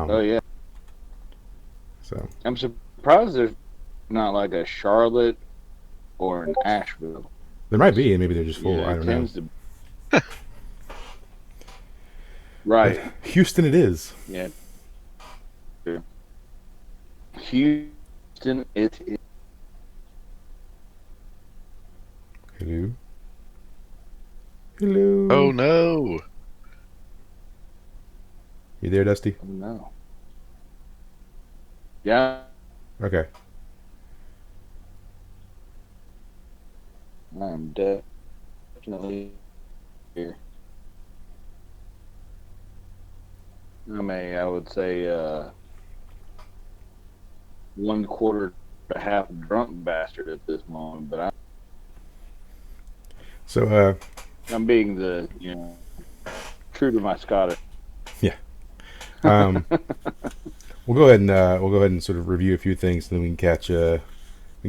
Oh Um, yeah. so I'm surprised there's not like a Charlotte or an Asheville. there might be, and maybe they're just full. I It don't know. tends to. Right. But Houston, it is. Yeah. Houston, it is. Hello, Oh hello. no. You there, Dusty? Oh, no. Yeah, Okay. I'm definitely here. I would say, 1/4 to half drunk bastard at this moment, but So, I'm being true to my Scottish. yeah. Um, we'll go ahead and sort of review a few things, and then we can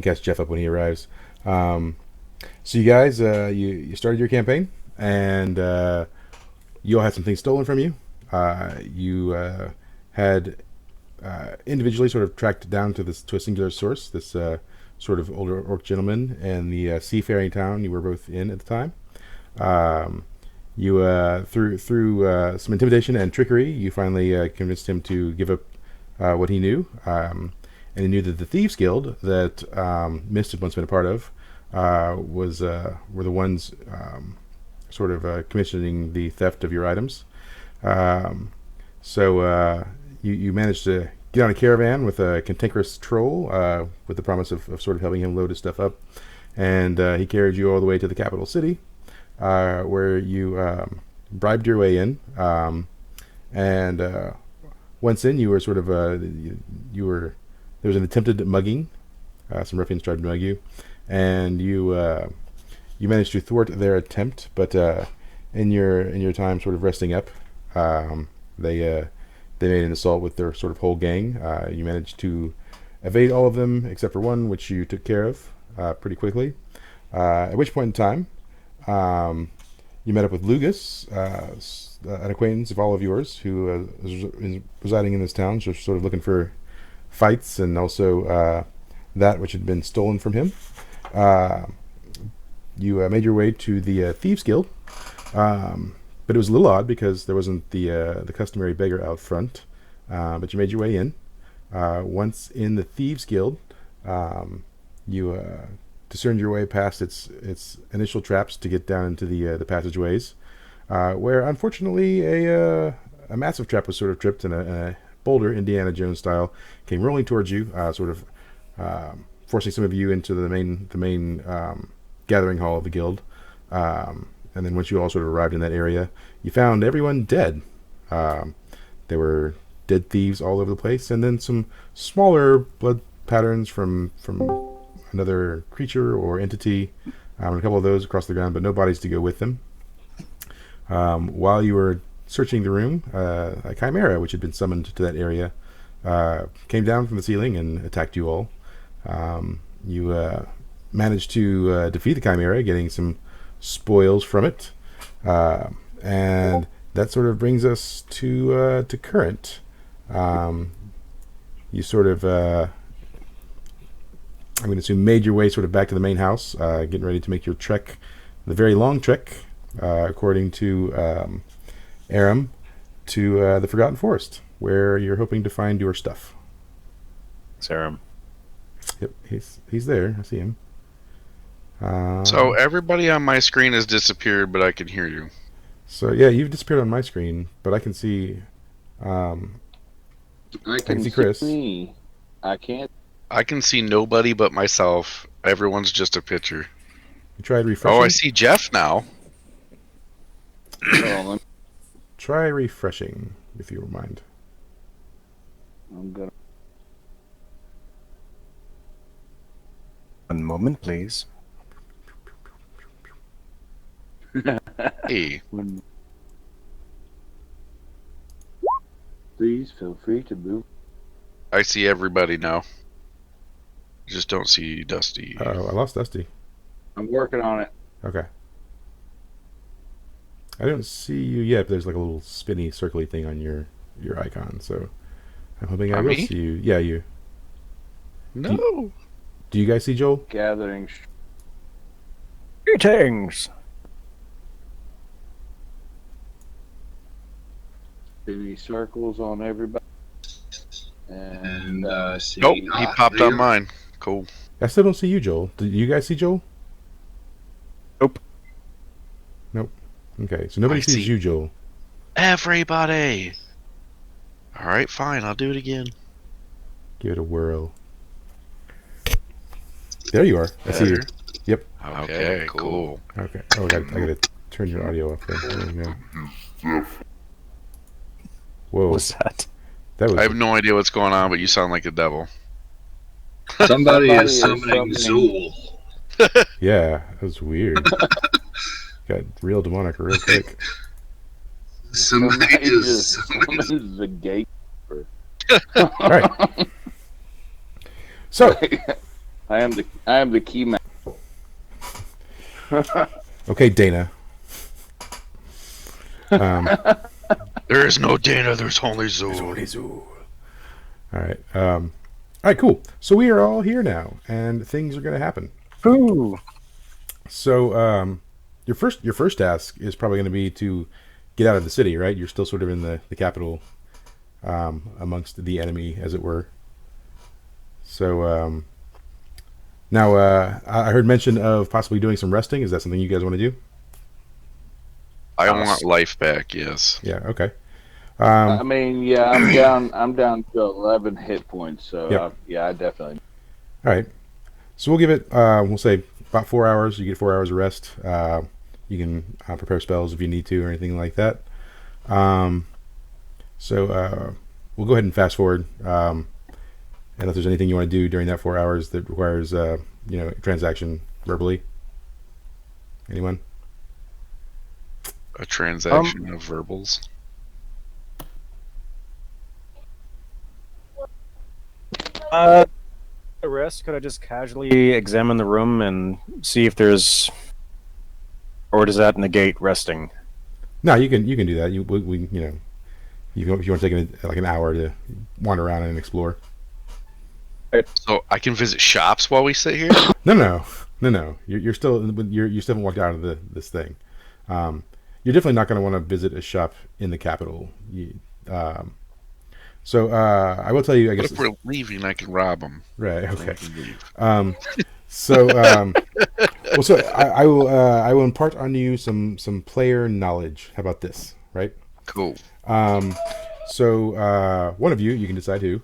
catch Jeff up when he arrives. Um, so you guys, you started your campaign, and you all had some things stolen from you. You had individually sort of tracked down to a singular source, this sort of older orc gentleman and the seafaring town you were both in at the time. Um, you through some intimidation and trickery, you finally convinced him to give up what he knew, and he knew that the Thieves Guild that Mist had once been a part of was were the ones sort of commissioning the theft of your items. Um, so you managed to get on a caravan with a cantankerous troll with the promise of sort of helping him load his stuff up, and he carried you all the way to the capital city, where you bribed your way in. And once in, you were sort of you were there was an attempted mugging. Some ruffians tried to mug you, and you managed to thwart their attempt. But in your time, sort of resting up, um, they made an assault with their sort of whole gang. You managed to evade all of them except for one, which you took care of pretty quickly. At which point in time, um, you met up with Lugus, an acquaintance of all of yours, who is residing in this town, just sort of looking for fights and also that which had been stolen from him. Uh, you made your way to the Thieves Guild, but it was a little odd because there wasn't the customary beggar out front. But you made your way in. Once in the Thieves Guild, you discerned your way past its initial traps to get down into the passageways, where unfortunately a massive trap was sort of tripped, and a boulder, Indiana Jones style, came rolling towards you, sort of forcing some of you into the main gathering hall of the guild. And then once you all sort of arrived in that area, you found everyone dead. Um, there were dead thieves all over the place, and then some smaller blood patterns from another creature or entity, and a couple of those across the ground, but no bodies to go with them. While you were searching the room, a chimera, which had been summoned to that area, came down from the ceiling and attacked you all. You managed to defeat the chimera, getting some spoils from it, and that sort of brings us to current. Um, you sort of, I'm going to assume, made your way sort of back to the main house, getting ready to make your trek, the very long trek, according to Aram, to the Forgotten Forest, where you're hoping to find your stuff. Serum. Yep, he's there. I see him. So Um, everybody on my screen has disappeared, but I can hear you. so yeah, you've disappeared on my screen, but I can see. Um, I I can can see see Chris. me. I can't. I can see nobody but myself. Everyone's just a picture. You tried Oh, I refreshing. see Jeff now. Oh, Try refreshing, if you don't mind. I'm gonna. One moment, please. Hey, Please feel free to move. I see everybody now. Just don't see Dusty. Oh, I lost Dusty. I'm working on it. Okay. I don't see you yet, but there's like a little spinny, circly thing on your your icon. So I'm hoping I On will me? see you. Yeah, you. No. Do you guys see Joel? Gathering Greetings. city circles on everybody. And see. Nope, he popped on mine. Cool. I still don't see you, Joel. Do you guys see Joel? Nope. Okay, so nobody I sees see. you, Joel. Everybody. All right, fine. I'll do it again. Give it a whirl. There you are. I see you. Better? Yep. Okay, cool. Okay. Oh, I gotta turn your audio off there. There you go. Whoa, What was that? that was I have no idea what's going on, but you sound like a devil. Somebody is summoning Zool. yeah, that was weird. Got real demonic real quick. Somebody just just summons the gate. All right. So, I am the key man. okay, Dana. There is no Dana. There's only Zool. All right. All right. Cool. So we are all here now, and things are going to happen. Ooh. So, your first task is probably going to be to get out of the city, right? You're still sort of in the capital, amongst the enemy, as it were. So, now I heard mention of possibly doing some resting. Is that something you guys want to do? I want life back. Yes. Yeah. Okay. I mean, yeah, I'm down to 11 hit points. So Yep. yeah, I definitely. All right. So we'll give it. We'll say about 4 hours. You get 4 hours of rest. You can prepare spells if you need to or anything like that. So we'll go ahead and fast forward. And if there's anything you want to do during that 4 hours that requires, transaction verbally. Anyone? A transaction of verbals. The rest, could I just casually examine the room and see if there's, or does that negate resting? No, you can do that. If you want to take like an hour to wander around and explore. So I can visit shops while we sit here. No. You still haven't walked out of this thing. You're definitely not going to want to visit a shop in the capital. So I will tell you. I But guess if we're leaving, I can rob them. right. Okay. Leave. So I will impart on you some player knowledge. How about this? Right. Cool. So one of you can decide who,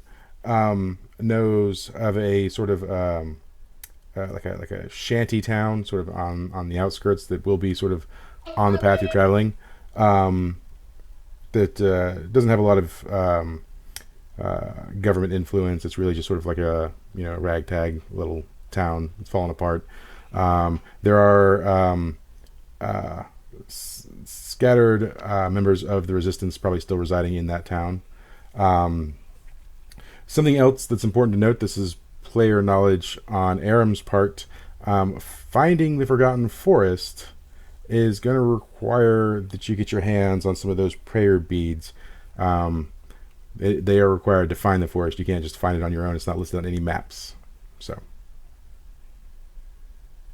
knows of a sort of like a shanty town, sort of on the outskirts that will be sort of on the path you're traveling. That doesn't have a lot of government influence. It's really just sort of like a ragtag little town. It's falling apart. There are scattered members of the resistance probably still residing in that town. Something else that's important to note, this is player knowledge on Aram's part. Finding the Forgotten Forest is going to require that you get your hands on some of those prayer beads. They are required to find the forest. You can't just find it on your own. It's not listed on any maps. So.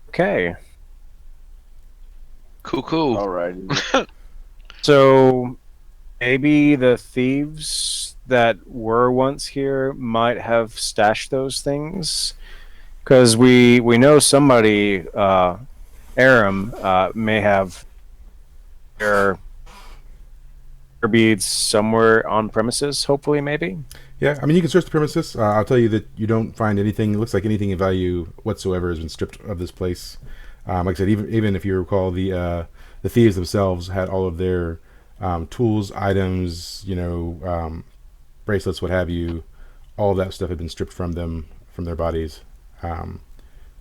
Okay. Cool. All right. So maybe the thieves that were once here might have stashed those things, because we know somebody, Aram, may have their beads somewhere on premises. Hopefully, maybe. Yeah, I mean, you can search the premises. I'll tell you that you don't find anything. It looks like anything of value whatsoever has been stripped of this place. Like I said, even if you recall, the thieves themselves had all of their tools, items, bracelets, what have you. All of that stuff had been stripped from them, from their bodies. So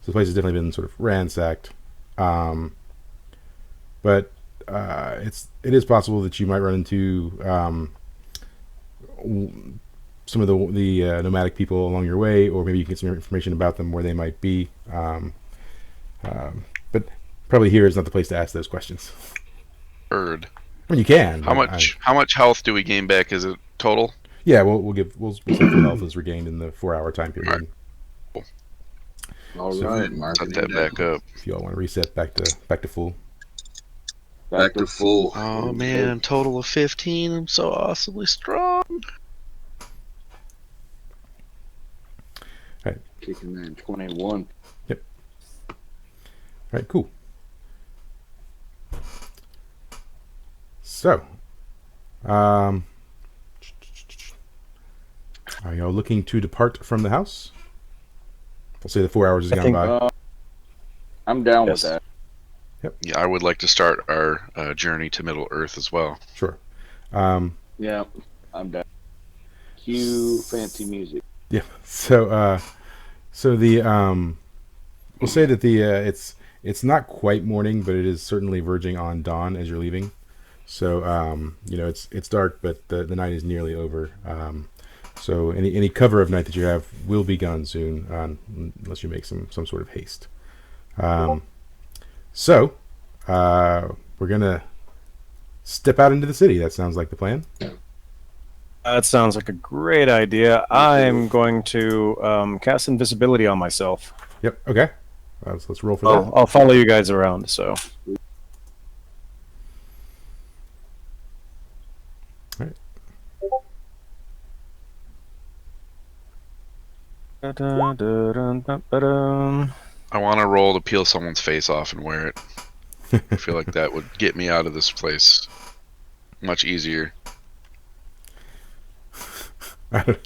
the place has definitely been sort of ransacked. But it is possible that you might run into some of the nomadic people along your way, or maybe you can get some information about them, where they might be. But probably here is not the place to ask those questions. Heard. I mean, you can. How much health do we gain back? Is it total? Yeah, we'll say full health is regained in the 4-hour time period. All So- right, Set marking that it back down. up. If you all want to reset back to full. Back to full. Oh man, total of 15. I'm so awesomely strong. Kicking in 21. All right, cool. So, are y'all looking to depart from the house? I'll say the 4 hours has I gone think- by. I'm down Yes. with that. Yeah, I would like to start our journey to Middle Earth as well. Sure. Yeah, I'm down. Cue fancy music. Yeah. So the we'll say that the it's not quite morning, but it is certainly verging on dawn as you're leaving. So it's dark, but the night is nearly over. So any cover of night that you have will be gone soon, unless you make some sort of haste. So we're gonna step out into the city. That sounds like the plan. That sounds like a great idea. I'm going to cast invisibility on myself. Yep. Okay. Let's roll for that. I'll follow you guys around. So Alright. I want to roll to peel someone's face off and wear it. I feel like that would get me out of this place much easier. Remember,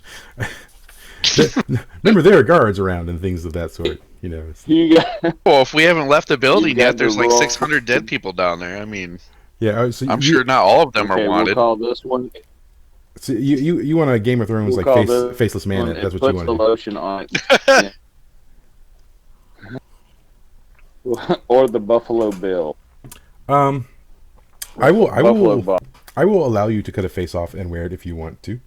there are guards around and things of that sort. You got Well, if we haven't left the building got yet, there's the like roll. 600 dead people down there. I mean, Yeah. So I'm sure not all of them okay, are we'll wanted. call this one. So you want a Game of Thrones We'll like call this faceless man? one, That's it what you puts want the to do. lotion on it. Yeah. Or the Buffalo Bill. I Buffalo will Bill. I will allow you to cut a face off and wear it if you want to.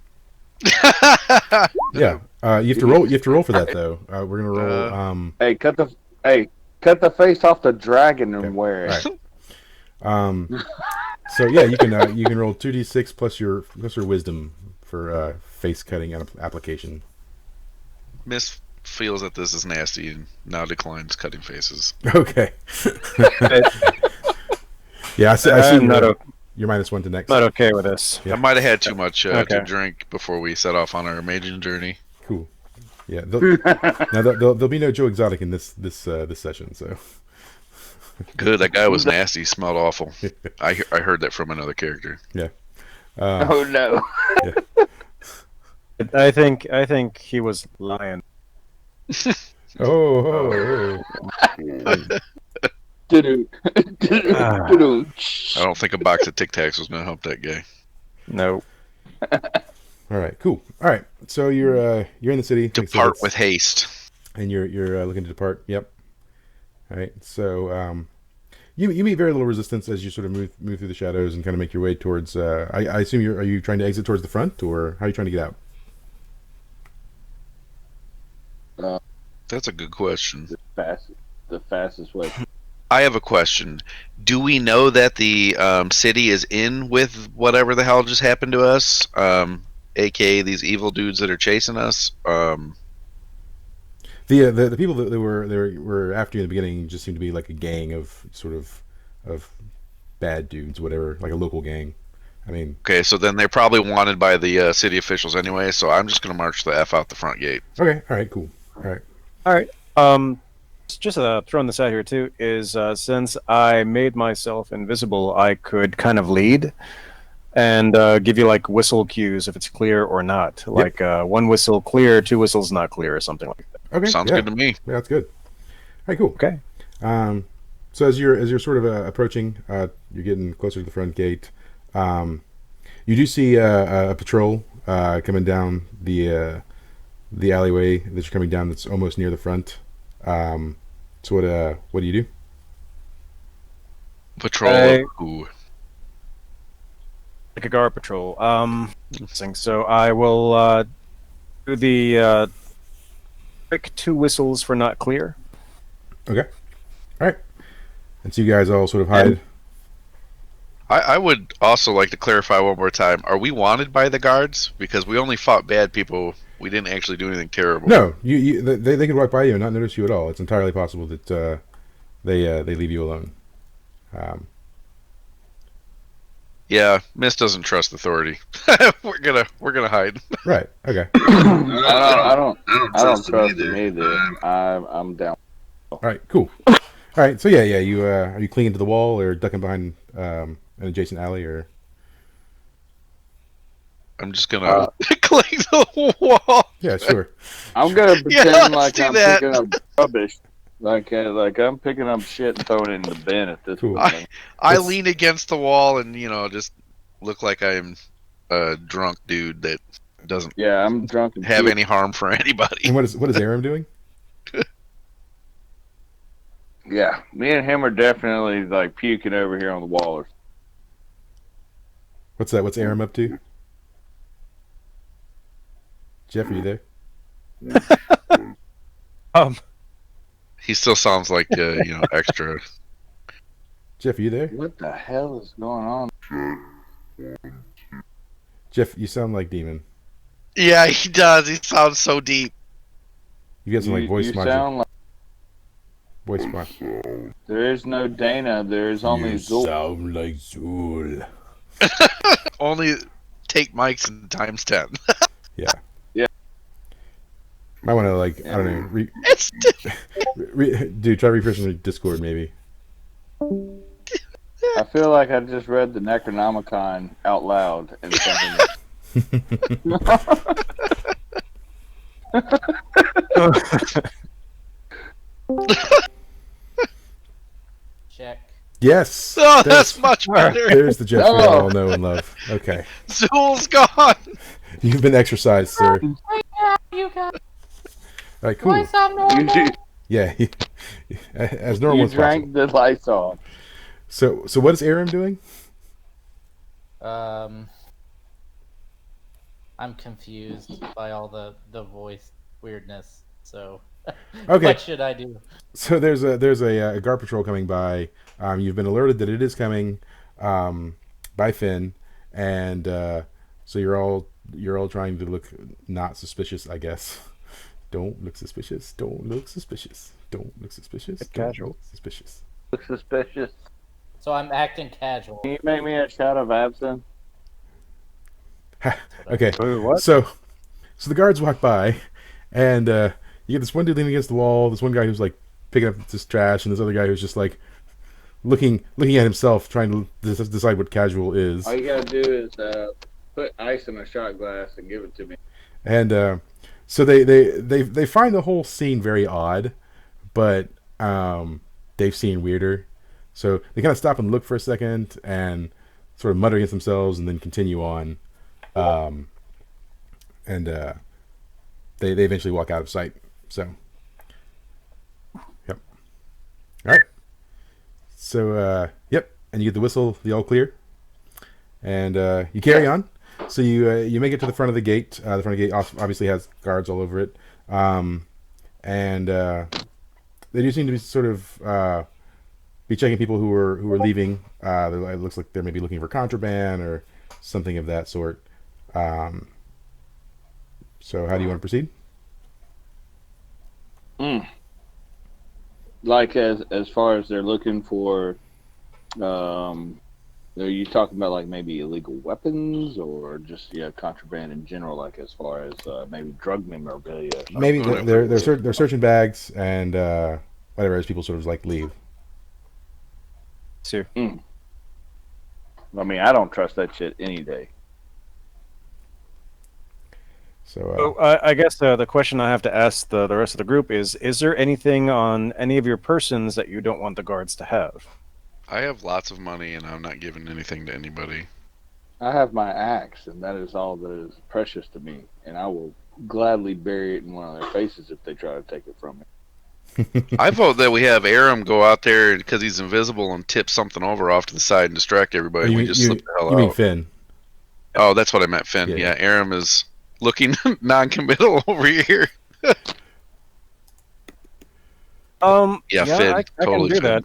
Yeah. You have to roll. You have to roll for that though. We're gonna roll. Hey, cut the face off the dragon and Okay, wear it. Alright. So yeah, you can roll 2d6 plus your wisdom for face cutting application. Miss feels that this is nasty and now declines cutting faces. Okay. Yeah, I see. I'm not, You're -1 to next. not okay with this. Yeah. I might have had too much to Okay. drink before we set off on our amazing journey. Cool. Yeah. Now there'll be no Joe Exotic in this session. So. Good, that guy was nasty, smelled awful. I heard that from another character. Oh no. I think he was lying. Oh. Do-do. Do-do. I don't think a box of Tic Tacs was going to help that guy. No. All right. Cool. All right. So you're in the city. Depart with haste. And you're looking to depart. Yep. All right. So you meet very little resistance as you sort of move through the shadows and kind of make your way towards. I assume are you trying to exit towards the front, or how are you trying to get out? That's a good question. The fastest way. I have a question. Do we know that the city is in with whatever the hell just happened to us? AKA these evil dudes that are chasing us? The people that were after you in the beginning just seemed to be like a gang of sort of bad dudes, whatever, like a local gang. I mean, Okay, so then they're probably wanted by the city officials anyway, so I'm just going to march the F out the front gate. okay, all right, cool, all right. All right. Just throwing this out here too is since I made myself invisible, I could kind of lead and give you like whistle cues if it's clear or not. Like one whistle clear, two whistles not clear, or something like that. Okay, Sounds yeah. good to me. Yeah, that's good. All right, cool. Okay. So as you're sort of approaching, you're getting closer to the front gate. You do see a patrol coming down the alleyway that you're coming down. That's almost near the front. So what do you do? Patrol. Ooh. Like a guard patrol. So I will do the quick two whistles for not clear. Okay. All right. And so you guys all sort of hide I would also like to clarify one more time. Are we wanted by the guards? Because we only fought bad people. We didn't actually do anything terrible. No, they could walk by you and not notice you at all. It's entirely possible that they leave you alone. Yeah, Miss doesn't trust authority. we're gonna hide. Right. Okay. I don't trust trust them them either. I'm down. All right. Cool. All right. So yeah. You are you clinging to the wall or ducking behind an adjacent alley or? I'm just gonna cling to the wall. Yeah. Sure. I'm gonna Yeah, pretend let's like do I'm that. picking up rubbish. Like I'm picking up shit and throwing it in the bin at this Cool. point. I Let's- lean against the wall and just look like I'm a drunk dude that doesn't Yeah, I'm drunk and have puke. any harm for anybody. And what is Aram doing? Yeah, me and him are definitely like puking over here on the wall. What's that? What's Aram up to? Jeff, are you there? He still sounds like extra. Jeff, are you there? What the hell is going on? Jeff, you sound like Demon. Yeah, he does. He sounds so deep. You got some like voice you module. sound like Voice module. there is no Dana. There is only Zool. sound like Zool. Only take mics and times 10. Yeah. Yeah. Might want to like I don't know. It's Dude, try refreshing Discord maybe. I feel like I just read the Necronomicon out loud and something. Check. Yes. oh, that's much better. There's the Jeff we No. all know and love. Okay. Zool's gone. You've been exercised, sir. All You guys, right, cool. voice I'm normal. You, Yeah. As normal you as possible. drank the Lysol. So what is Aram doing? I'm confused by all the voice weirdness. So, Okay. what should I do? So there's a guard patrol coming by. You've been alerted that it is coming by Finn, and so you're all trying to look not suspicious, I guess. Don't look suspicious. Don't look suspicious. Don't look suspicious. Get Don't casual. look suspicious. Look suspicious. So I'm acting casual. Can you make me a shot of absinthe? Okay. Wait, what? So the guards walk by, and you get this one dude leaning against the wall. This one guy who's like picking up this trash, and this other guy who's just like looking at himself, trying to decide what casual is. All you gotta do is put ice in a shot glass and give it to me. And so they find the whole scene very odd, but they've seen weirder. So they kind of stop and look for a second and sort of mutter against themselves and then continue on. And they eventually walk out of sight. So, yep. All right. So, yep. And you get the whistle, the all clear. And you carry on. So you make it to the front of the gate. The front of the gate obviously has guards all over it. And they do seem to be sort of be checking people who are leaving. It looks like they're maybe looking for contraband or something of that sort. So how do you want to proceed? Like as far as they're looking for, are you talking about like maybe illegal weapons or just contraband in general? Like as far as maybe drug memorabilia. Maybe they're searching bags and whatever as people sort of like leave. Sure. I mean, I don't trust that shit any day. So I guess the question I have to ask the rest of the group is there anything on any of your persons that you don't want the guards to have? I have lots of money and I'm not giving anything to anybody. I have my axe, and that is all that is precious to me, and I will gladly bury it in one of their faces if they try to take it from me. I vote that we have Aram go out there because he's invisible and tip something over off to the side and distract everybody. We just slip the hell you mean out. Finn? Oh, that's what I meant, Finn. Yeah. Yeah, Aram is looking non-committal over here. Yeah, Finn, I totally can do Finn. that.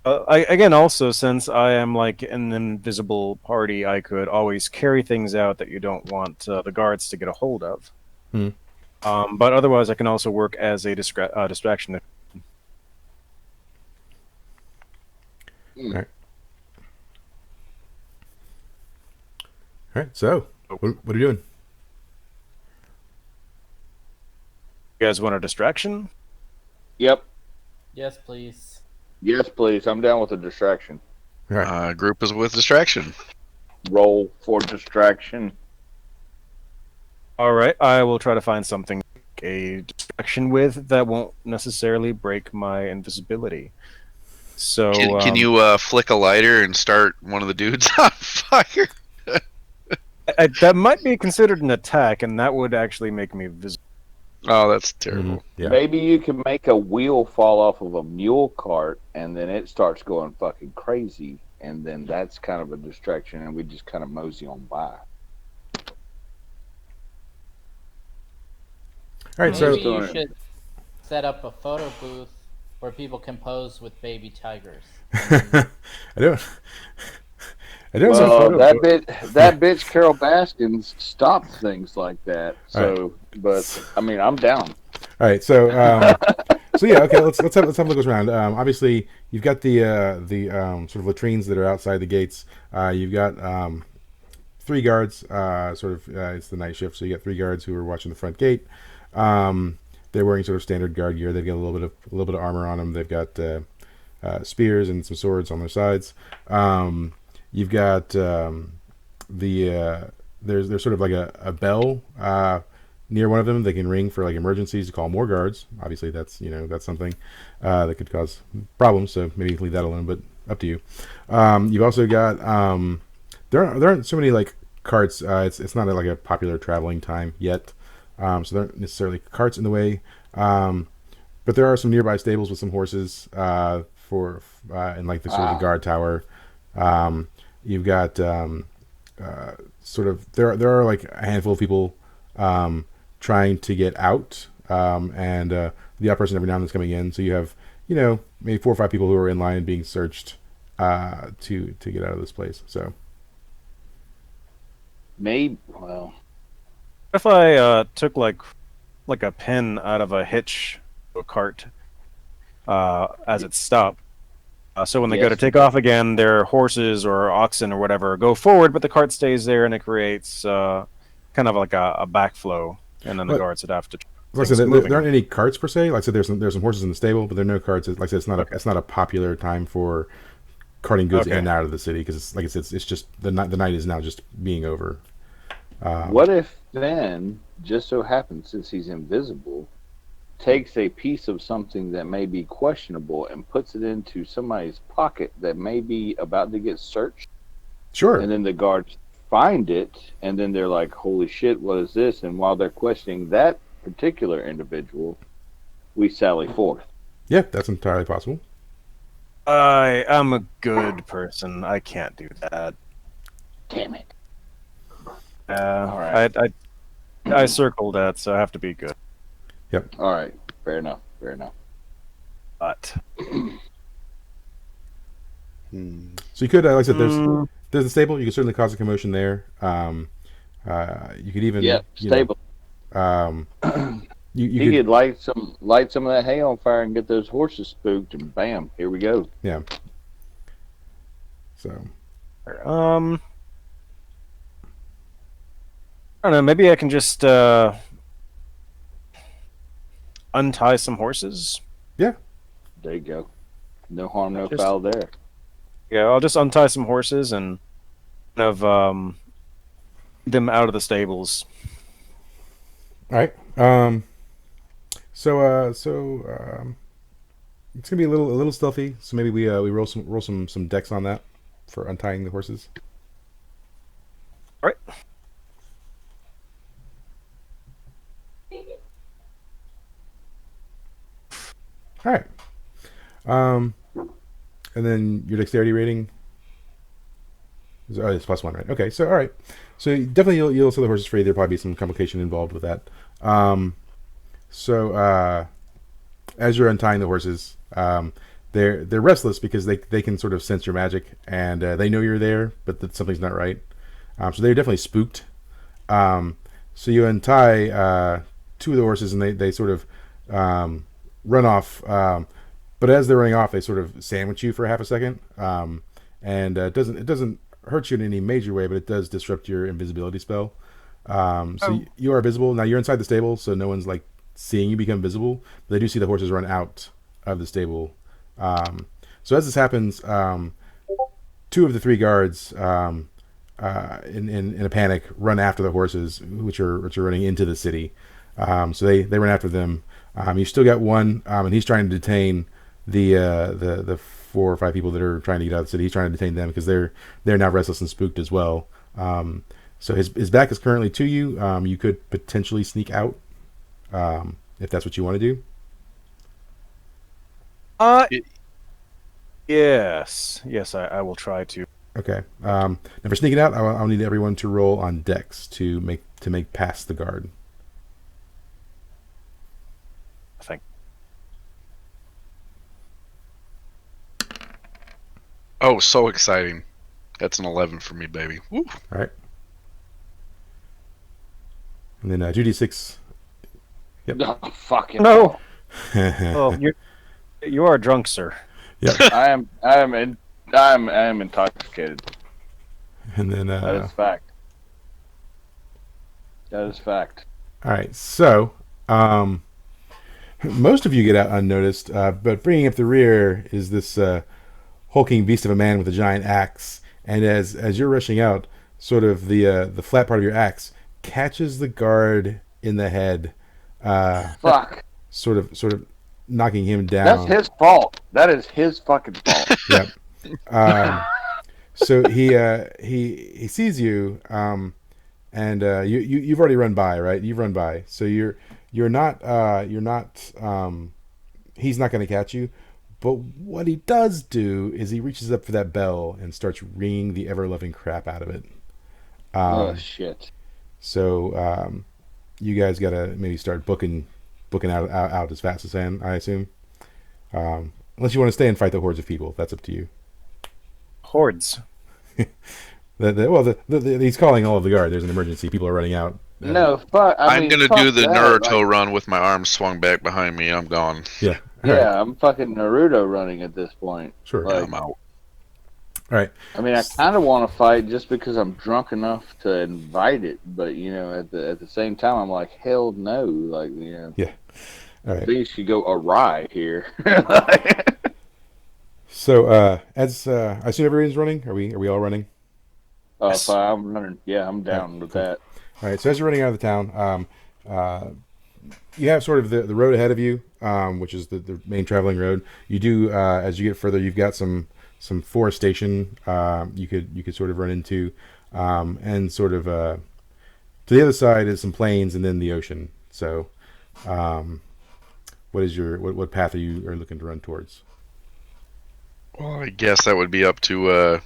Again, also, since I am like an invisible party, I could always carry things out that you don't want the guards to get a hold of. Hmm. But otherwise, I can also work as a distraction. All right. So, what are you doing? You guys want a distraction? Yep. Yes, please. Yes, please. I'm down with the distraction. All right. Group is with distraction. Roll for distraction. All right, I will try to find something a distraction with that won't necessarily break my invisibility. So Can you flick a lighter and start one of the dudes on fire? that might be considered an attack, and that would actually make me visible. Oh, that's terrible. Yeah. Maybe you can make a wheel fall off of a mule cart, and then it starts going fucking crazy, and then that's kind of a distraction, and we just kind of mosey on by. All right. Maybe So, you should set up a photo booth where people can pose with baby tigers. I don't. Well, that bitch Carol Baskins stopped things like that. So, but I mean, I'm down. All right. So, so yeah. Okay. Let's have a look around. Obviously, you've got the sort of latrines that are outside the gates. You've got 3 guards. It's the night shift, so you got 3 guards who are watching the front gate. They're wearing sort of standard guard gear. They've got a little bit of armor on them. They've got spears and some swords on their sides. You've got there's sort of like a bell near one of them. They can ring for like emergencies to call more guards. Obviously, that's something that could cause problems. So maybe leave that alone. But up to you. You've also got there aren't so many like carts. It's not like a popular traveling time yet. So there aren't necessarily carts in the way. But there are some nearby stables with some horses for in like the sort of the guard tower. You've got sort of there are like a handful of people trying to get out, and the odd person every now and then is coming in. So you have maybe 4 or 5 people who are in line being searched to get out of this place. So Maybe. What if I took like a pin out of a hitch to a cart as it stopped? So when they go to take off again, their horses or oxen or whatever go forward, but the cart stays there, and it creates kind of like a backflow, and then the guards would have to. Like I said, there aren't any carts per se. Like I said, there's some horses in the stable, but there are no carts. Like I said, it's not a popular time for carting goods in and out of the city because it's like I said, it's just the night is now just being over. What if then, just so happens, since he's invisible, takes a piece of something that may be questionable and puts it into somebody's pocket that may be about to get searched? Sure. And then the guards find it, and then they're like, holy shit, what is this? And while they're questioning that particular individual, we sally forth. Yeah, that's entirely possible. I am a good person. I can't do that. Damn it. All right. I circled that, so I have to be good. Yep. All right. Fair enough. But So you could, like I said, there's a stable. You could certainly cause a commotion there. You could even stable. You could light some of that hay on fire and get those horses spooked, and bam, here we go. Yeah. So. I don't know. Maybe I can just untie some horses. Yeah. There you go. No harm, no foul there. Yeah, I'll just untie some horses and kind of them out of the stables. All right. So it's gonna be a little stealthy. So maybe we roll some decks on that for untying the horses. All right. All right. And then your dexterity rating is it's +1, right? Okay, so all right. So definitely you'll set the horses free. There'll probably be some complication involved with that. So as you're untying the horses, they're restless because they can sort of sense your magic, and they know you're there, but that something's not right. So they're definitely spooked. So you untie two of the horses, and they sort of run off. But as they're running off, they sort of sandwich you for half a second, and it doesn't hurt you in any major way, but it does disrupt your invisibility spell. You are visible now. You're inside the stable, so no one's like seeing you become visible. But they do see the horses run out of the stable. So as this happens, two of the three guards, in a panic, run after the horses, which are running into the city. So they run after them. You still got one, and he's trying to detain the 4 or 5 people that are trying to get out of the city. He's trying to detain them because they're now restless and spooked as well. So his back is currently to you. You could potentially sneak out, if that's what you want to do. Yes, I will try to. Okay. Now for sneaking out, I'll need everyone to roll on Dex to make past the guard. I think. Oh, so exciting! That's an 11 for me, baby. Woo. All right. And then 2d6. Yep. Oh, fucking No. Oh, you are drunk, sir. Yep. I am intoxicated. And then That is fact. That is fact. all right. So most of you get out unnoticed, but bringing up the rear is this hulking beast of a man with a giant axe. And as you're rushing out, sort of the flat part of your axe catches the guard in the head. Fuck. Sort of knocking him down. That's his fault. That is his fucking fault. Yep. So he sees you, and you've already run by, right? You've run by, so you're not he's not going to catch you. But what he does do is he reaches up for that bell and starts ringing the ever-loving crap out of it. Oh shit. So you guys got to maybe start booking out as fast as can, I assume. Unless you want to stay and fight the hordes of people, that's up to you. Hordes. He's calling all of the guard. There's an emergency. People are running out. No, fuck. I'm gonna fuck do the that. Naruto run with my arms swung back behind me. I'm gone. Yeah. All Yeah, right. I'm fucking Naruto running at this point. Sure. Like, I'm out. All right. I mean, I kind of want to fight just because I'm drunk enough to invite it, but you know, at the same time, I'm like, hell no, like you know, Yeah. All right. things could go awry here. So as I assume everyone's running. Are we all running? Yes. So I'm running. Yeah, I'm down with that. All right. So as you're running out of the town, you have sort of the road ahead of you, which is the main traveling road. You do as you get further, you've got some forestation you could sort of run into, and sort of to the other side is some plains and then the ocean. So what path are you looking to run towards? Well, I guess that would be up to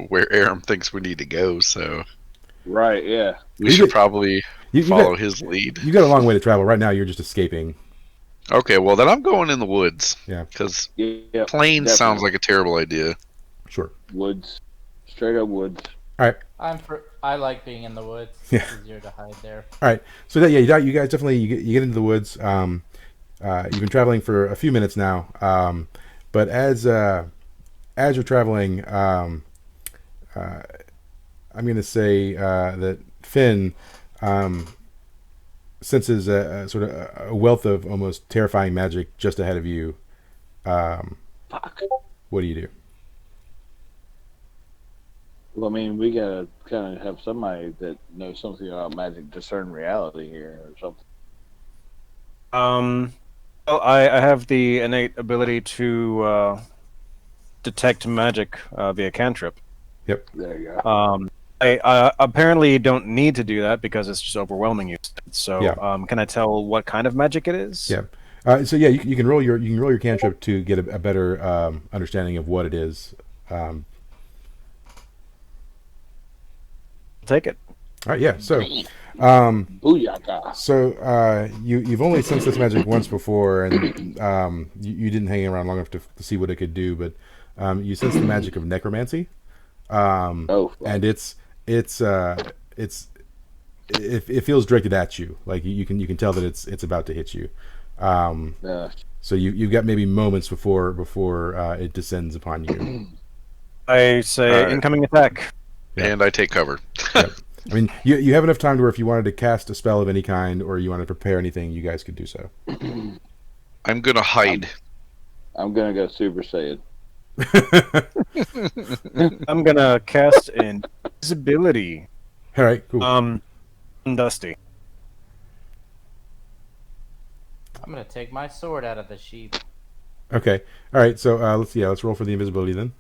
where Aram thinks we need to go. So Right. Yeah. we should probably You follow got, his lead. you got a long way to travel. Right now, you're just escaping. Okay, well then I'm going in the woods. Yeah. Because Yeah. plains sounds definitely. like a terrible idea. Sure. Woods. Straight up woods. All right. I like being in the woods. Yeah. It's easier to hide there. All right. So yeah, you guys definitely you get into the woods. You've been traveling for a few minutes now, but as you're traveling, I'm going to say that Finn senses a sort of a wealth of almost terrifying magic just ahead of you. Fuck. What do you do? Well, I mean, we gotta kind of have somebody that knows something about magic, discern reality here, or something. Well, I have the innate ability to detect magic via cantrip. There you go. I apparently don't need to do that because it's just overwhelming you. So, Yeah. can I tell what kind of magic it is? Yeah. So yeah, you can roll your cantrip to get a better understanding of what it is. Take it. All right, yeah. So Booyaka. So you've only sensed this magic once before, and you didn't hang around long enough to see what it could do. But you sense the magic of necromancy, Oh, fuck. and it feels directed at you. Like you can tell that it's about to hit you. So you've got maybe moments before it descends upon you. I say All right. incoming attack. Yeah. And I take cover. Yep. I mean, you have enough time to where if you wanted to cast a spell of any kind or you want to prepare anything, you guys could do so. I'm gonna hide. I'm gonna go Super Saiyan. I'm gonna cast invisibility. All right, cool. Dusty. I'm gonna take my sword out of the sheath. Okay, all right. So let's roll for the invisibility then.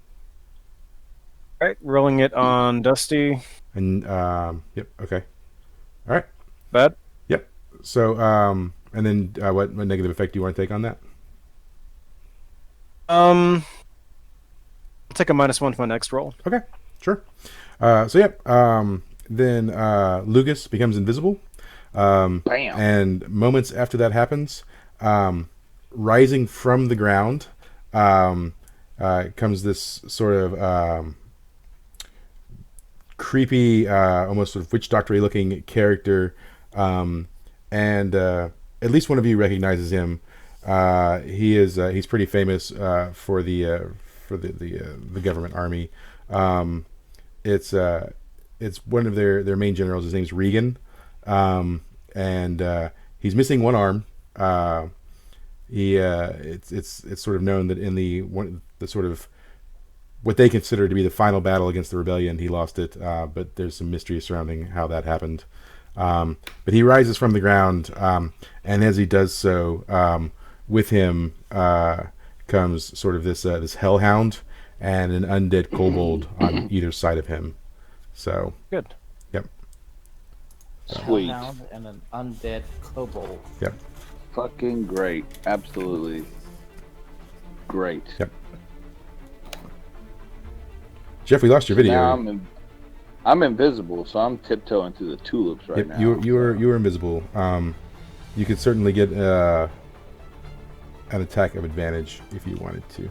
All right, rolling it on Dusty. And yep, okay, all right. Bad. Yep. So and then what negative effect do you want to take on that? I'll take a -1 for my next roll. Okay, sure. So yep. Then Lucas becomes invisible. Bam. And moments after that happens, rising from the ground comes this sort of creepy, almost sort of witch doctor-y looking character, and at least one of you recognizes him. He's pretty famous for the government army. It's one of their main generals. His name's Regan. And he's missing one arm. It's sort of known that in the sort of what they consider to be the final battle against the rebellion, he lost it. But there's some mystery surrounding how that happened. But he rises from the ground, and as he does so, with him comes sort of this hellhound and an undead kobold on either side of him. So Good. Sweet. Hellhound and an undead kobold. Yep. Fucking great. Absolutely great. Yep. Jeff, we lost your video. Now I'm invisible, so I'm tiptoeing through the tulips right Yep, now. you were invisible. You could certainly get an attack of advantage if you wanted to.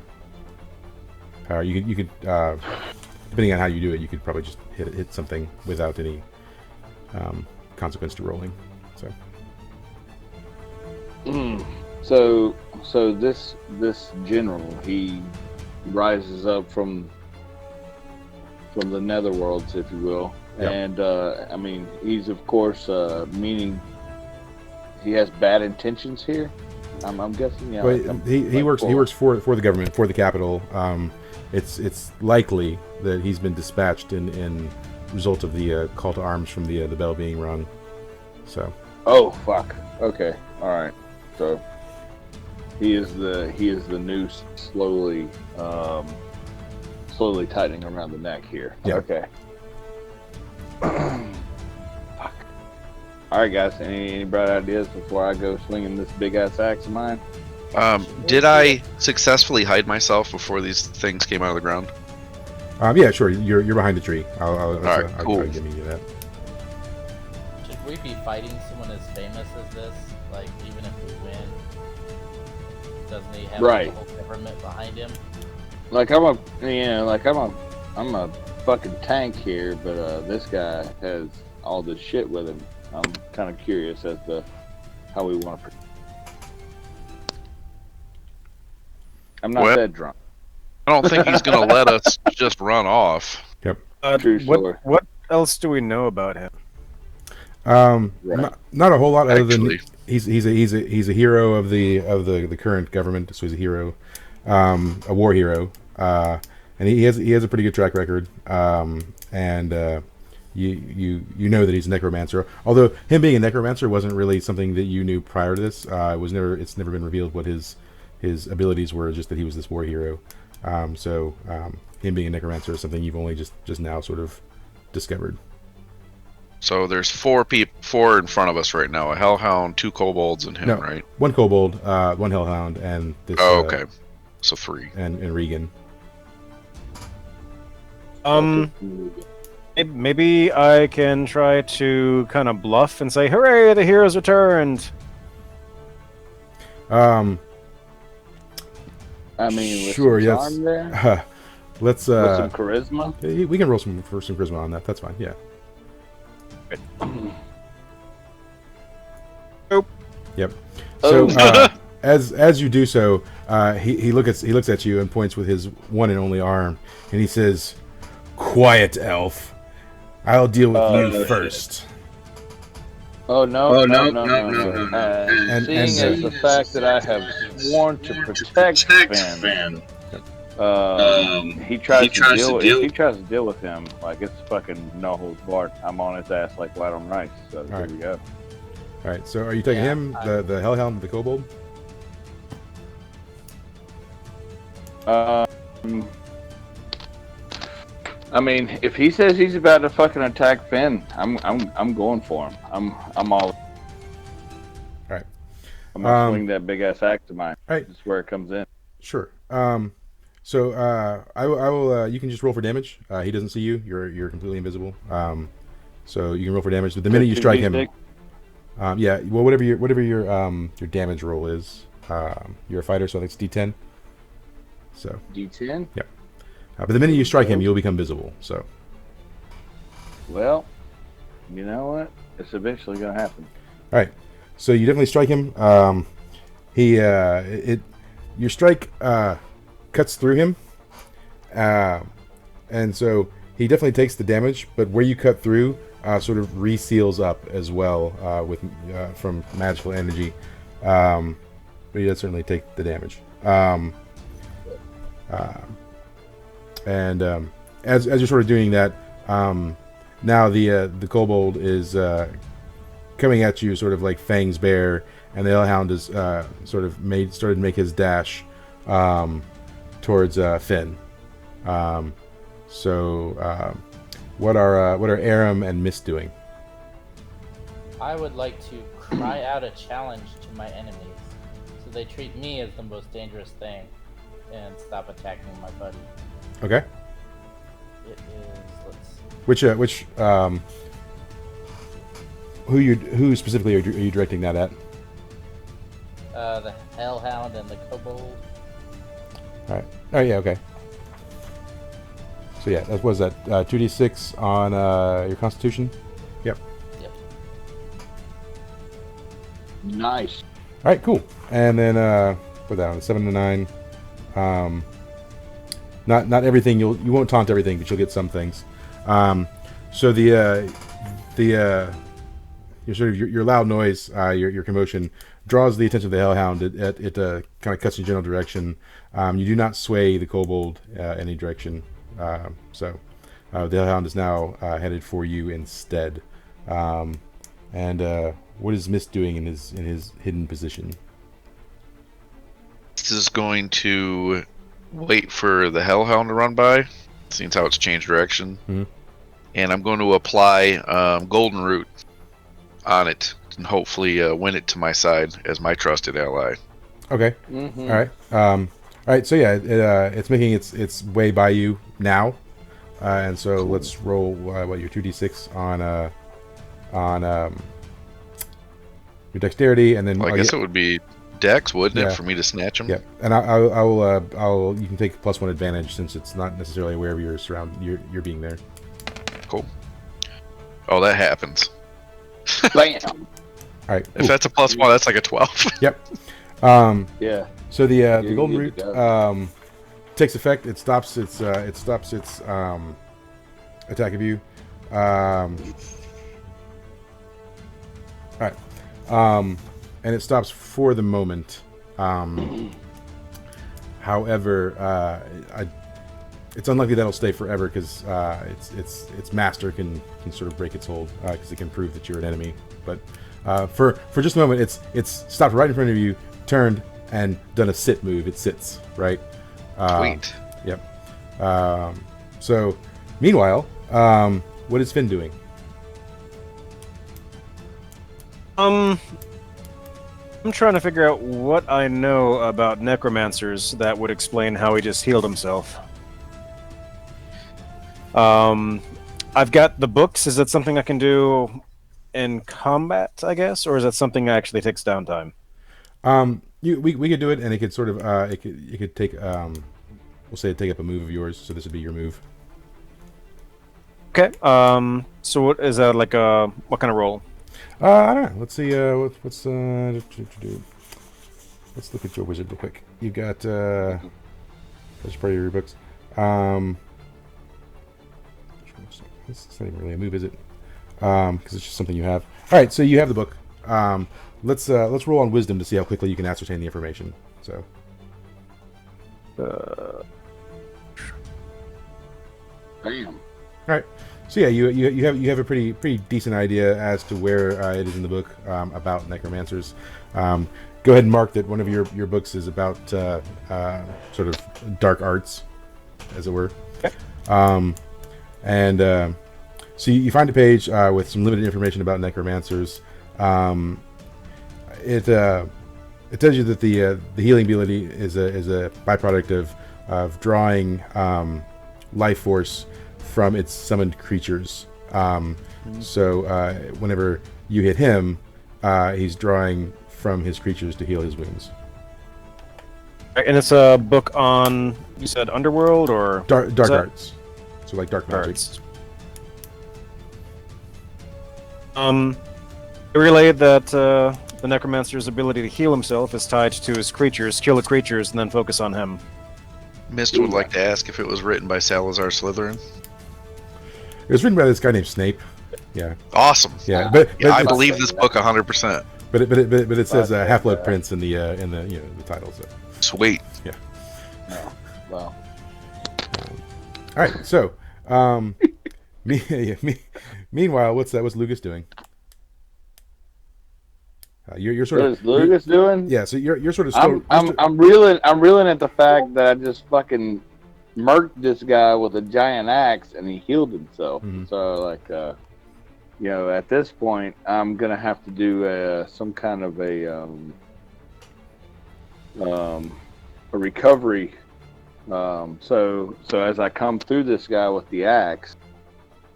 You could depending on how you do it, you could probably just hit something without any consequence to rolling. So So this general, he rises up from the netherworlds, if you will, Yep. and I mean, he's of course meaning he has bad intentions here. I'm guessing. Yeah. well, he works for the government, for the capital. It's likely that he's been dispatched in result of the call to arms from the bell being rung. So Oh fuck. Okay. All right. So he is the noose slowly tightening around the neck here. Yeah. Okay. Fuck. All right, guys. Any bright ideas before I go swinging this big ass axe of mine? Did I successfully hide myself before these things came out of the ground? yeah, sure. You're behind the tree. I'll right, cool. I'll give you that. Should we be fighting someone as famous as this? Like, even if we win, doesn't he have Right. the whole government behind him? Like I'm a fucking tank here, but this guy has all this shit with him. I'm kind of curious as to how we want to. I'm not Well- that drunk. I don't think he's gonna let us just run off. True story. What else do we know about him? Right. Not a whole lot other than Actually. he's a hero of the current government, so he's a hero, a war hero, and he has a pretty good track record, and you know that he's a necromancer. Although him being a necromancer wasn't really something that you knew prior to this. It's never been revealed what his abilities were, just that he was this war hero. So him being a necromancer is something you've only just now sort of discovered. So there's four in front of us right now: a hellhound, 2 kobolds, and him. No. Right? One kobold, one hellhound, and this. Oh, okay. So 3. And Regan. Maybe I can try to kind of bluff and say, "Hooray, the hero's returned!" I mean, with Sure. some Yes. charm there, Let's. with some charisma. We can roll some charisma on that. That's fine. Yeah. Nope. Yep. So Oh. as you do so, he looks at you and points with his one and only arm, and he says, "Quiet, elf. I'll deal with you shit. first." Oh no! no. And- Seeing and, as the fact that I have sworn to protect Finn, he tries to deal. If he tries to deal with him, like it's fucking no holds barred. I'm on his ass like white on rice. So there right. we go. All right. So are you taking Yeah, him, the hellhound, the kobold? I mean, if he says he's about to fucking attack Finn, I'm going for him. I'm all. All right. I'm gonna swing that big ass axe of mine. Right. That's where it comes in. Sure. So I will. You can just roll for damage. He doesn't see you. You're completely invisible. So you can roll for damage. But the minute you strike him, 2d6? yeah. Well, whatever your damage roll is. You're a fighter, so I think it's D10. So, D10. but the minute you strike him, you'll become visible. So, Well, you know what? It's eventually gonna happen. all right. So you definitely strike him. Your strike cuts through him, and so he definitely takes the damage. But where you cut through, sort of reseals up as well with from magical energy. But he does certainly take the damage. And as you're sort of doing that, now the kobold is coming at you, sort of like fangs bare, and the hellhound is started to make his dash towards Finn. What are Aram and Mist doing? I would like to cry out a challenge to my enemies, so they treat me as the most dangerous thing, and stop attacking my buddy. Okay. It is. Let's see. Which who specifically are you directing that at? The Hellhound and the Kobold. All right. Oh yeah. Okay. So yeah, that was that 2d6 on your Constitution. Yep. Yep. Nice. All right. Cool. And then put that on 7 to 9. Not everything. You won't taunt everything, but you'll get some things. So your loud noise, your commotion draws the attention of the hellhound. It kind of cuts in a general direction. You do not sway the kobold any direction. So the hellhound is now headed for you instead. And what is Mist doing in his hidden position? This is going to wait for the hellhound to run by, seeing how it's changed direction. Mm-hmm. And I'm going to apply golden root on it and hopefully win it to my side as my trusted ally. Okay. Mm-hmm. All right. All right. So yeah, it's making its way by you now, and so let's roll your 2d6 on your dexterity, and then Well, I guess it would be Dex, wouldn't Yeah. it, for me to snatch him? Yeah, and I'll you can take +1 advantage since it's not necessarily aware of you're being there. Cool. Oh, that happens. Bam. All right. If that's a +1, that's like a 12. Yep. Yeah. So the You're golden good root to go. takes effect. It stops its attack of you. All right. And it stops for the moment. However, it's unlikely that'll stay forever because its master can sort of break its hold because it can prove that you're an enemy. But for just a moment, it's stopped right in front of you, turned, and done a sit move. It sits right. Sweet. Yep. So, meanwhile, what is Finn doing? I'm trying to figure out what I know about necromancers that would explain how he just healed himself. I've got the books. Is that something I can do in combat, I guess, or is that something that actually takes downtime? We could do it, and it could sort of it could take we'll say take up a move of yours. So this would be your move. Okay. So what is that like? What kind of roll? I don't know. Let's see. What's let's look at your wizard real quick. You got that's part of your books. It's not even really a move, is it? Because it's just something you have. All right, so you have the book. Let's roll on wisdom to see how quickly you can ascertain the information. So. Bam. All right. So yeah, you have a pretty decent idea as to where it is in the book about necromancers. Go ahead and mark that one of your books is about sort of dark arts, as it were. Okay. So you find a page with some limited information about necromancers. It tells you that the healing ability is a byproduct of drawing life force from its summoned creatures. So whenever you hit him, he's drawing from his creatures to heal his wounds. And it's a book on, you said underworld or Dark arts. So like dark magic. arts. It relayed that the necromancer's ability to heal himself is tied to his creatures, kill the creatures, and then focus on him. Mist would like to ask if it was written by Salazar Slytherin. It was written by this guy named Snape. Yeah. Awesome. Yeah, but I believe this book 100%. But it says Half-Blood Prince in the the title. So. Sweet. Yeah. Oh, well. All right. So, meanwhile, what's Lucas doing? You're sort What of is Lucas doing? Yeah. So you're sort of still. I'm reeling at the fact that I just fucking murked this guy with a giant axe and he healed himself. Mhm. So like, at this point, I'm gonna have to do some kind of a recovery. So as I come through this guy with the axe,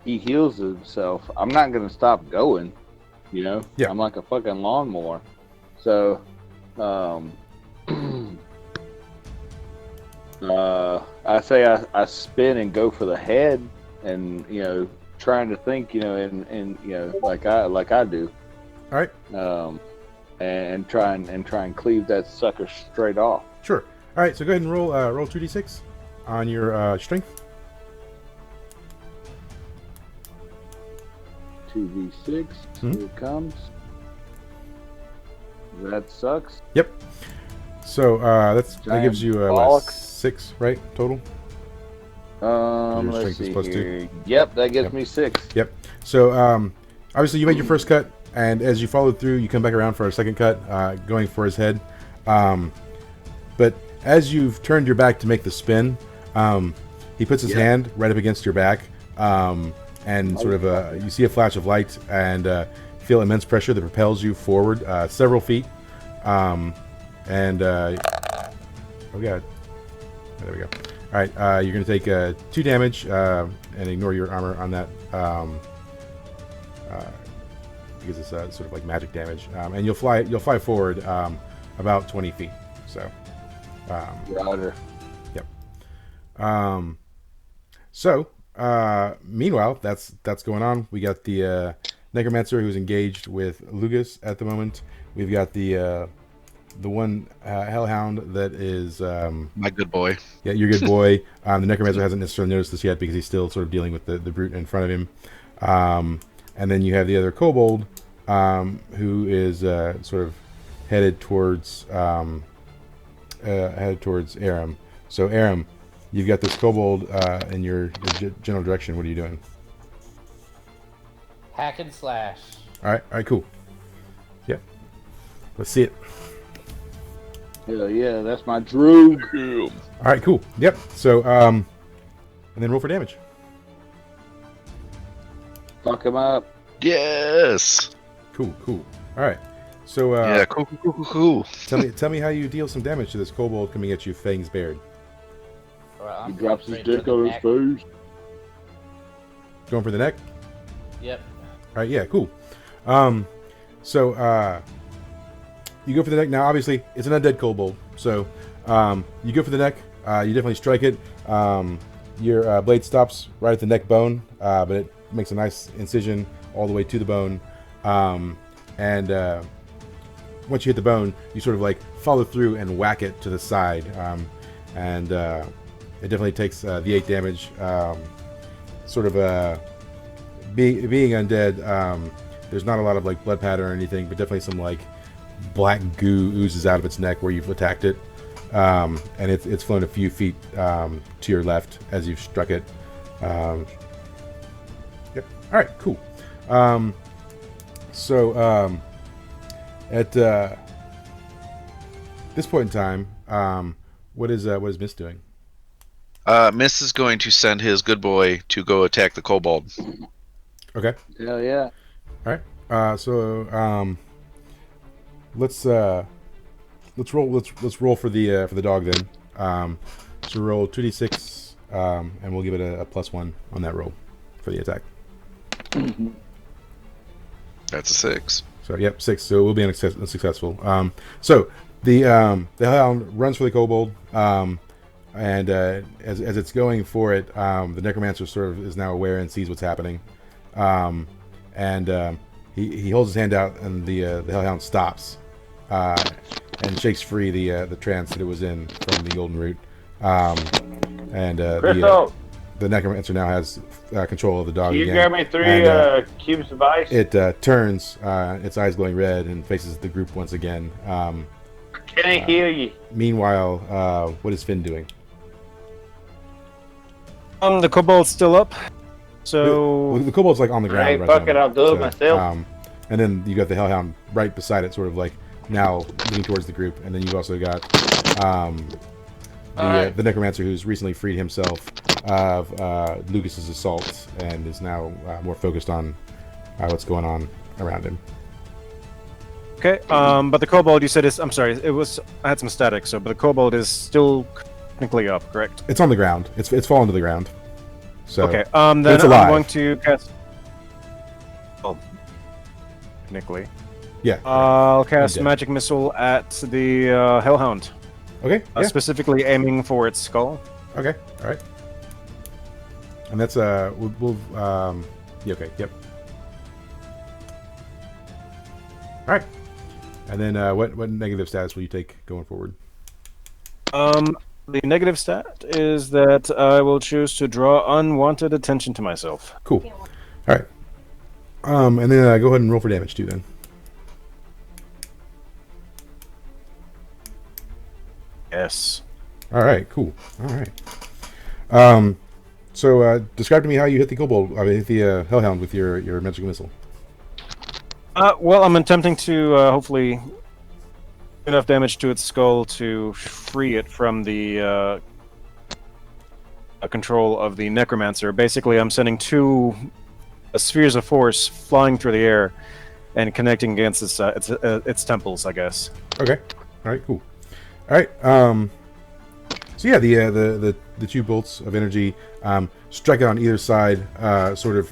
he heals himself. I'm not gonna stop going. Yeah. I'm like a fucking lawnmower. So, I say I spin and go for the head, and trying to think, like I do. All right. And try and cleave that sucker straight off. Sure. All right. So go ahead and roll 2d6 on your strength. 2d6. Mhm. Here it comes. That sucks. Yep. So that Giant gives you bollock. 6, right, total. Your Let's strength is see plus here. 2. Yep, that gives Yep. me 6. Yep. So obviously you made your first cut, and as you followed through, you come back around for a second cut, going for his head. But as you've turned your back to make the spin, he puts his hand right up against your back, and sort of you see a flash of light and feel immense pressure that propels you forward several feet. Oh god, there we go. All right, you're going to take 2 damage and ignore your armor on that because it's sort of like magic damage, and you'll fly forward about 20 feet. So, Roger. Yep. Meanwhile, that's going on. We got the necromancer who's engaged with Lugus at the moment. We've got the one hellhound that is My good boy. yeah, your good boy. The necromancer hasn't necessarily noticed this yet because he's still sort of dealing with the brute in front of him. And then you have the other kobold who is sort of headed towards Aram. So Aram, you've got this kobold in your general direction. What are you doing? Hack and slash. All right, cool. Yep. Let's see it. Hell yeah, that's my Drew. All right, cool. Yep. So, and then roll for damage. Fuck him up. Yes. Cool. All right. So, Yeah. Cool. tell me how you deal some damage to this kobold coming at you, fangs bared. Alright, He I'm drops his going straight dick for on the his neck. face. Going for the neck? Yep. All right, yeah, cool. So you go for the neck. Now, obviously, it's an undead kobold. So you go for the neck. You definitely strike it. Your blade stops right at the neck bone, but it makes a nice incision all the way to the bone. And once you hit the bone, you sort of like follow through and whack it to the side. And it definitely takes the 8 damage. Sort of being undead, there's not a lot of like blood pattern or anything, but definitely some like black goo oozes out of its neck where you've attacked it. And it's flown a few feet to your left as you've struck it. Yep. All right, cool. So at this point in time, what is Miss doing? Miss is going to send his good boy to go attack the kobold. Okay. Hell yeah. All right. So let's roll for the dog then. So roll 2d6, and we'll give it a +1 on that roll for the attack. That's a 6. So yep, 6. So it will be unsuccessful. So the hellhound runs for the kobold, and as it's going for it, the necromancer sort of is now aware and sees what's happening, and he holds his hand out, and the hellhound stops. And shakes free the trance that it was in from the golden root, and the necromancer now has control of the dog You again. grab me 3 cubes of ice. It turns, its eyes glowing red, and faces the group once again. Can I hear you? Meanwhile, what is Finn doing? The kobold's still up. So The kobold's like on the ground. Hey, right fuck now. it, I'll do it myself. And then you got the hellhound right beside it, sort of like now moving towards the group, and then you've also got the necromancer who's recently freed himself of Lucas's assault and is now more focused on what's going on around him. okay. But the kobold, you said is. I'm sorry. I had some static. So, but the kobold is still technically up, correct? It's on the ground. It's fallen to the ground. So Okay. Then it's I'm alive. going to cast. Oh, technically. Yeah. I'll cast dead. magic missile at the hellhound, Okay. Yeah. specifically aiming for its skull. Okay. All right. And that's we'll yeah. Okay. Yep. All right. And then what negative status will you take going forward? The negative stat is that I will choose to draw unwanted attention to myself. Cool. All right. And then go ahead and roll for damage too. Then. Yes. All right. Cool. All right. So describe to me how you hit the kobold. I mean, hit the hellhound with your magical missile. Well, I'm attempting to hopefully do enough damage to its skull to free it from the control of the necromancer. Basically, I'm sending 2 spheres of force flying through the air and connecting against its temples, I guess. Okay. All right. Cool. All right. So yeah, the 2 bolts of energy strike it on either side, sort of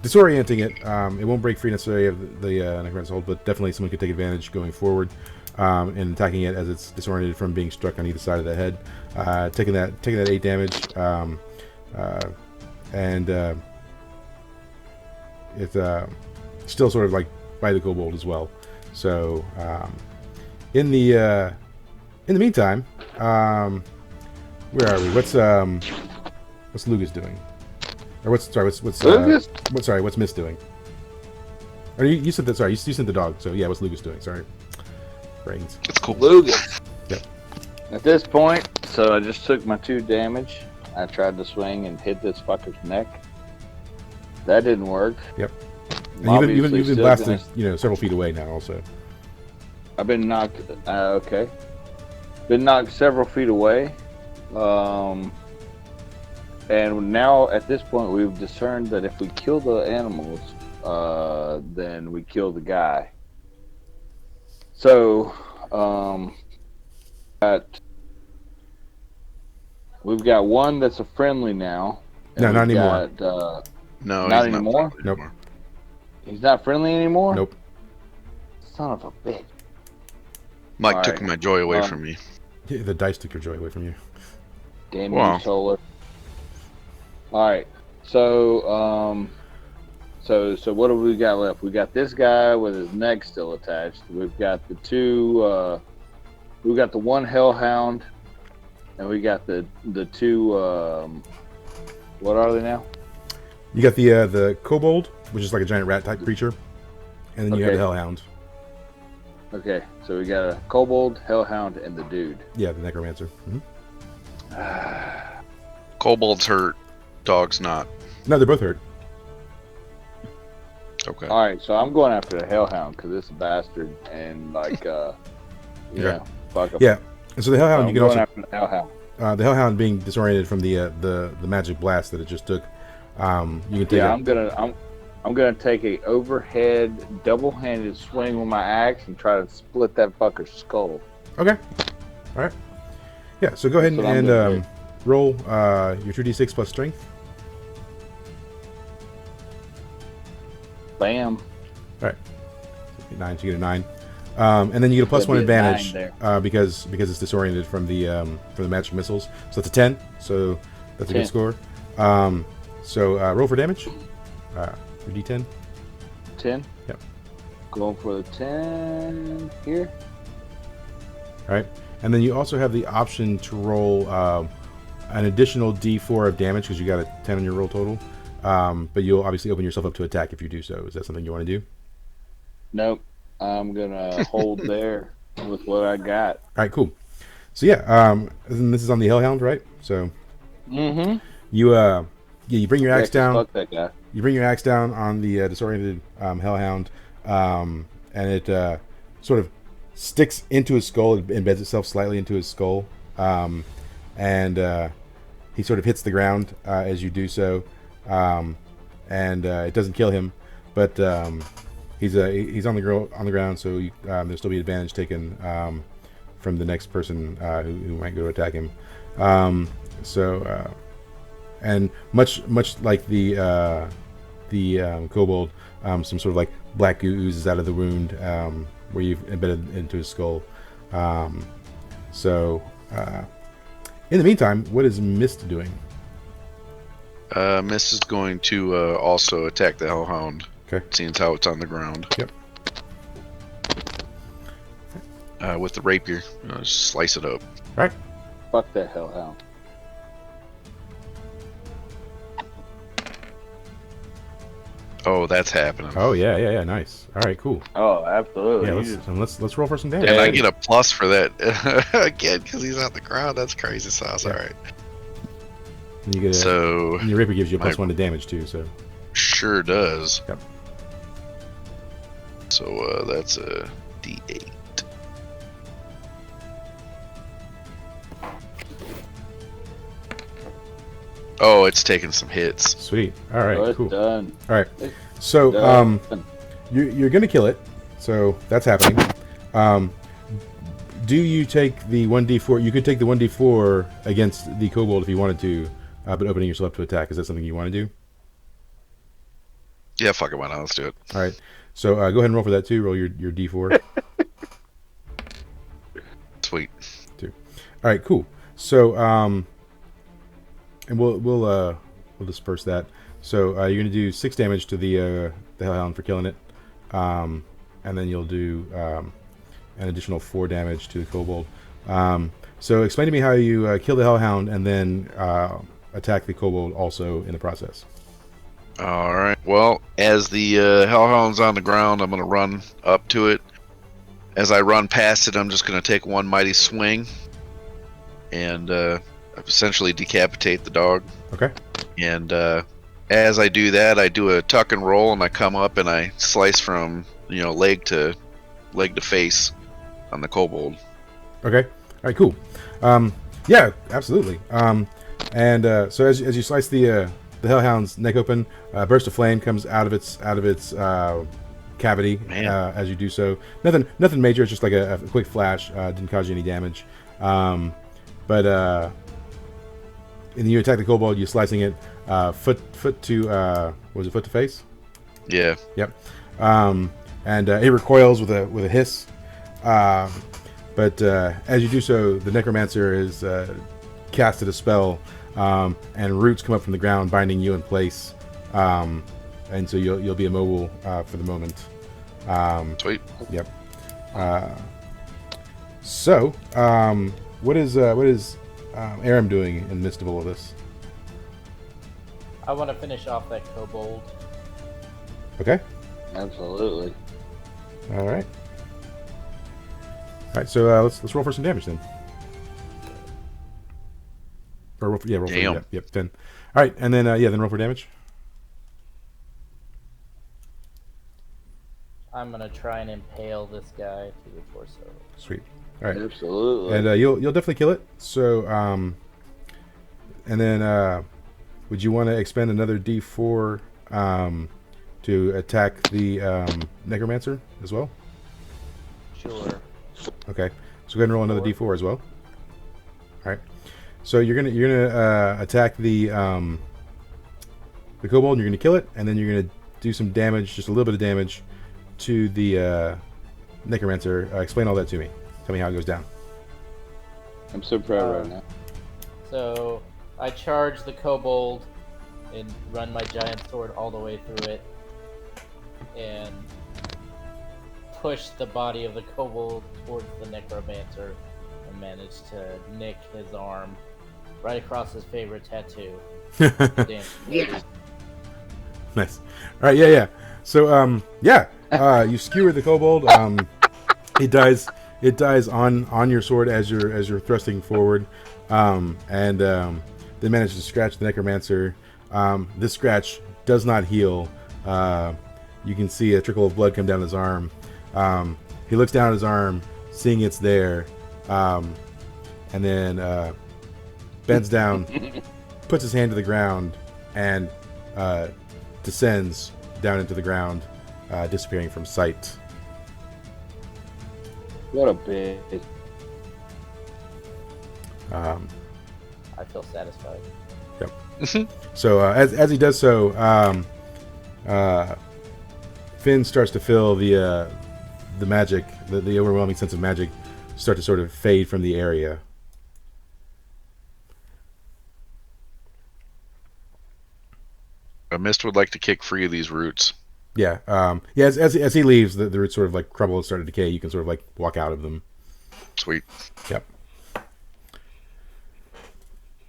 disorienting it. It won't break free necessarily of the necromancer's hold, but definitely someone could take advantage going forward in attacking it as it's disoriented from being struck on either side of the head, taking that 8 damage, and it's still sort of like by the kobold as well. So in the meantime, where are we? What's Lucas doing? Or what's Miss doing? Or you said that? Sorry, you said the dog. So yeah, what's Lucas doing? Sorry, brains. It's cool. Lucas. Yep. At this point, so I just took my 2 damage. I tried to swing and hit this fucker's neck. That didn't work. Yep. I'm And you've obviously been still blasted, gonna- several feet away now. Also. I've been knocked. Okay. Been knocked several feet away. And now at this point, we've discerned that if we kill the animals, then we kill the guy. So, we've got one that's a friendly now, No, not anymore. No, Not he's anymore? not friendly Nope. anymore. He's not friendly anymore? Nope. Son of a bitch. Mike All took right. my joy away from me. The dice took your joy away from you. Damn Wow. you, Solar. Alright. So, so what have we got left? We got this guy with his neck still attached. We've got the two, we got the one hellhound, and we got the two, what are they now? You got the kobold, which is like a giant rat type creature, and then you have Okay. the hellhound. Okay, so we got a kobold, hellhound, and the dude. Yeah, the necromancer. Kobold's hurt. Dog's not. No, they're both hurt. Okay. Alright, so I'm going after the hellhound because it's a bastard, and like, yeah, fuck him. Yeah, and so the hellhound, I'm you can going also after the hellhound. the hellhound being disoriented from the magic blast that it just took. You can take Yeah, a- I'm gonna take a overhead double-handed swing with my axe and try to split that fucker's skull. Okay. All right. Yeah. So go ahead That's what I'm and gonna do. roll your 2d6 plus strength. Bam. 9, so you get a 9, and then you get a plus That'd 1 be a 9 advantage there. because it's disoriented from the magic missiles. So that's a 10. So that's a 10. good score. So roll for damage. Your d10. 10. Yep. Going for the 10 here. All right. And then you also have the option to roll an additional d4 of damage because you got a 10 on your roll total. But you'll obviously open yourself up to attack if you do so. Is that something you want to do? Nope. I'm gonna hold there with what I got. All right, cool. So yeah, and this is on the Hellhound, right? So Mm-hmm. you bring your axe down. Fuck that guy. You bring your axe down on the disoriented Hellhound, and it sort of sticks into his skull. It embeds itself slightly into his skull, and he sort of hits the ground as you do so, and it doesn't kill him, but he's on the ground, so there'll still be advantage taken from the next person who might go to attack him. And much like the kobold, some sort of like black goo oozes out of the wound where you've embedded into his skull. In the meantime, what is Mist doing? Mist is going to also attack the Hellhound. Okay. Seeing as how it's on the ground. Yep. With the rapier, just slice it up. Right. Fuck that hellhound. Oh, that's happening. Oh yeah, nice. All right, cool. Oh, absolutely. Yeah, You let's roll for some damage. And I get a plus for that again because he's on the ground. That's crazy sauce. Yeah. All right. And you get So and your rapier gives you a plus my- 1 to damage too. So sure does. Yep. So that's a D8. Oh, it's taking some hits. sweet. All right, oh, it's cool. done. All right. So Done. you're gonna kill it. So that's happening. Do you take the 1d4? You could take the 1d4 against the kobold if you wanted to, but opening yourself up to attack. Is that something you want to do? Yeah, fuck it, why not? Let's do it. All right. So go ahead and roll for that too. Roll your d4. Sweet. 2. All right, cool. So and we'll disperse that. So you're gonna do 6 damage to the hellhound for killing it, and then you'll do an additional 4 damage to the kobold. So explain to me how you kill the hellhound and then attack the kobold also in the process. All right. Well, as the Hellhound's on the ground, I'm going to run up to it. As I run past it, I'm just going to take one mighty swing and essentially decapitate the dog. Okay. And as I do that, I do a tuck and roll, and I come up and I slice from leg to face on the kobold. Okay. All right. Cool. Yeah. Absolutely. And so as you slice the hellhound's neck open, a burst of flame comes out of its cavity as you do so. Nothing major. It's just like a quick flash. Didn't cause you any damage. But and you attack the kobold. You're slicing it foot to was it foot to face? Yeah. Yep. And it recoils with a hiss. But as you do so, the necromancer is casted a spell, and roots come up from the ground, binding you in place. And so you'll be immobile for the moment. Sweet. Yep. So, what is Aram doing in the midst of all of this? I want to finish off that kobold. Okay. Absolutely. All right. All right. So let's roll for some damage then. Or roll for, roll Damn. for 10. All right, and then then roll for damage. I'm gonna try and impale this guy to the torso. Sweet. All right. Absolutely. And you'll definitely kill it. So and then would you want to expend another D4 to attack the necromancer as well? Sure. Okay. So go ahead and roll another D4 as well. All right. So you're gonna attack the kobold, and you're gonna kill it, and then you're gonna do some damage, just a little bit of damage, to the necromancer. Explain all that to me. Tell me how it goes down. I'm so proud right now. So I charge the kobold and run my giant sword all the way through it, and push the body of the kobold towards the necromancer, and manage to nick his arm right across his favorite tattoo. Damn. Yeah. Nice. All right. Yeah. So you skewer the kobold. It dies on your sword as you're thrusting forward, and then manages to scratch the necromancer. This scratch does not heal. You can see a trickle of blood come down his arm. He looks down at his arm, seeing it's there, and then bends down, puts his hand to the ground, and descends down into the ground, disappearing from sight. What a bit. I feel satisfied. Yep. So as he does so, Finn starts to feel the magic, the overwhelming sense of magic, start to sort of fade from the area. Mist would like to kick free of these roots. Yeah. As he leaves, the roots sort of like crumble and start to decay. You can sort of like walk out of them. Sweet. Yep.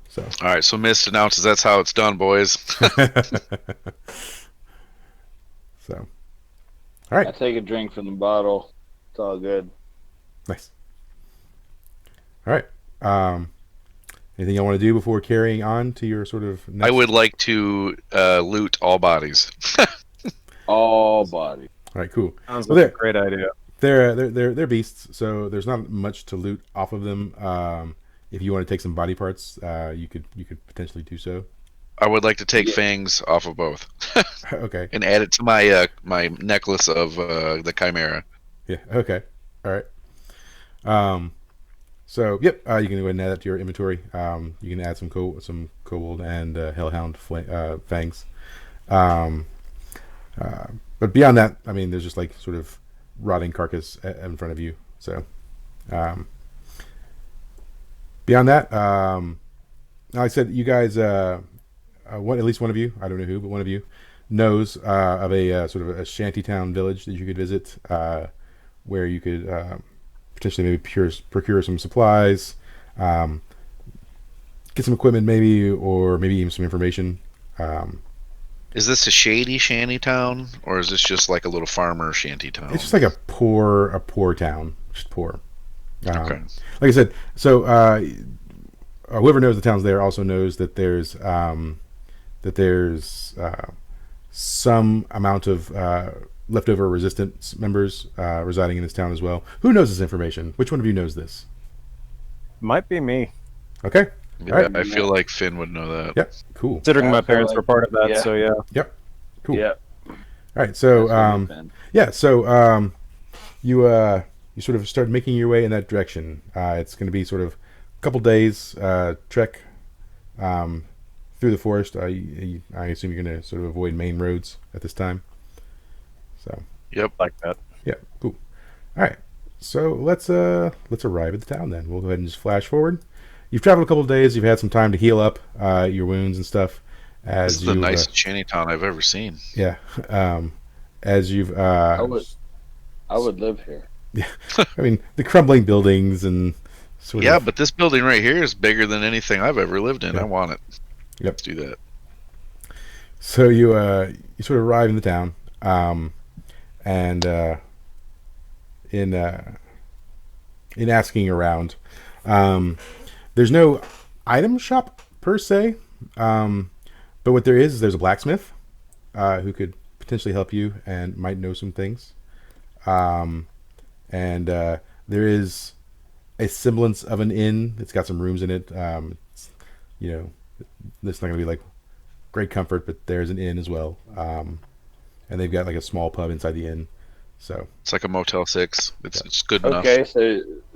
So. All right, so Mist announces that's how it's done, boys. So. All right. I take a drink from the bottle. It's all good. Nice. All right. Anything you want to do before carrying on to your sort of next... I would like to loot all bodies. All body. All right, cool. Sounds Well, like a great idea. They're beasts, so there's not much to loot off of them. If you want to take some body parts, you could potentially do so. I would like to take fangs off of both. Okay. And add it to my my necklace of the Chimera. Yeah. Okay. All right. So yep, you can go ahead and add that to your inventory. You can add some kobold and hellhound fangs. But beyond that, I mean, there's just like sort of rotting carcass in front of you. So beyond that, like I said, you guys, at least one of you, I don't know who, but one of you knows of a sort of a shantytown village that you could visit, where you could potentially maybe procure some supplies, get some equipment maybe, or maybe even some information. Is this a shady shanty town, or is this just like a little farmer shanty town? It's just like a poor town, just poor. Okay. Like I said, so whoever knows the towns there also knows that there's some amount of leftover resistance members residing in this town as well. Who knows this information? Which one of you knows this? Might be me. Okay. Yeah, All right. I feel like Finn would know that. Yep. Cool. Considering my parents like- were part of that, yeah. so yeah. Yep. Cool. Yeah. All right. So you sort of start making your way in that direction. It's going to be sort of a couple days trek through the forest. I assume you're going to sort of avoid main roads at this time. So. Yep. Like that. Yeah. Cool. All right. So let's arrive at the town then. We'll go ahead and just flash forward. You've traveled a couple of days. You've had some time to heal up your wounds and stuff. This is the nicest shantytown I've ever seen. Yeah. As you've. I would live here. Yeah. I mean, the crumbling buildings and. But this building right here is bigger than anything I've ever lived in. Yeah. I want it. Yep. Let's do that. So you sort of arrive in the town, and in asking around, there's no item shop per se, but what there is there's a blacksmith who could potentially help you and might know some things, and there is a semblance of an inn. It's got some rooms in it. It's, it's not going to be like great comfort, but there's an inn as well. And they've got like a small pub inside the inn. So it's like a Motel 6. It's good enough. Okay,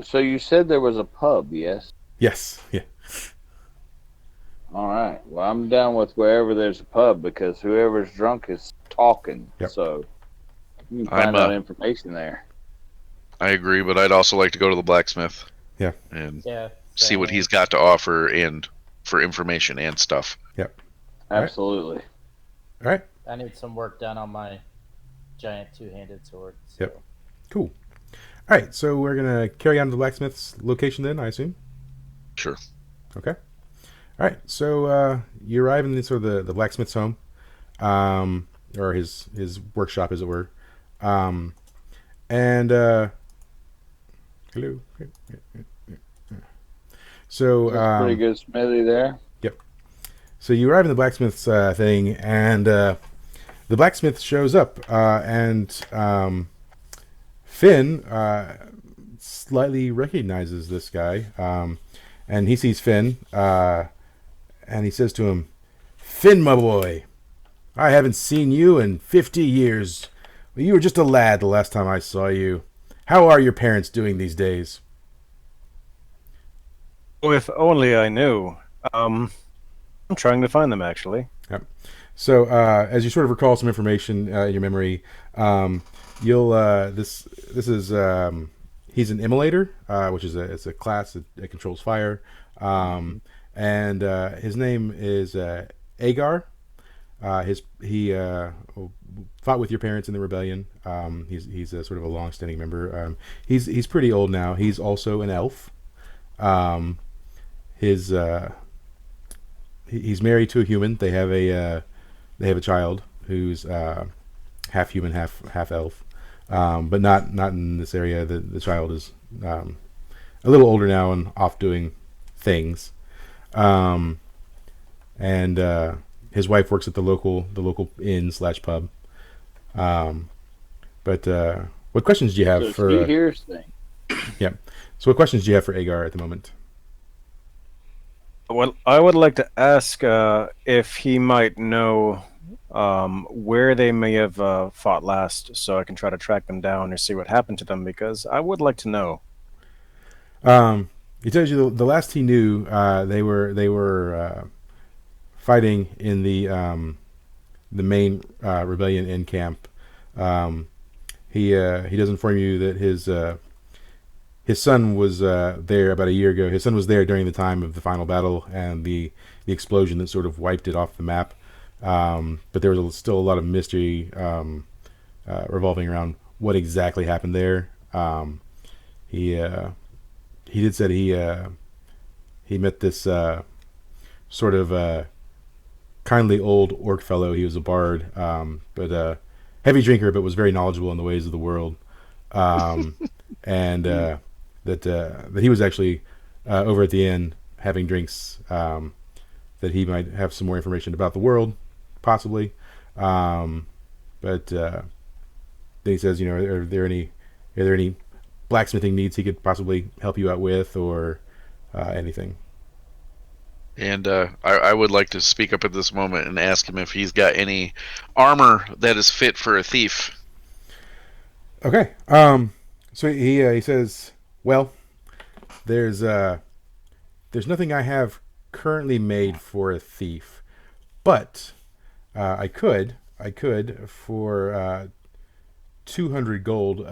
so you said there was a pub, yes? Yes. Yeah. All right. Well, I'm down with wherever there's a pub because whoever's drunk is talking. Yep. So you can find out information there. I agree, but I'd also like to go to the blacksmith. Yeah. And see what he's got to offer and for information and stuff. Yep. Absolutely. All right. I need some work done on my giant two-handed sword. So. Yep. Cool. All right. So we're gonna carry on to the blacksmith's location then, I assume. Sure. Okay. All right. So you arrive in the blacksmith's home, or his workshop, as it were, and hello. So pretty good smithy there. Yep. So you arrive in the blacksmith's thing, and the blacksmith shows up, and Finn slightly recognizes this guy, and he sees Finn, and he says to him, "Finn, my boy, I haven't seen you in 50 years. You were just a lad the last time I saw you. How are your parents doing these days?" Oh, if only I knew. I'm trying to find them, actually. Yep. So as you sort of recall some information in your memory, you'll this is he's an immolator, which is it's a class that controls fire, and his name is Agar. He fought with your parents in the rebellion. He's a sort of a long-standing member. He's pretty old now. He's also an elf. He's married to a human. They have a child who's half human, half elf, but not in this area. The child is a little older now and off doing things, and his wife works at the local inn / pub. But what questions do you have for? He hears things. Yeah. So what questions do you have for Agar at the moment? Well, I would like to ask if he might know where they may have fought last, so I can try to track them down or see what happened to them, because I would like to know. He tells you the last he knew, they were fighting in the main rebellion in camp. He does inform you that his son was there about a year ago. His son was there during the time of the final battle and the explosion that sort of wiped it off the map. But there was still a lot of mystery revolving around what exactly happened there. He did say he met this sort of kindly old orc fellow. He was a bard, but a heavy drinker, but was very knowledgeable in the ways of the world. And that he was actually over at the inn having drinks, that he might have some more information about the world, possibly. But then he says, are there any blacksmithing needs he could possibly help you out with, or anything? And I would like to speak up at this moment and ask him if he's got any armor that is fit for a thief. Okay. So he says, well, there's nothing I have currently made for a thief, but I could for 200 gold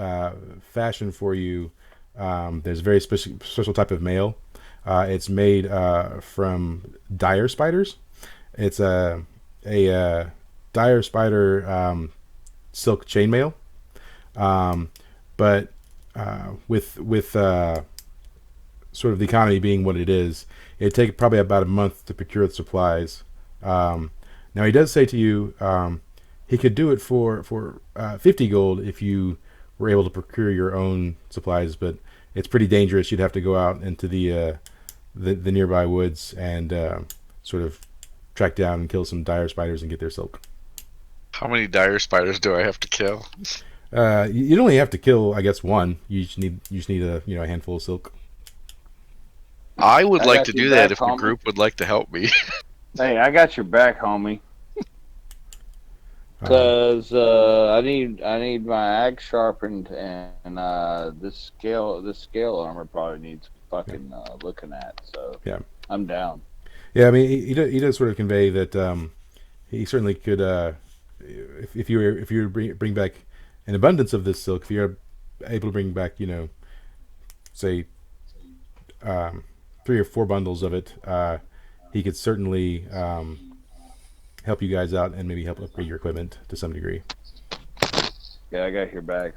fashion for you. There's a very special type of mail. It's made from dire spiders. It's a dire spider silk chainmail, but with sort of the economy being what it is, it'd take probably about a month to procure the supplies. Now he does say to you, he could do it for 50 gold if you were able to procure your own supplies, but it's pretty dangerous. You'd have to go out into the nearby woods and sort of track down and kill some dire spiders and get their silk. How many dire spiders do I have to kill? You'd only have to kill, I guess, one. You just need a a handful of silk. I would like to got your do that back, if the homie. group would like to help me. Hey, I got your back, homie. Because I need my axe sharpened, and this scale armor probably needs fucking looking at. So Yeah. I'm down. Yeah, I mean, he does sort of convey that he certainly could, if you bring back an abundance of this silk, if you're able to bring back, say, 3 or 4 bundles of it, he could certainly help you guys out and maybe help upgrade your equipment to some degree. Yeah, I got your back.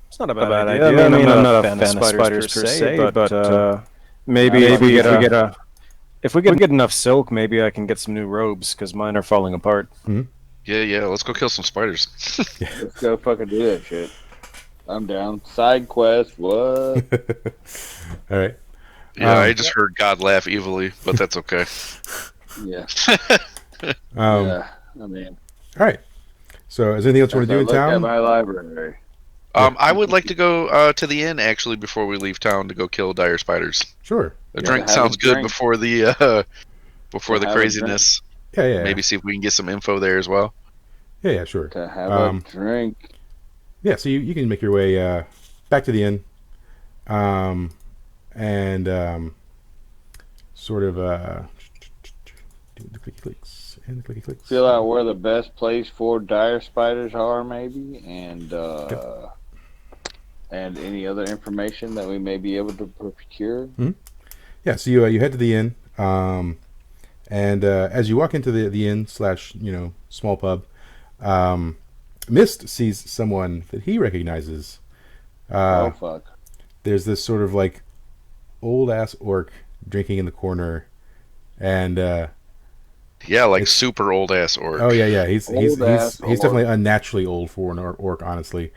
It's not a bad idea. I mean, I'm not a fan of spiders per se, but maybe if we get enough silk, maybe I can get some new robes because mine are falling apart. Yeah, let's go kill some spiders. Let's go fucking do that shit. I'm down. Side quest, what? All right. Yeah, I just heard God laugh evilly, but that's okay. Yeah. Yeah, I mean. All right. So, is there anything else you want to do in Look at town? my library. I would like to go to the inn actually before we leave town to go kill dire spiders. Sure. A Yeah, drink have a sounds good drink. before the Have a craziness. Yeah. Maybe see if we can get some info there as well. Yeah, sure. To have a drink. Yeah, so you can make your way back to the inn, and sort of do the clicky clicks and the clicky clicks. Feel out where the best place for dire spiders are, maybe, and and any other information that we may be able to procure. Yeah, so you head to the inn, and as you walk into the inn / small pub, Mist sees someone that he recognizes. Oh fuck! There's this sort of like old ass orc drinking in the corner, and Yeah, like super old ass orc. oh yeah, he's Old-ass definitely unnaturally old for an orc, honestly.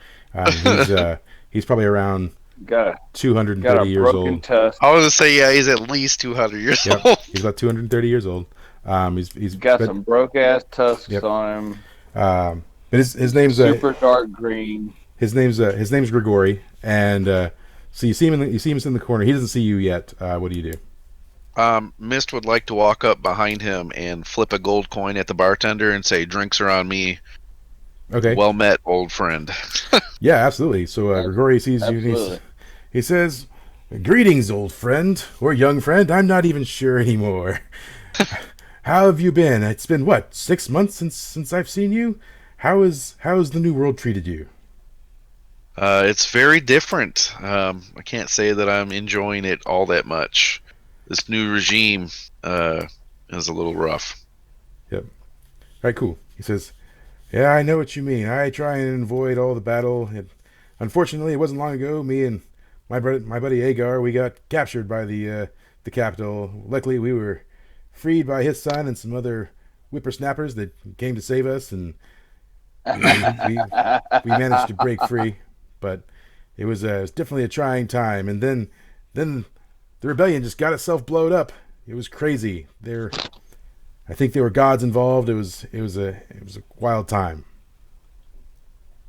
He's probably around Got a 230 years broken old. tusk. I was gonna say yeah, he's at least 200 years Yep, old. he's about 230 years old. He's Got but, some broke ass tusks Yep. on him. But his name's Super dark green. his name's Grigori, and so you see him in the corner. He doesn't see you yet. What do you do? Mist would like to walk up behind him and flip a gold coin at the bartender and say, "Drinks are on me." Okay. Well met, old friend. Yeah, absolutely. So Grigori sees you, and Absolutely. he says, "Greetings, old friend, or young friend. I'm not even sure anymore. How have you been? It's been what, 6 months since I've seen you. How has the new world treated you?" It's very different. I can't say that I'm enjoying it all that much. This new regime is a little rough. Yep. All right, cool. He says, "Yeah, I know what you mean. I try and avoid all the battle. Unfortunately, it wasn't long ago. Me and my buddy Agar, we got captured by the capital. Luckily, we were freed by his son and some other whippersnappers that came to save us, and we managed to break free. But it was definitely a trying time. And then the rebellion just got itself blowed up. It was crazy. I think there were gods involved. It was a wild time."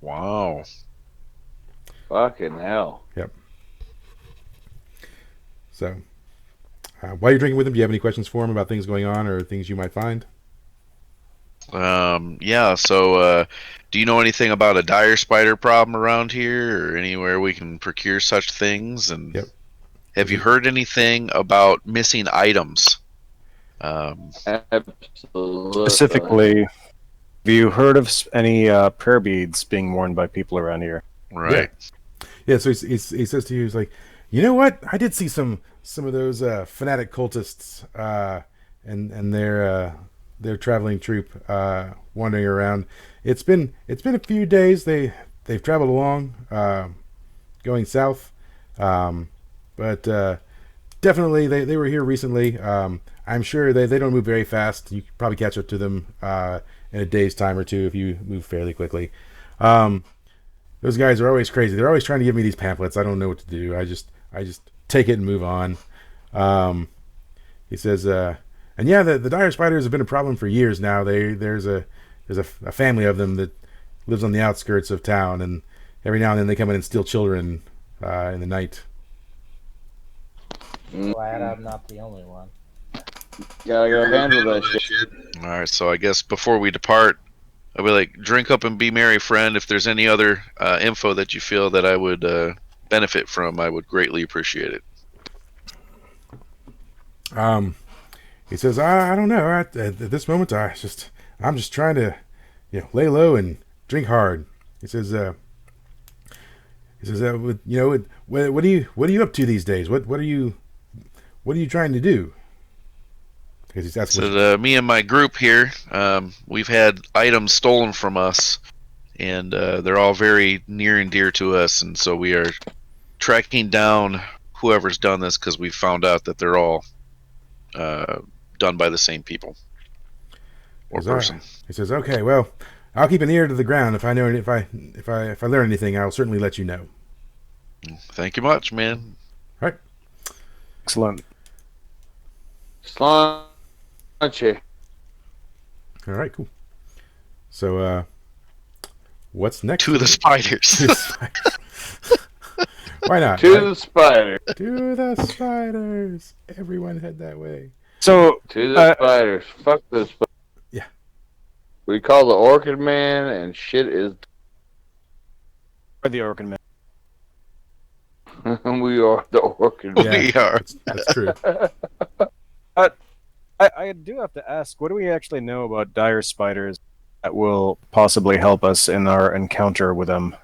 Wow. Fucking hell. Yep. So, while you're drinking with him, do you have any questions for him about things going on or things you might find? Yeah, so do you know anything about a dire spider problem around here or anywhere we can procure such things? And Yep. Have you heard anything about missing items? Absolutely. Specifically, have you heard of any prayer beads being worn by people around here? Right. Yeah, so he says to you, he's like, you know what? I did see some of those fanatic cultists and their traveling troupe wandering around. It's been a few days. They've traveled along, going south, but definitely they were here recently. I'm sure they don't move very fast. You could probably catch up to them in a day's time or two if you move fairly quickly. Those guys are always crazy. They're always trying to give me these pamphlets. I don't know what to do. I just take it and move on. He says, and yeah, the dire spiders have been a problem for years now. There's a family of them that lives on the outskirts of town, and every now and then they come in and steal children in the night. Glad I'm not the only one. Gotta go handle that shit. All right. So I guess before we depart, I'll be like, drink up and be merry, friend. If there's any other info that you feel that I would benefit from, I would greatly appreciate it. He says, I don't know. At this moment, I'm just trying to, lay low and drink hard. He says, what are you up to these days? What are you trying to do? Because he's asking. So me and my group here, we've had items stolen from us, and they're all very near and dear to us, and so we are tracking down whoever's done this because we found out that they're all done by the same people or person. He says, "Okay, well, I'll keep an ear to the ground. If I know, if I learn anything, I'll certainly let you know." Thank you much, man. All right. Excellent. Sláinte. All right, cool. So, what's next? To the spiders. Why not? To the spider. To the spiders. Everyone head that way. So, To the spiders. Fuck the spiders. Yeah. We call the Orchid Man, and shit is. or the Orchid Man. We are the Orchid Man. Yeah, We are. That's true. I do have to ask, what do we actually know about dire spiders that will possibly help us in our encounter with them?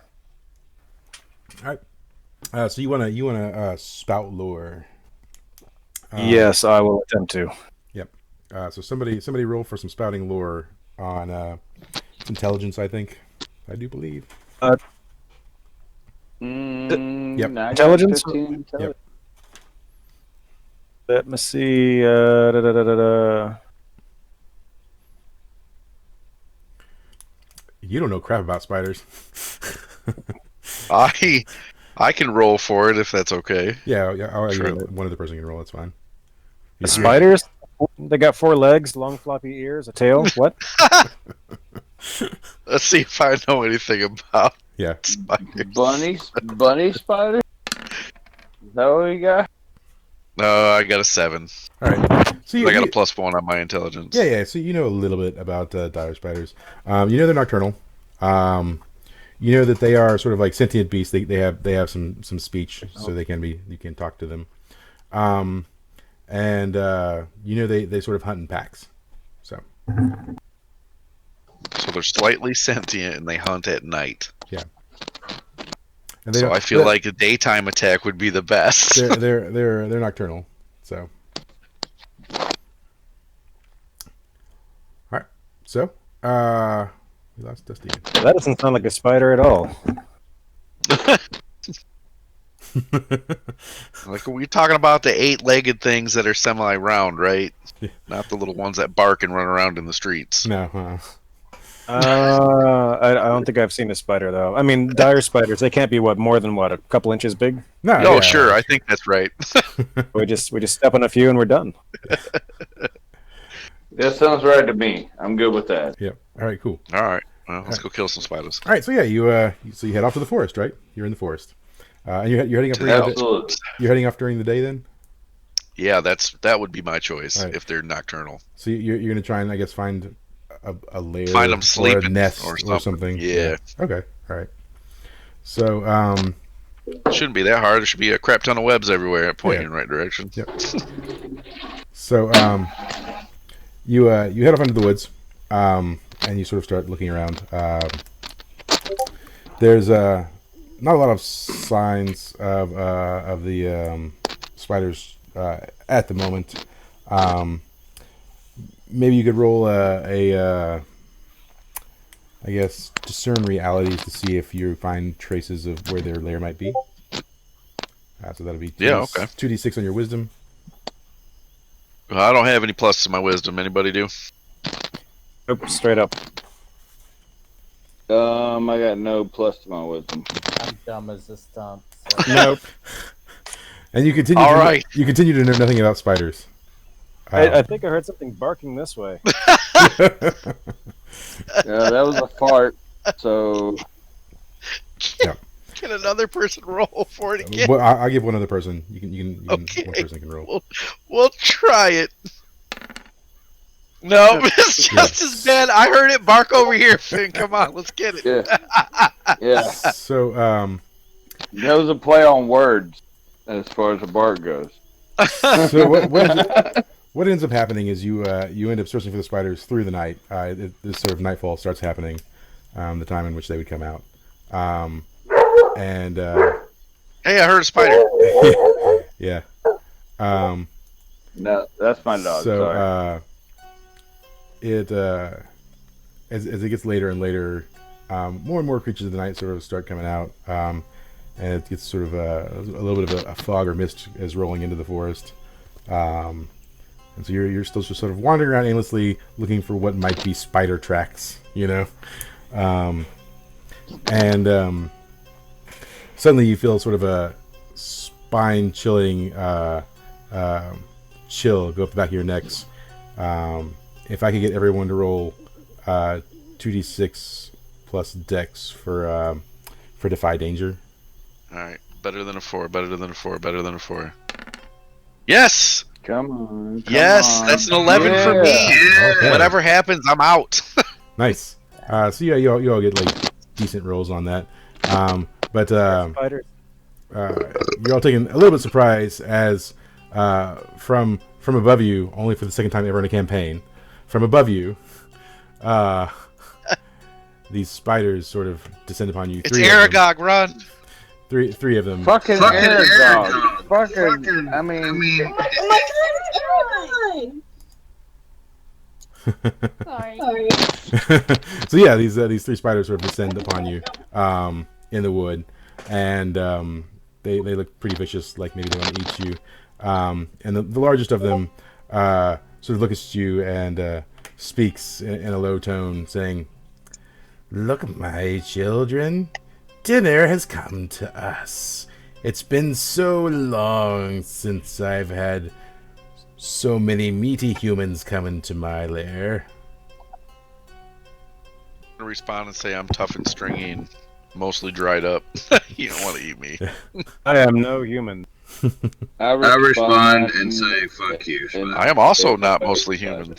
All right. So you wanna spout lore? Yes, I will attempt to. Yep. So somebody roll for some spouting lore on intelligence. I think. I do believe. Yep. Intelligence? Yep. Let me see. You don't know crap about spiders. I can roll for it if that's okay. Yeah, I'll True. one other person can roll. It's fine. The spiders? They got 4 legs, long floppy ears, a tail. What? Let's see if I know anything about Yeah. spiders. Bunny spider? Is that what we got? No, I got a 7. All right. So I got a +1 on my intelligence. Yeah. So you know a little bit about dire spiders. You know they're nocturnal. You know that they are sort of like sentient beasts. They have some speech, so you can talk to them. And you know they sort of hunt in packs. So they're slightly sentient and they hunt at night. yeah. And So I feel like a daytime attack would be the best. they're nocturnal. So all right. So we lost Dusty again. That doesn't sound like a spider at all. Like, we're talking about the 8-legged things that are semi-round, right? Yeah. Not the little ones that bark and run around in the streets. No. I don't think I've seen a spider though. I mean, dire spiders. They can't be more than a couple inches big. No. Oh, yeah. sure. I think that's right. We just step on a few and we're done. That sounds right to me. I'm good with that. Yep. All right. Cool. All right. Well, let's go kill some spiders. All right. So yeah, you head off to the forest, right? You're in the forest. And you're heading up. Absolutely. You're heading off during the day then. Yeah, that would be my choice Right. if they're nocturnal. So you're going to try and I guess find a lair, Find them or a sleeping nest or or something. Yeah. Okay. All right. So Shouldn't be that hard. There should be a crap ton of webs everywhere pointing in the right direction. Yep. So you head off into the woods, and you sort of start looking around. There's not a lot of signs of the spiders at the moment. Maybe you could roll I guess, discern realities to see if you find traces of where their lair might be. So that'll be 2d6 on your wisdom. I don't have any pluses in my wisdom. Anybody do? Nope, straight up. I got no plus to my wisdom. I'm dumb as a stump. So. Nope. And you continue. All right. You continue to know nothing about spiders. I think I heard something barking this way. Yeah, that was a fart. So. Yeah. Can another person roll for it again? Well, I'll give one other person. You can Okay. one person can roll. We'll try it. No, it's just as bad. I heard it bark over here, Finn. Come on, let's get it. Yeah. Yeah. So That was a play on words as far as the bark goes. so what ends up happening is you end up searching for the spiders through the night. This sort of nightfall starts happening, the time in which they would come out. And Hey, I heard a spider. yeah. No, that's my dog. So sorry. as it gets later and later, more and more creatures of the night sort of start coming out, and it gets sort of a little bit of a fog or mist is rolling into the forest, and so you're still just sort of wandering around aimlessly looking for what might be spider tracks, and suddenly you feel sort of a spine-chilling chill go up the back of your necks. If I could get everyone to roll 2d6 plus dex for Defy Danger. All right, better than a 4. Better than a 4. Better than a 4. Yes. Come on. Yes, that's an 11 for me. Yeah. Okay. Whatever happens, I'm out. Nice. So yeah, you all get like decent rolls on that. But Spiders. you're all taken a little bit surprised as from above you, only for the second time ever in a campaign, from above you, these spiders sort of descend upon you. It's Aragog, run! Three of them. Fucking Aragog. Fucking. I mean. Sorry. So yeah, these 3 spiders sort of descend upon you in the wood, and they look pretty vicious, like maybe they want to eat you. And the largest of them sort of looks at you and speaks in a low tone, saying, "Look, my children, dinner has come to us. It's been so long since I've had so many meaty humans come into my lair." I'm gonna respond and say I'm tough and stringy and mostly dried up. You don't want to eat me. I am no human. I respond and say, fuck you. I am also not mostly human.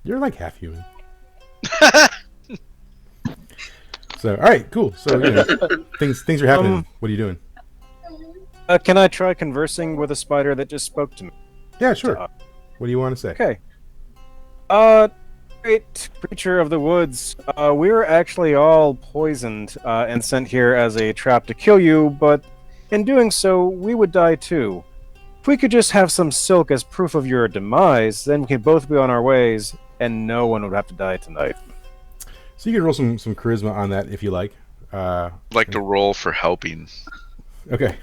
You're like half human. So, all right, cool. So, things are happening. What are you doing? Can I try conversing with a spider that just spoke to me? Yeah, sure. What do you want to say? Okay. Great creature of the woods. We were actually all poisoned and sent here as a trap to kill you, but in doing so, we would die too. If we could just have some silk as proof of your demise, then we could both be on our ways, and no one would have to die tonight. So you can roll some charisma on that if you like. I'd like to roll for helping. Okay.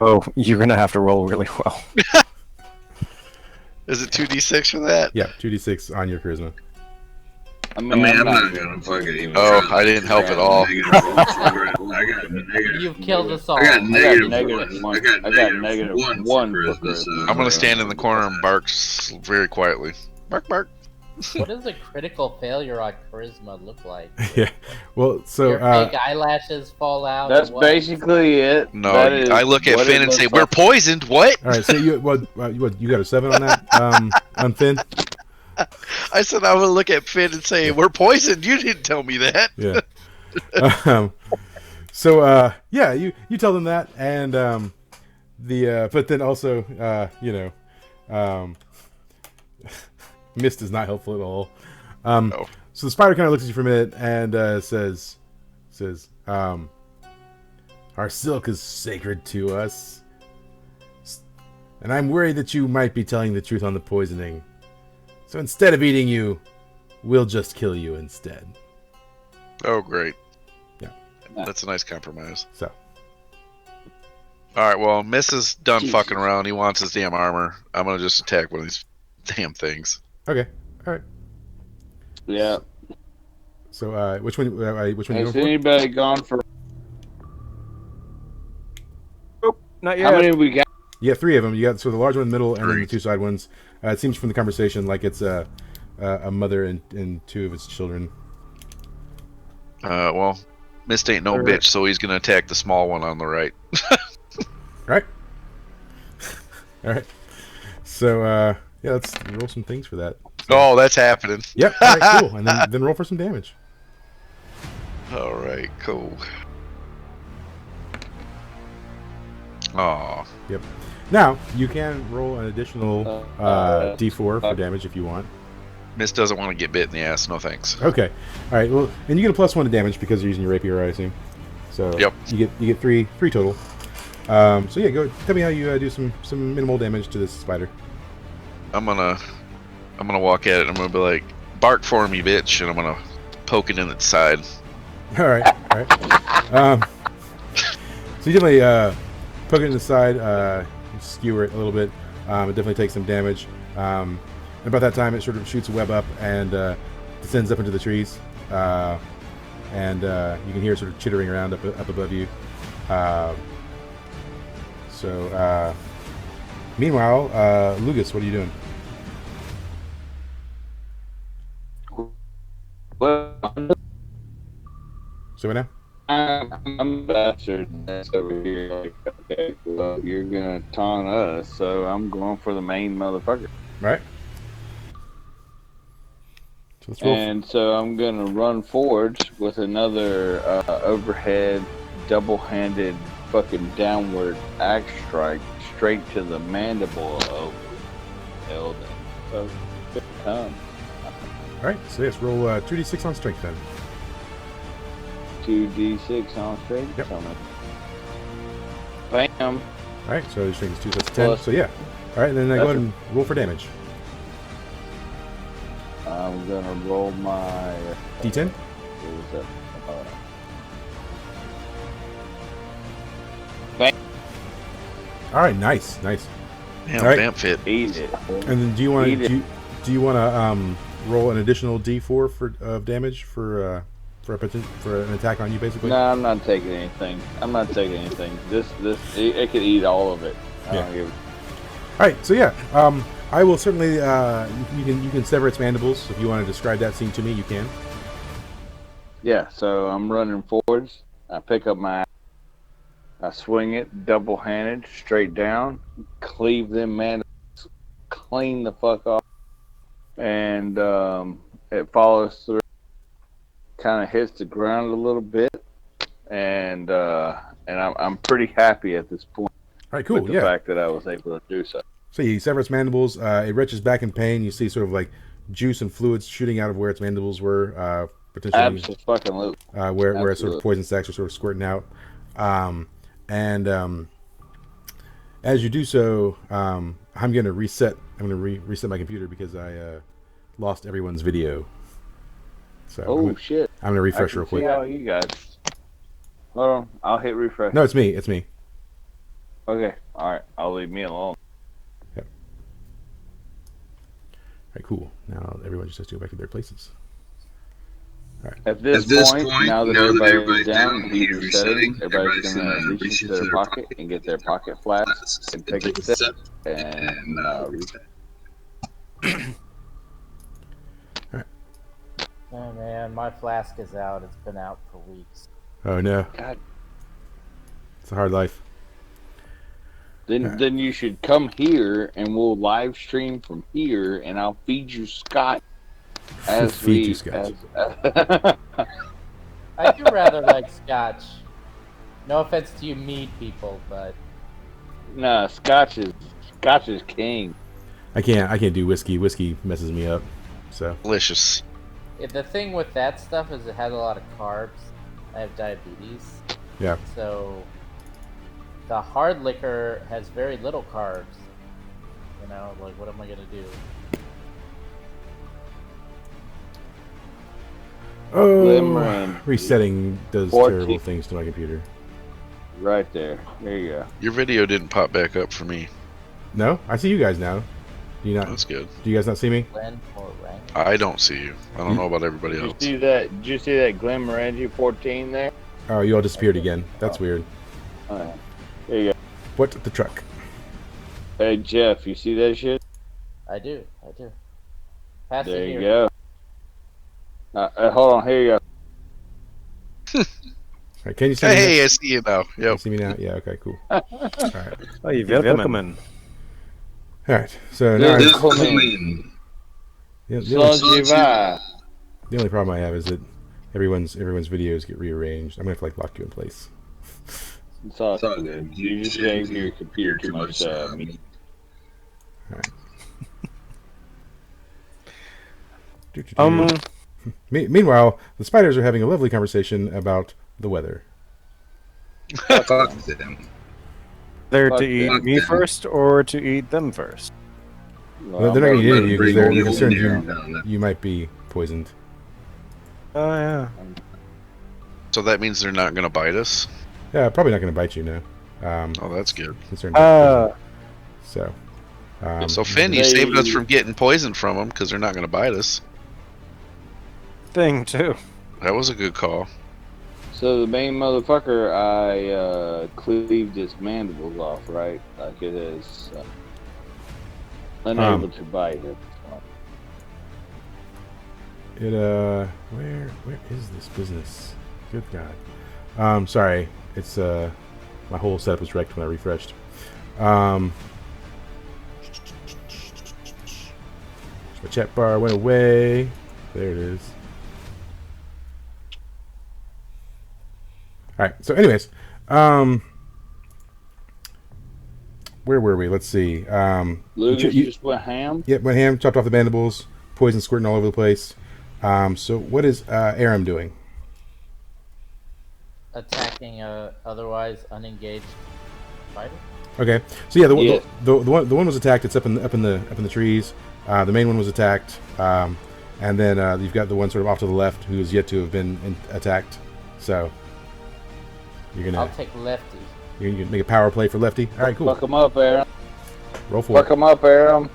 Oh, you're gonna have to roll really well. Is it 2d6 for that? Yeah, 2d6 on your charisma. I mean, I'm not gonna fucking even. Oh, try I didn't help at all. I got negative. You've killed us all. I got negative negative one. one. I got I got negative negative one. one for for charisma, charisma. so- I'm gonna stand in the corner and bark very quietly. Bark, bark. What does a critical failure on charisma look like? Yeah. Well, so Your fake eyelashes fall out. That's or what? basically it. No, That is I look at what Finn it and say, looks "We're like. poisoned." What? all right. So you got a 7 on that on Finn? I said I would look at Finn and say, "We're poisoned." You didn't tell me that. Yeah. So yeah, you tell them that, and but then also mist is not helpful at all. Oh. So the spider kind of looks at you for a minute and says, "Our silk is sacred to us, and I'm worried that you might be telling the truth on the poisoning. So instead of eating you, we'll just kill you instead." Oh, great. Yeah. That's a nice compromise. So. All right, well, Miss is done Jesus. fucking around. He wants his damn armor. I'm going to just attack one of these damn things. Okay. All right. Yeah. So which one? Which one you Has going for? anybody gone for? Not How yet. many we got? You got 3 of them. You got the large one in the middle, and then Three. the 2 side ones. It seems from the conversation like it's a mother and 2 of its children. Well, Mist ain't no Sure. bitch, so he's going to attack the small one on the right. All right. So yeah, let's roll some things for that. So, Oh, that's happening. Yep. All right. Cool. And then roll for some damage. All right, cool. Oh, Yep. Now you can roll an additional D4 for damage if you want. Mist doesn't want to get bit in the ass. No thanks. Okay. All right. Well, and you get a +1 to damage because you're using your rapier, I assume. So Yep. you get three total. So yeah, go tell me how you do some minimal damage to this spider. I'm gonna walk at it. And I'm gonna be like, "Bark for me, bitch!" And I'm gonna poke it in its side. All right. So you definitely poke it in the side, skewer it a little bit. It definitely takes some damage. And about that time, it sort of shoots a web up and descends up into the trees. And you can hear it sort of chittering around up above you. Meanwhile, Lugas, what are you doing? Well, So what now? I'm a bastard that's over here. Like, okay, well, you're gonna taunt us, so I'm going for the main motherfucker. Right. So let's roll. And so I'm gonna run forwards with another overhead, double-handed, fucking downward axe strike straight to the mandible of Elden. So good time. All right. So yes, roll 2d6 on strength then. 2d6 on strength. Yep. Bam. All right. So your strength is 2. That's 10. Plus- So yeah. All right. And then go ahead and roll for damage. I'm gonna roll my D10. what was that? All right. Nice. Damn, All right. vamp fit. Eat it. And then do you want Eat it. to do you want to roll an additional D4 of damage for an attack on you, basically? No, I'm not taking anything. This it could eat all of it. I Yeah. don't give All right. So yeah, I will certainly. You can sever its mandibles if you want to describe that scene to me. You can. Yeah, so I'm running forwards. I pick up my axe. I swing it double-handed straight down, cleave them mandibles clean the fuck off, and it follows through, kind of hits the ground a little bit, and I'm pretty happy at this point. All right. Cool. With the Yeah. fact that I was able to do so. So you sever its mandibles. It retches back in pain. You see sort of like juice and fluids shooting out of where its mandibles were, potentially Absolutely. where sort of poison sacs are sort of squirting out. As you do so, I'm going to reset. I'm going to reset my computer because I lost everyone's video. So Oh shit! I'm going to refresh real quick. See all you guys. Hold on, I'll hit refresh. No, it's me. It's me. Okay, all right. I'll leave me alone. All right, cool. Now everyone just has to go back to their places. At this point, now that everybody's down, the heat's resetting, everybody's going to reach into their pocket and get their pocket flask and take a sip and Oh man, my flask is out. It's been out for weeks. Oh no, God. it's a hard life. Then you should come here and we'll live stream from here and I'll feed you Scott Feed you Scotch. I do rather like scotch. No offense to you mead people, but Nah, Scotch is king. I can't do whiskey. Whiskey messes me up. So Delicious. the thing with that stuff is it has a lot of carbs. I have diabetes. yeah. So the hard liquor has very little carbs. You know, like what am I gonna do? Oh, Limerence. resetting does 14. terrible things to my computer. Right there. There you go. Your video didn't pop back up for me. No, I see you guys now. Do you not? That's good. Do you guys not see me? Blend or rank? I don't see you. I don't know about everybody Did you else. see that? Did you see that Glenmorangie 14 there? Oh, you all disappeared again. That's weird. There you go. What the truck? Hey Jeff, you see that shit? I do. Pass There it you here. go. Hold on. Here you go. All right, can you see me? Hey, I see you now. Can you Yep. see me now? Yeah. Okay. Cool. All right. Oh, welcome. All right. So now This- Welcome. the only- Sanjiva. the only problem I have is that everyone's videos get rearranged. I'm gonna have to like lock you in place. It's all It's all good. You just gave your computer too much meat. Meanwhile, the spiders are having a lovely conversation about the weather. Fuck them. They're Fuck to eat them. me first or to eat them first? Well, they're not going to eat any of you because they're Bring concerned you you might be poisoned. Oh yeah. So that means they're not going to bite us? Yeah, probably not going to bite you now. Oh, that's good. Concerned about poison. So. So, Finn, you saved us from getting poisoned from them because they're not going to bite us. Thing too. That was a good call. So the main motherfucker, I cleaved his mandibles off, right? Like it is unable to bite it. It where is this business? Good God. Sorry, it's my whole setup was wrecked when I refreshed. My chat bar went away. There it is. All right. So, anyways, where were we? Let's see. Lucas just went ham. Yep, went ham. Chopped off the mandibles. Poison squirting all over the place. So, what is Aram doing? Attacking a otherwise unengaged fighter. Okay. So yeah, the Yeah. one was attacked. It's up in the trees. The main one was attacked. And then you've got the one sort of off to the left who is yet to have been attacked. So you're I'll gonna take lefty. you're gonna make a power play for Lefty. All right, cool. Fuck him up, Aram. Roll for Fuck it. him up, Aram.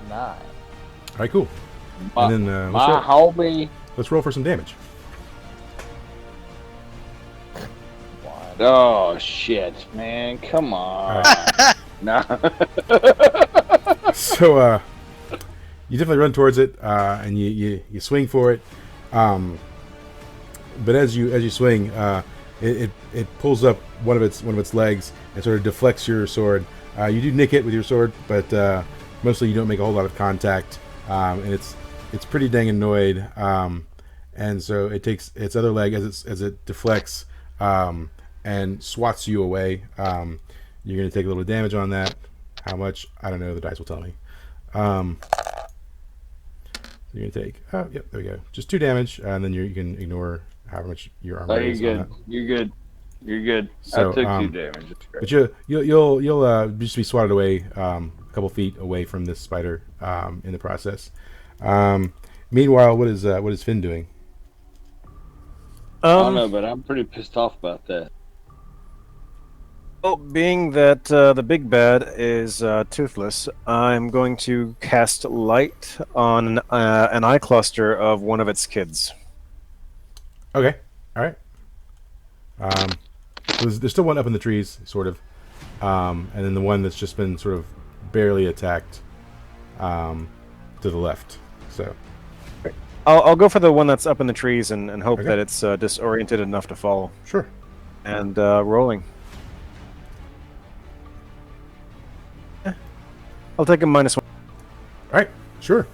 Nine. All right, cool. My, And then my homie. let's roll for some damage. One. Oh shit, man! Come on. Nah. So you definitely run towards it, and you swing for it. But as you swing, it pulls up one of its legs and sort of deflects your sword. You do nick it with your sword, but mostly you don't make a whole lot of contact, and it's pretty dang annoyed. And so it takes its other leg as it deflects and swats you away. You're going to take a little damage on that. How much? I don't know. The dice will tell me. You're going to take... Oh, yep, there we go. Just 2 damage, and then you can ignore how much your armor Oh, you're is on good. that. You're good. You're good. So, I took 2 damage. That's great. But you'll just be swatted away a couple feet away from this spider in the process. Meanwhile, what is Finn doing? I don't know, but I'm pretty pissed off about that. Well, being that the big bad is toothless, I'm going to cast light on an eye cluster of one of its kids. Okay, all right. There's still one up in the trees, sort of, and then the one that's just been sort of barely attacked to the left. So I'll go for the one that's up in the trees and hope Okay. that it's disoriented enough to fall. sure. And rolling. I'll take a -1. All right, sure.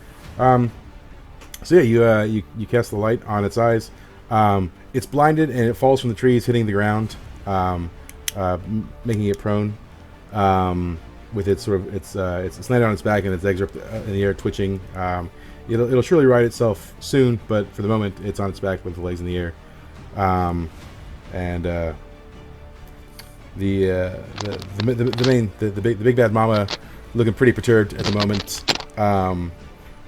So yeah, you cast the light on its eyes. It's blinded and it falls from the trees, hitting the ground, making it prone. With its sort of it's landed on its back and its legs are up in the air, twitching. It'll surely right itself soon, but for the moment, it's on its back with the legs in the air. The big bad mama looking pretty perturbed at the moment.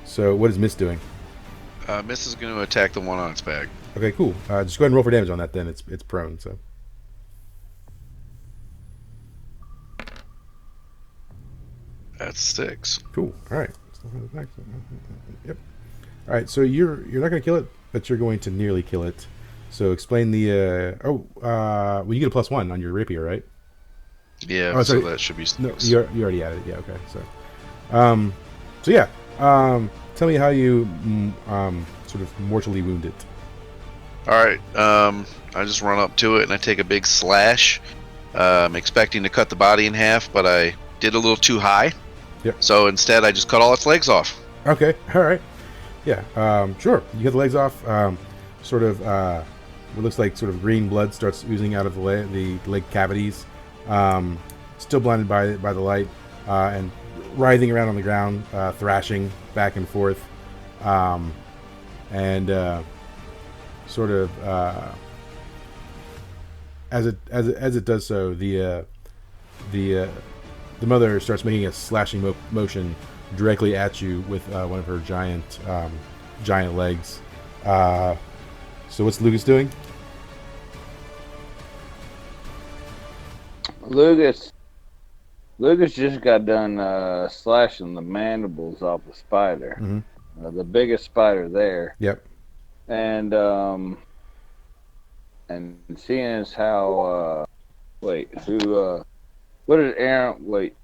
So what is Miss doing? Miss is going to attack the one on its back. Okay, cool. Just go ahead and roll for damage on that. Then it's prone. So That's 6. cool. All right. Yep. All right. So you're not going to kill it, but you're going to nearly kill it. So explain the. Well, you get a +1 on your rapier, right? Yeah, Oh, so sorry. that should be 6. No, you already added. Yeah. Okay. So yeah. Tell me how you sort of mortally wound it. Alright, I just run up to it and I take a big slash. Expecting to cut the body in half, but I did a little too high. Yep. So instead, I just cut all its legs off. Okay. All right. Yeah. Sure. You get the legs off. Sort of. What looks like sort of green blood starts oozing out of the leg cavities. Still blinded by the light, and writhing around on the ground, thrashing back and forth, and sort of as it does so, the mother starts making a slashing motion directly at you with one of her giant legs. So what's Lucas doing? Lucas just got done slashing the mandibles off the spider, the biggest spider there. Yep. And seeing as how what did Aaron wait?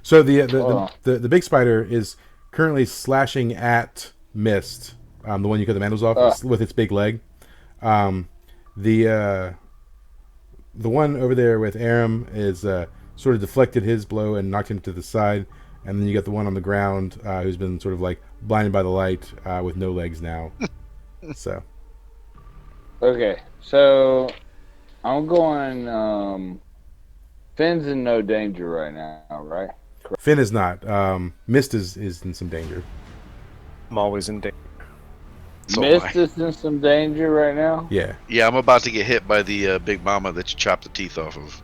So the big spider is currently slashing at Mist, the one you cut the mandibles off with its big leg. The one over there with Aram is sort of deflected his blow and knocked him to the side, and then you got the one on the ground who's been sort of like blinded by the light with no legs now. So Okay, so I'm going. Finn's in no danger right now, right? Finn is not. Mist is in some danger. I'm always in danger. So Mist is in some danger right now. Yeah. Yeah, I'm about to get hit by the big mama that you chopped the teeth off of.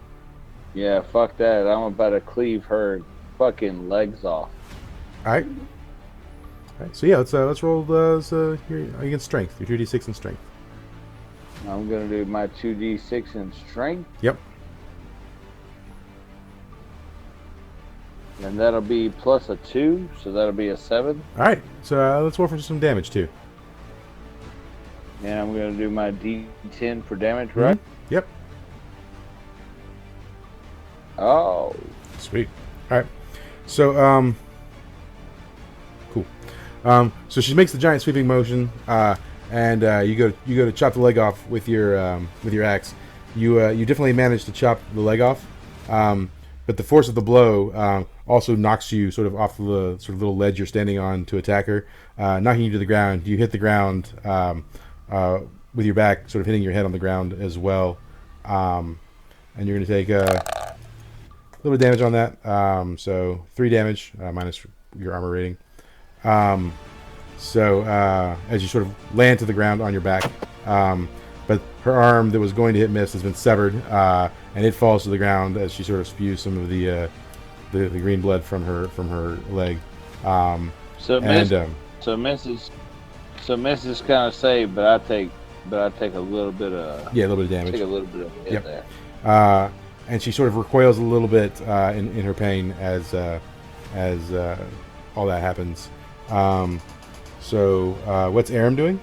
Yeah, fuck that. I'm about to cleave her fucking legs off. All right. So yeah, let's roll here against strength. Your 2d6 in strength. I'm gonna do my 2d6 in strength. Yep. And that'll be plus a 2, so that'll be a 7. All right. So let's roll for some damage too. And I'm gonna do my d10 for damage, right? Yep. Oh. Sweet. All right. So cool. So she makes the giant sweeping motion, and you go to chop the leg off with your axe. You definitely manage to chop the leg off, but the force of the blow also knocks you sort of off the sort of little ledge you're standing on to attack her, knocking you to the ground. You hit the ground with your back, sort of hitting your head on the ground as well, and you're going to take a little bit of damage on that. So 3 damage minus your armor rating. So as you sort of land to the ground on your back, but her arm that was going to hit Mist has been severed, and it falls to the ground as she sort of spews some of the green blood from her leg. So Miss is kind of saved, but I take a little bit of a little bit of damage. Take a little bit of hit there. And she sort of recoils a little bit in her pain as all that happens. So what's Aram doing?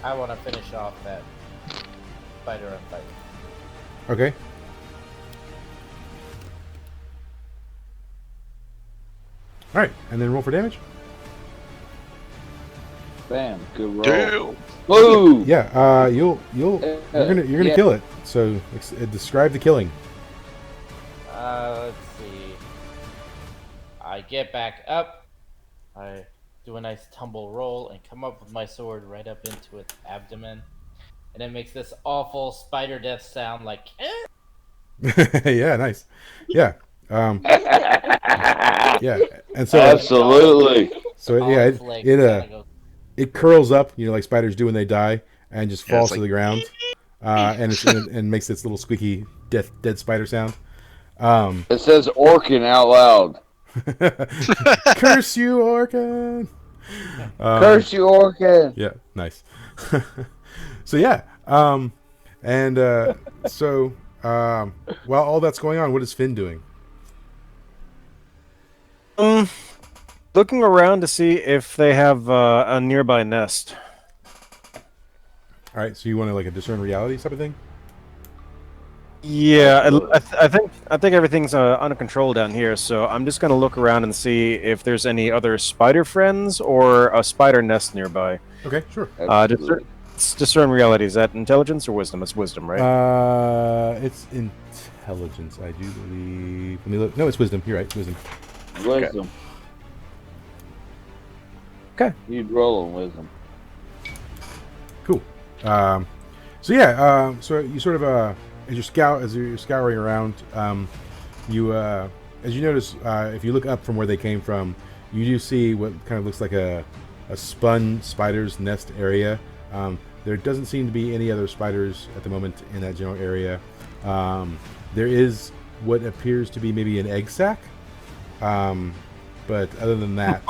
I want to finish off that spider I'm fighting. Okay. All right, and then roll for damage. Bam, good roll. Damn. Woo! Yeah, you're gonna kill it. So describe the killing. Let's see. I get back up. I do a nice tumble roll and come up with my sword right up into its abdomen. And it makes this awful spider death sound like. Yeah, nice. Yeah. Yeah. And so Absolutely. so All yeah, its legs it kinda go. it curls up, like spiders do when they die, and just Yeah, it's falls to like- the ground. And makes its little squeaky dead spider sound. It says Orkin out loud. Curse you, Orkin! Curse you, Orkin! Yeah, nice. So yeah, while all that's going on, what is Finn doing? Looking around to see if they have a nearby nest. All right, so you want to like a discern reality type of thing? Yeah, I think everything's under control down here, so I'm just gonna look around and see if there's any other spider friends or a spider nest nearby. Okay, sure. Discern reality, is that intelligence or wisdom? It's wisdom, right? It's intelligence, I do believe. Let me look. No, it's wisdom. You're right, it's wisdom. Wisdom. Okay. You'd roll on wisdom. Cool. So yeah, so you sort of as you're scouring around, as you notice, if you look up from where they came from, you do see what kind of looks like a spun spider's nest area. There doesn't seem to be any other spiders at the moment in that general area. There is what appears to be maybe an egg sac, but other than that,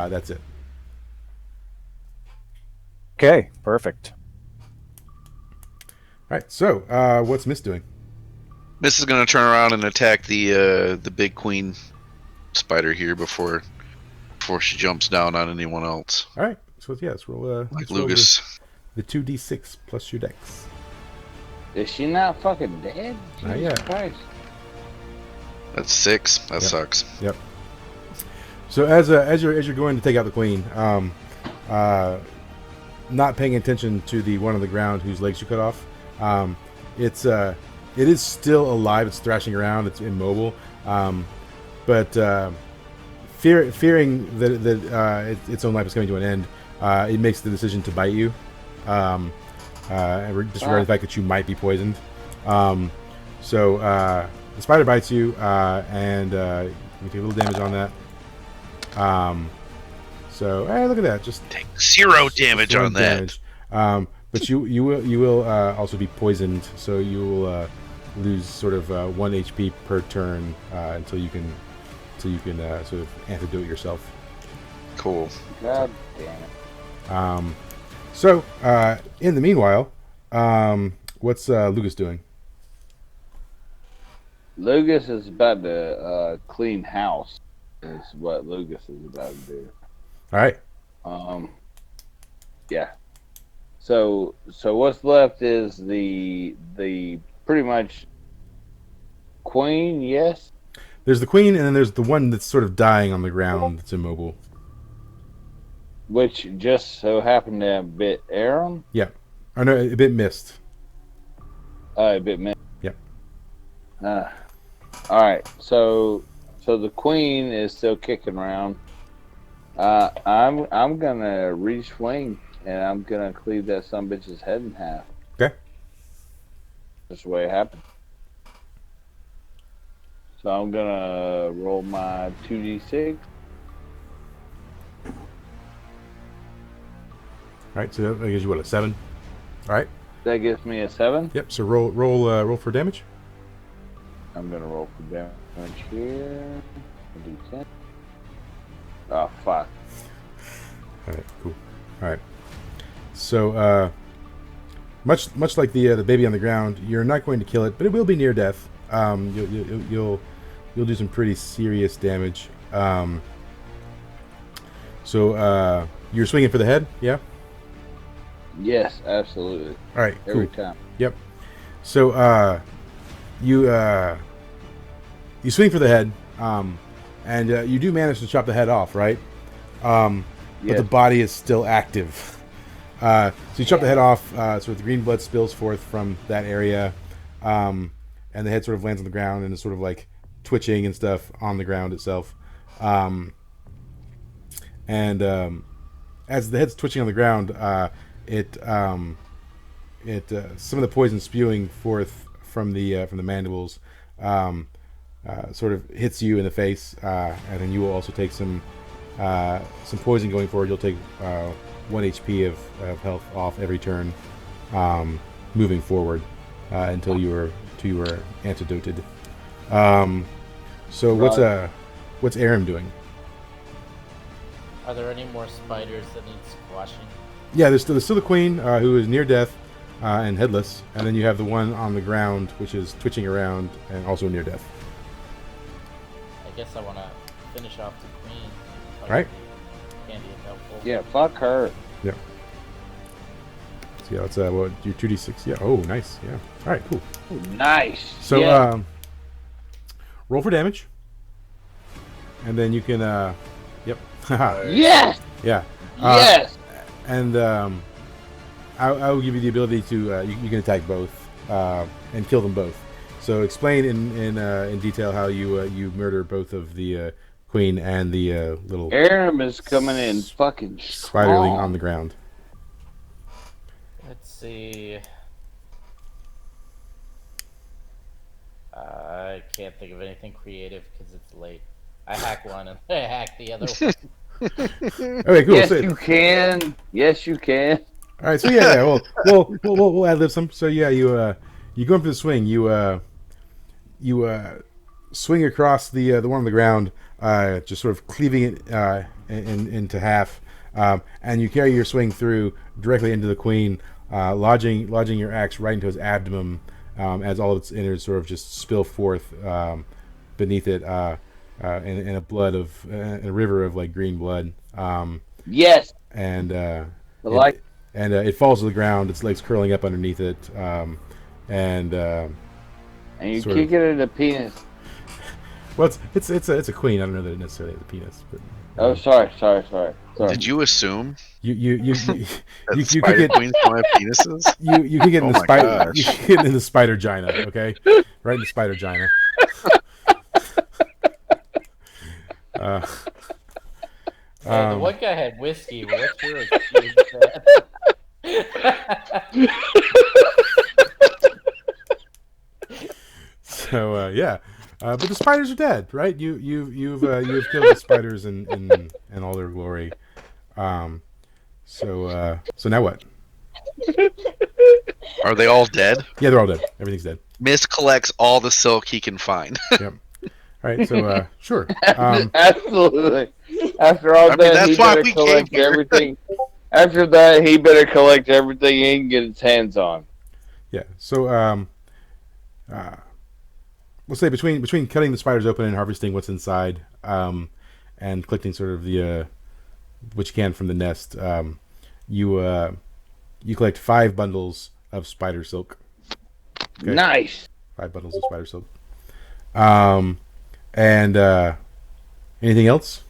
that's it. Okay, perfect. All right, so what's Miss doing? Miss is going to turn around and attack the big queen spider here before she jumps down on anyone else. All right, so yeah, let's roll. Like let's roll Lucas. the 2d6 plus your dex. Is she not fucking dead? Not Jesus yet. Christ. That's 6. That Yep. sucks. Yep. So as you're going to take out the queen, not paying attention to the one on the ground whose legs you cut off, it is still alive. It's thrashing around. It's immobile, but fearing that its own life is coming to an end, it makes the decision to bite you, disregarding the fact that you might be poisoned. So the spider bites you, and you take a little damage on that. So hey, look at that! Just Take 0 damage on that. damage. But you will also be poisoned, so you will lose sort of 1 HP per turn until you can sort of antidote yourself. Cool. God damn it. So in the meanwhile, what's Lucas doing? Lucas is about to clean house. Is what Lucas is about to do. All right. Yeah. So what's left is the pretty much queen. Yes. There's the queen, and then there's the one that's sort of dying on the ground. That's immobile. Which just so happened to have bit Aaron. Yeah. Or no, a bit missed. A bit missed. Yep. All right. So the queen is still kicking around. I'm gonna reach swing and I'm gonna cleave that son bitch's head in half. Okay. That's the way it happened. So I'm gonna roll my 2d6. All right. So that gives you what, a 7? All right. That gives me a 7. Yep. So roll for damage. I'm gonna roll for damage here. D10. Oh fuck. All right. Cool. All right. So much like the baby on the ground, you're not going to kill it, but it will be near death. You'll do some pretty serious damage. So you're swinging for the head, yeah? Yes, absolutely. All right, Every cool. time. Yep. So you swing for the head, and you do manage to chop the head off, right? But Yes. the body is still active. So you chop the head off, sort of the green blood spills forth from that area, and the head sort of lands on the ground and is sort of like twitching and stuff on the ground itself. And as the head's twitching on the ground, it some of the poison spewing forth from the mandibles sort of hits you in the face, and then you will also take some poison going forward. You'll take 1 HP of health off every turn, moving forward until you were antidoted. So what's Aram doing? Are there any more spiders that need squashing? Yeah, there's still the queen who is near death and headless, and then you have the one on the ground which is twitching around and also near death. I guess I want to finish off the queen. All right. Candy and helpful. Yeah, fuck her. Yeah. So yeah, it's your 2d6. Yeah. Oh, nice. Yeah. All right. Cool. Ooh, nice. So yeah. Roll for damage, and then you can. Yep. Yes. Yeah. Yes. And I will give you the ability to you can attack both and kill them both. So explain in detail how you murder both of the queen and the little Aram is coming in fucking spiderling strong. on the ground. Let's see. I can't think of anything creative because it's late. I hack one and I hack the other one. Okay, cool. Yes, So, you can. Yes, you can. all right. So yeah. We'll ad lib some. So yeah, you go in for the swing. You swing across the one on the ground, just sort of cleaving it into half, and you carry your swing through directly into the queen, lodging your axe right into his abdomen, as all of its innards sort of just spill forth beneath it, in a river of like green blood. Yes. And it falls to the ground. Its legs curling up underneath it, and you sort kick it in the penis. well, it's a queen. I don't know that it necessarily has a penis, but Oh, sorry. Did you assume you that kick spider it. queens don't have penises? You kick it in Oh the my spider. gosh. You kick it in the spider gina. Okay, right in the spider gina. The one guy had whiskey. What's your excuse? So yeah, but the spiders are dead, right? You've killed the spiders in all their glory. So now what? Are they all dead? Yeah, they're all dead. Everything's dead. Mist collects all the silk he can find. Yep. All right. So sure. Absolutely. After all I mean, that, that's he why better we collect came here. everything. After that, he better collect everything he can get his hands on. Yeah. So we'll say between cutting the spiders open and harvesting what's inside, and collecting sort of the what you can from the nest, you collect 5 bundles of spider silk. Okay? Nice. 5 bundles of spider silk. And anything else?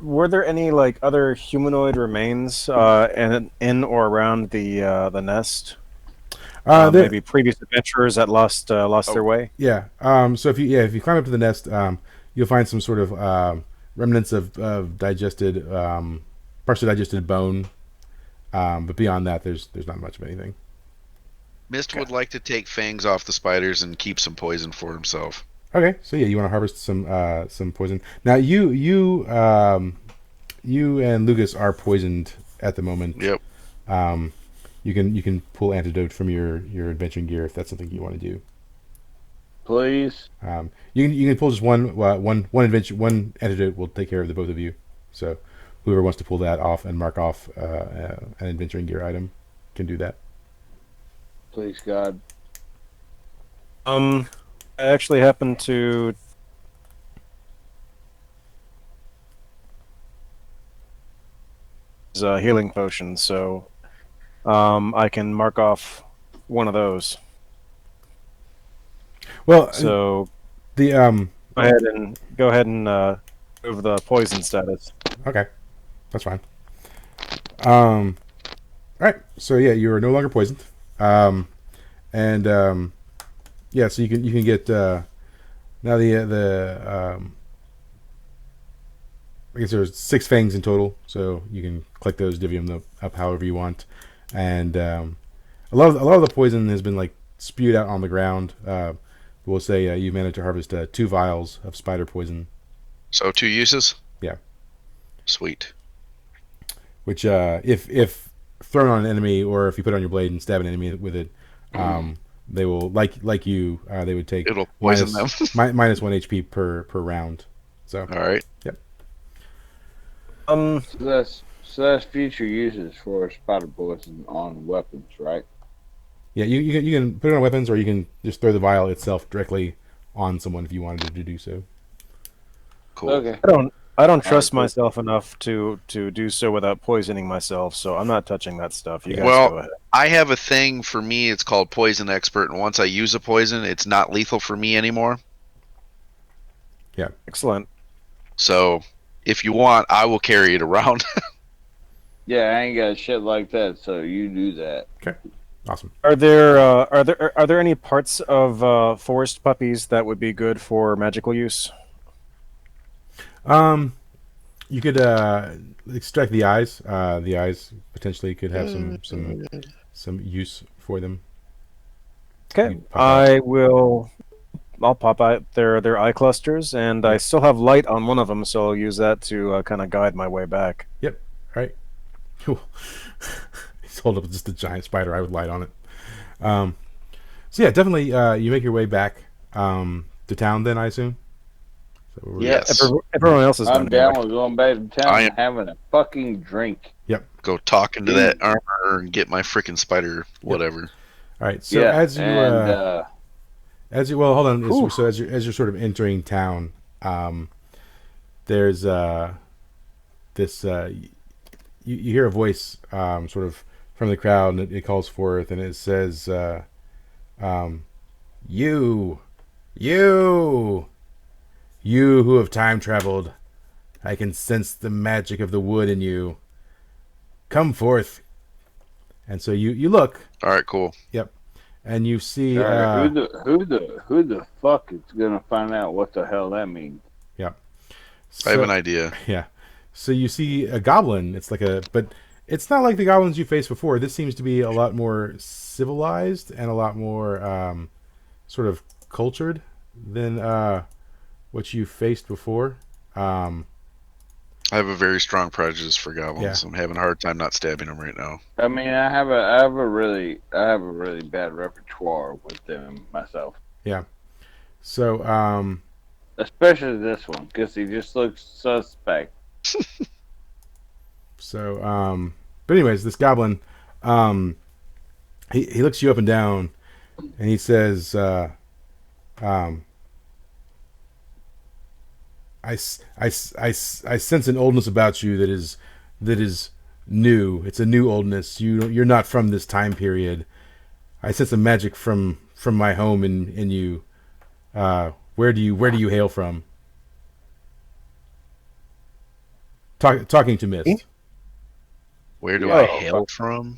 Were there any like other humanoid remains in or around the nest? Maybe previous adventurers that lost their way. Yeah. So if you climb up to the nest, you'll find some sort of remnants of digested, partially digested bone. But beyond that, there's not much of anything. Mist would like to take fangs off the spiders and keep some poison for himself. Okay, so yeah, you want to harvest some poison. Now you and Lucas are poisoned at the moment. Yep. You can pull antidote from your adventuring gear if that's something you want to do. Please. You can pull just one antidote will take care of the both of you. So whoever wants to pull that off and mark off an adventuring gear item can do that. Please, God. I actually happen to healing potion, so I can mark off one of those. Well, So the go ahead and move the poison status. Okay, that's fine. All right. So yeah, you are no longer poisoned. Yeah. So you can get now I guess there's 6 fangs in total, so you can click those, divvy them up however you want, and a lot of the poison has been like spewed out on the ground. We'll say you managed to harvest 2 vials of spider poison. So 2 uses. Yeah. Sweet. Which, if thrown on an enemy, or if you put it on your blade and stab an enemy with it, they will like you. They would take It'll poison them. minus 1 HP per round. So all right. Yep. So that's future uses for spider poison on weapons, right? Yeah, you can put it on weapons, or you can just throw the vial itself directly on someone if you wanted to do so. Cool. Okay. I don't trust myself enough to do so without poisoning myself, so I'm not touching that stuff. You guys go ahead. I have a thing for me. It's called Poison Expert, and once I use a poison, it's not lethal for me anymore. Yeah. Excellent. So, if you want, I will carry it around. Yeah, I ain't got shit like that, so you do that. Okay. Awesome. Are there any parts of forest puppies that would be good for magical use? You could extract the eyes. The eyes potentially could have some use for them. Okay, I'll pop out their eye clusters, and I still have light on one of them, so I'll use that to kind of guide my way back. Yep. All right. He's holding up just a giant spider eye with light on it. So yeah, definitely. You make your way back to town, then I assume. So yes. Everyone else is done. I'm down with going back to town and having a fucking drink. Yep. Go talk into that armor and get my freaking spider, whatever. All right. So as you well, hold on. So as you're sort of entering town, there's this. You hear a voice sort of from the crowd, and it calls forth, and it says, "You who have time traveled, I can sense the magic of the wood in you. Come forth." And so you look. All right, cool. Yep. And you see who the fuck is gonna find out what the hell that means? Yep. I have an idea. Yeah. So you see a goblin. But it's not like the goblins you faced before. This seems to be a lot more civilized and a lot more sort of cultured than what you faced before. I have a very strong prejudice for goblins. Yeah. I'm having a hard time not stabbing them right now. I mean, I have a really bad repertoire with them myself. Yeah. So especially this one, because he just looks suspect. So but anyways, this goblin, he looks you up and down, and he says, I sense an oldness about you that is new. It's a new oldness. You're not from this time period. I sense a magic from my home in you. Where do you hail from? Talking to Mist. Where do I hail from?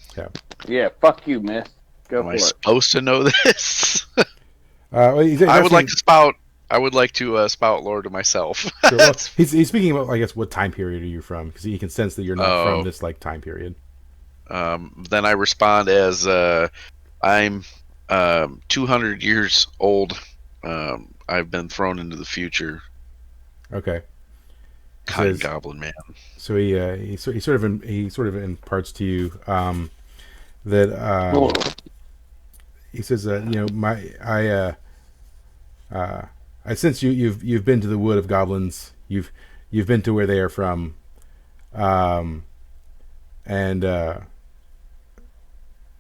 Yeah, fuck you, Mist. Go Am for I it. supposed to know this? Well, I would like to spout lore to myself. Sure, well, he's speaking about, I guess, what time period are you from? Because he can sense that you're not from this like time period. Then I respond as I'm 200 years old. I've been thrown into the future. Okay. Kind goblin man. So he sort of imparts to you that he says, I sense you've been to the wood of goblins. You've been to where they are from, and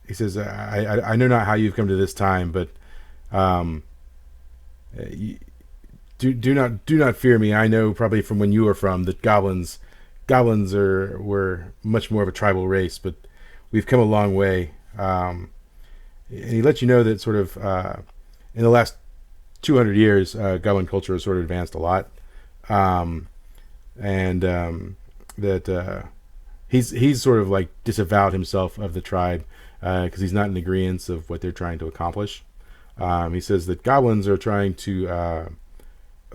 he says, I know not how you've come to this time, but do not fear me. I know probably from when you were from that goblins were much more of a tribal race, but we've come a long way. And he lets you know that sort of in the last 200 years, goblin culture has sort of advanced a lot, that he's sort of like disavowed himself of the tribe because he's not in agreement of what they're trying to accomplish. He says that goblins are trying to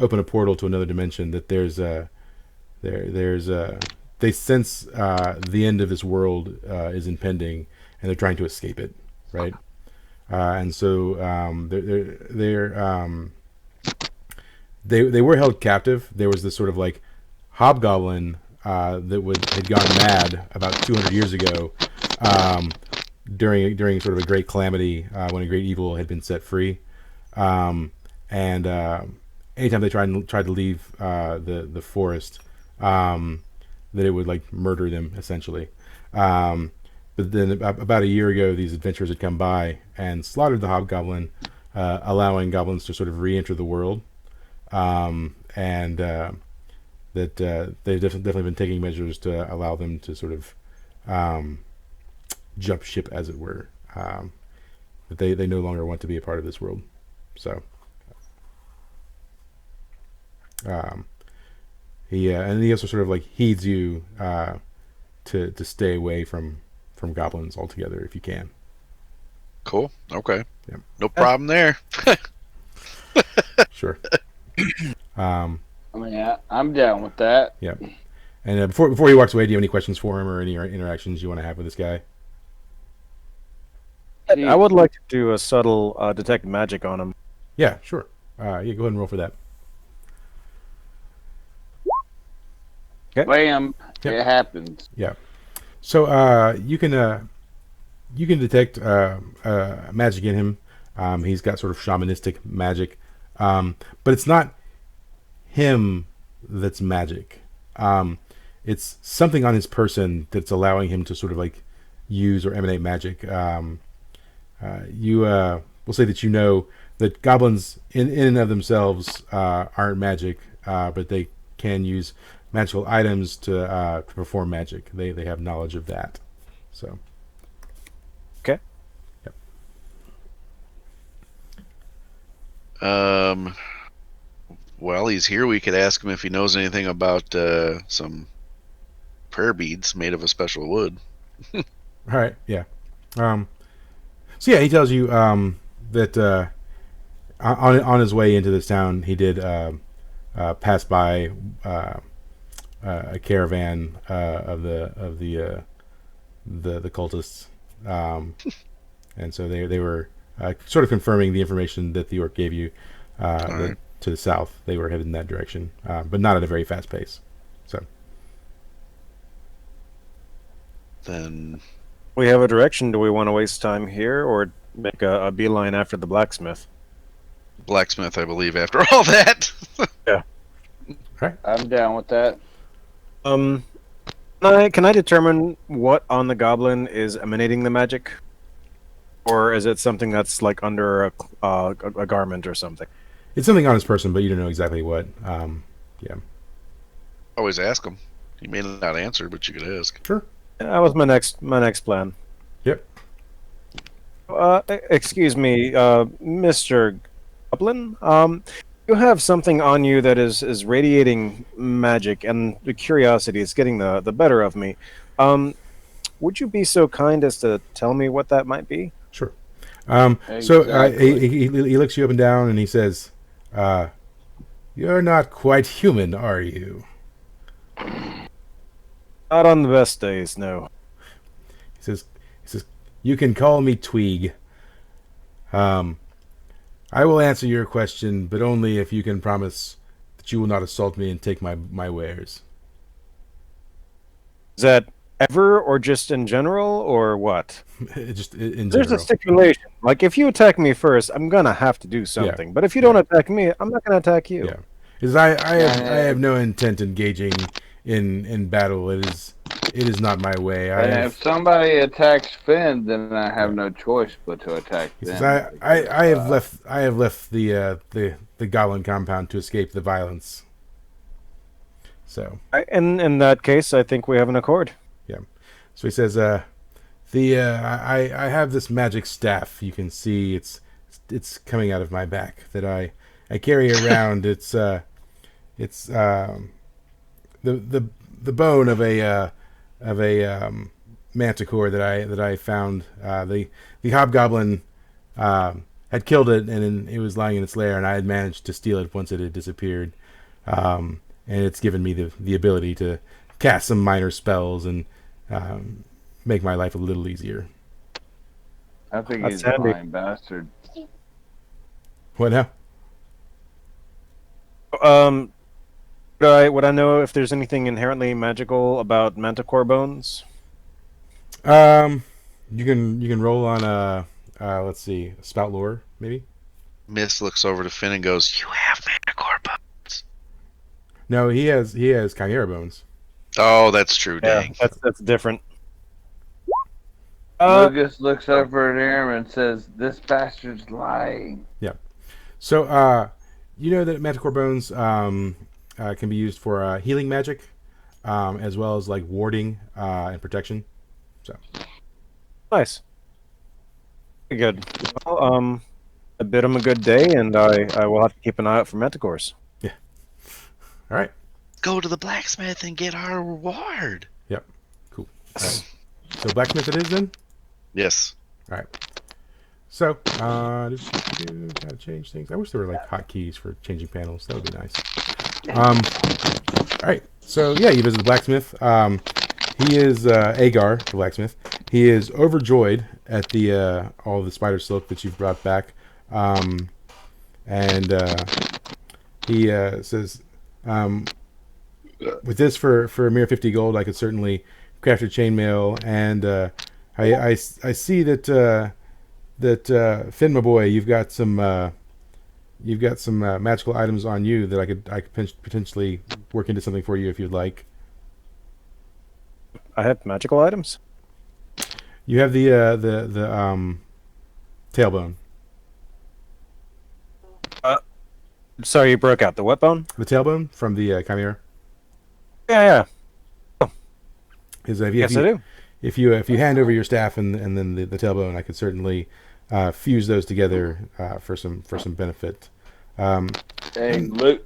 open a portal to another dimension. That there's there's they sense the end of this world is impending, and they're trying to escape it, right? And so they were held captive. There was this sort of like hobgoblin that had gone mad about 200 years ago, during sort of a great calamity, when a great evil had been set free, and anytime they tried to leave the forest, that it would like murder them essentially. But then about a year ago, these adventurers had come by and slaughtered the hobgoblin, allowing goblins to sort of re-enter the world, and that they've definitely been taking measures to allow them to sort of jump ship, as it were. That they no longer want to be a part of this world. So he also sort of like heeds you to stay away from goblins altogether if you can. Cool. Okay. Yeah. No problem there. Sure. I mean, I'm down with that. Yeah. And before he walks away, do you have any questions for him or any interactions you want to have with this guy? I would like to do a subtle detect magic on him. Yeah, sure. Yeah, go ahead and roll for that. Okay. Bam! Yep. It happens. Yeah. So you can detect magic in him. He's got sort of shamanistic magic, but it's not him that's magic. It's something on his person that's allowing him to sort of like use or emanate magic. You will say that you know that goblins in and of themselves aren't magic, but they can use magical items to perform magic. They have knowledge of that. So. Okay. Yep. While he's here, we could ask him if he knows anything about some prayer beads made of a special wood. All right. Yeah. So yeah, he tells you that on his way into this town, he did pass by a caravan of the cultists, and so they were sort of confirming the information that the orc gave you. Right. To the south, they were headed in that direction, but not at a very fast pace. So Then We have a direction. Do we want to waste time here or make a beeline after the blacksmith? blacksmith, I believe, after all that. I'm down with that. Can I determine what on the goblin is emanating the magic? Or is it something that's like under a garment or something? it's something on his person, but you don't know exactly what. Yeah. Always ask him. He may not answer, but you could ask. Sure. That was my next plan. Yep. Excuse me, Mr. Goblin. You have something on you that is radiating magic, and the curiosity is getting the better of me. Would you be so kind as to tell me what that might be? Sure. Exactly. So he looks you up and down, and he says, "You're not quite human, are you?" Not on the best days, no. He says, "You can call me Tweeg. I will answer your question, but only if you can promise that you will not assault me and take my wares." Is that ever or just in general or what? Just in There's general. a stipulation. Like if you attack me first, I'm gonna have to do something. But if you don't attack me, I'm not gonna attack you. Yeah, because I have no intent engaging in battle. It is not my way. And if somebody attacks Finn, then I have no choice but to attack He them. says, I have left the goblin compound to escape the violence. So In that case, I think we have an accord. so he says, I have this magic staff. You can see it's coming out of my back that I carry around. It's the bone of a manticore that I found. The hobgoblin had killed it, and it was lying in its lair, and I had managed to steal it once it had disappeared. and it's given me the ability to cast some minor spells and make my life a little easier. I think That's he's a handy. lying bastard. What now? Would I know if there's anything inherently magical about manticore bones? You can roll on let's see, spout lore maybe. Mist looks over to Finn and goes, "You have manticore bones." No, he has chimera bones. Oh, that's true. Dang. That's different. Lucas looks over at him and says, "This bastard's lying." So, you know that manticore bones can be used for healing magic, as well as like warding and protection. So Nice. Pretty good. Well, I bid him a good day, and I will have to keep an eye out for manticores. all right. Go to the blacksmith and get our reward. Yep. Cool. All right. So blacksmith it is then. Yes. All right. So, gotta change things. I wish there were like hotkeys for changing panels. That would be nice. All right. So yeah, you visit the blacksmith. He is Agar, the blacksmith. He is overjoyed at the all the spider silk that you've brought back, and he says, "With this for a mere 50 gold, I could certainly craft your chainmail, and I see that." Finn, my boy, you've got some magical items on you that I could potentially work into something for you if you'd like. I have magical items. You have the tailbone. Sorry, you broke out. The what bone? The tailbone from the chimera. Yeah. Is I do. If you hand over your staff and then the tailbone, I could certainly fuse those together for some benefit. Hey,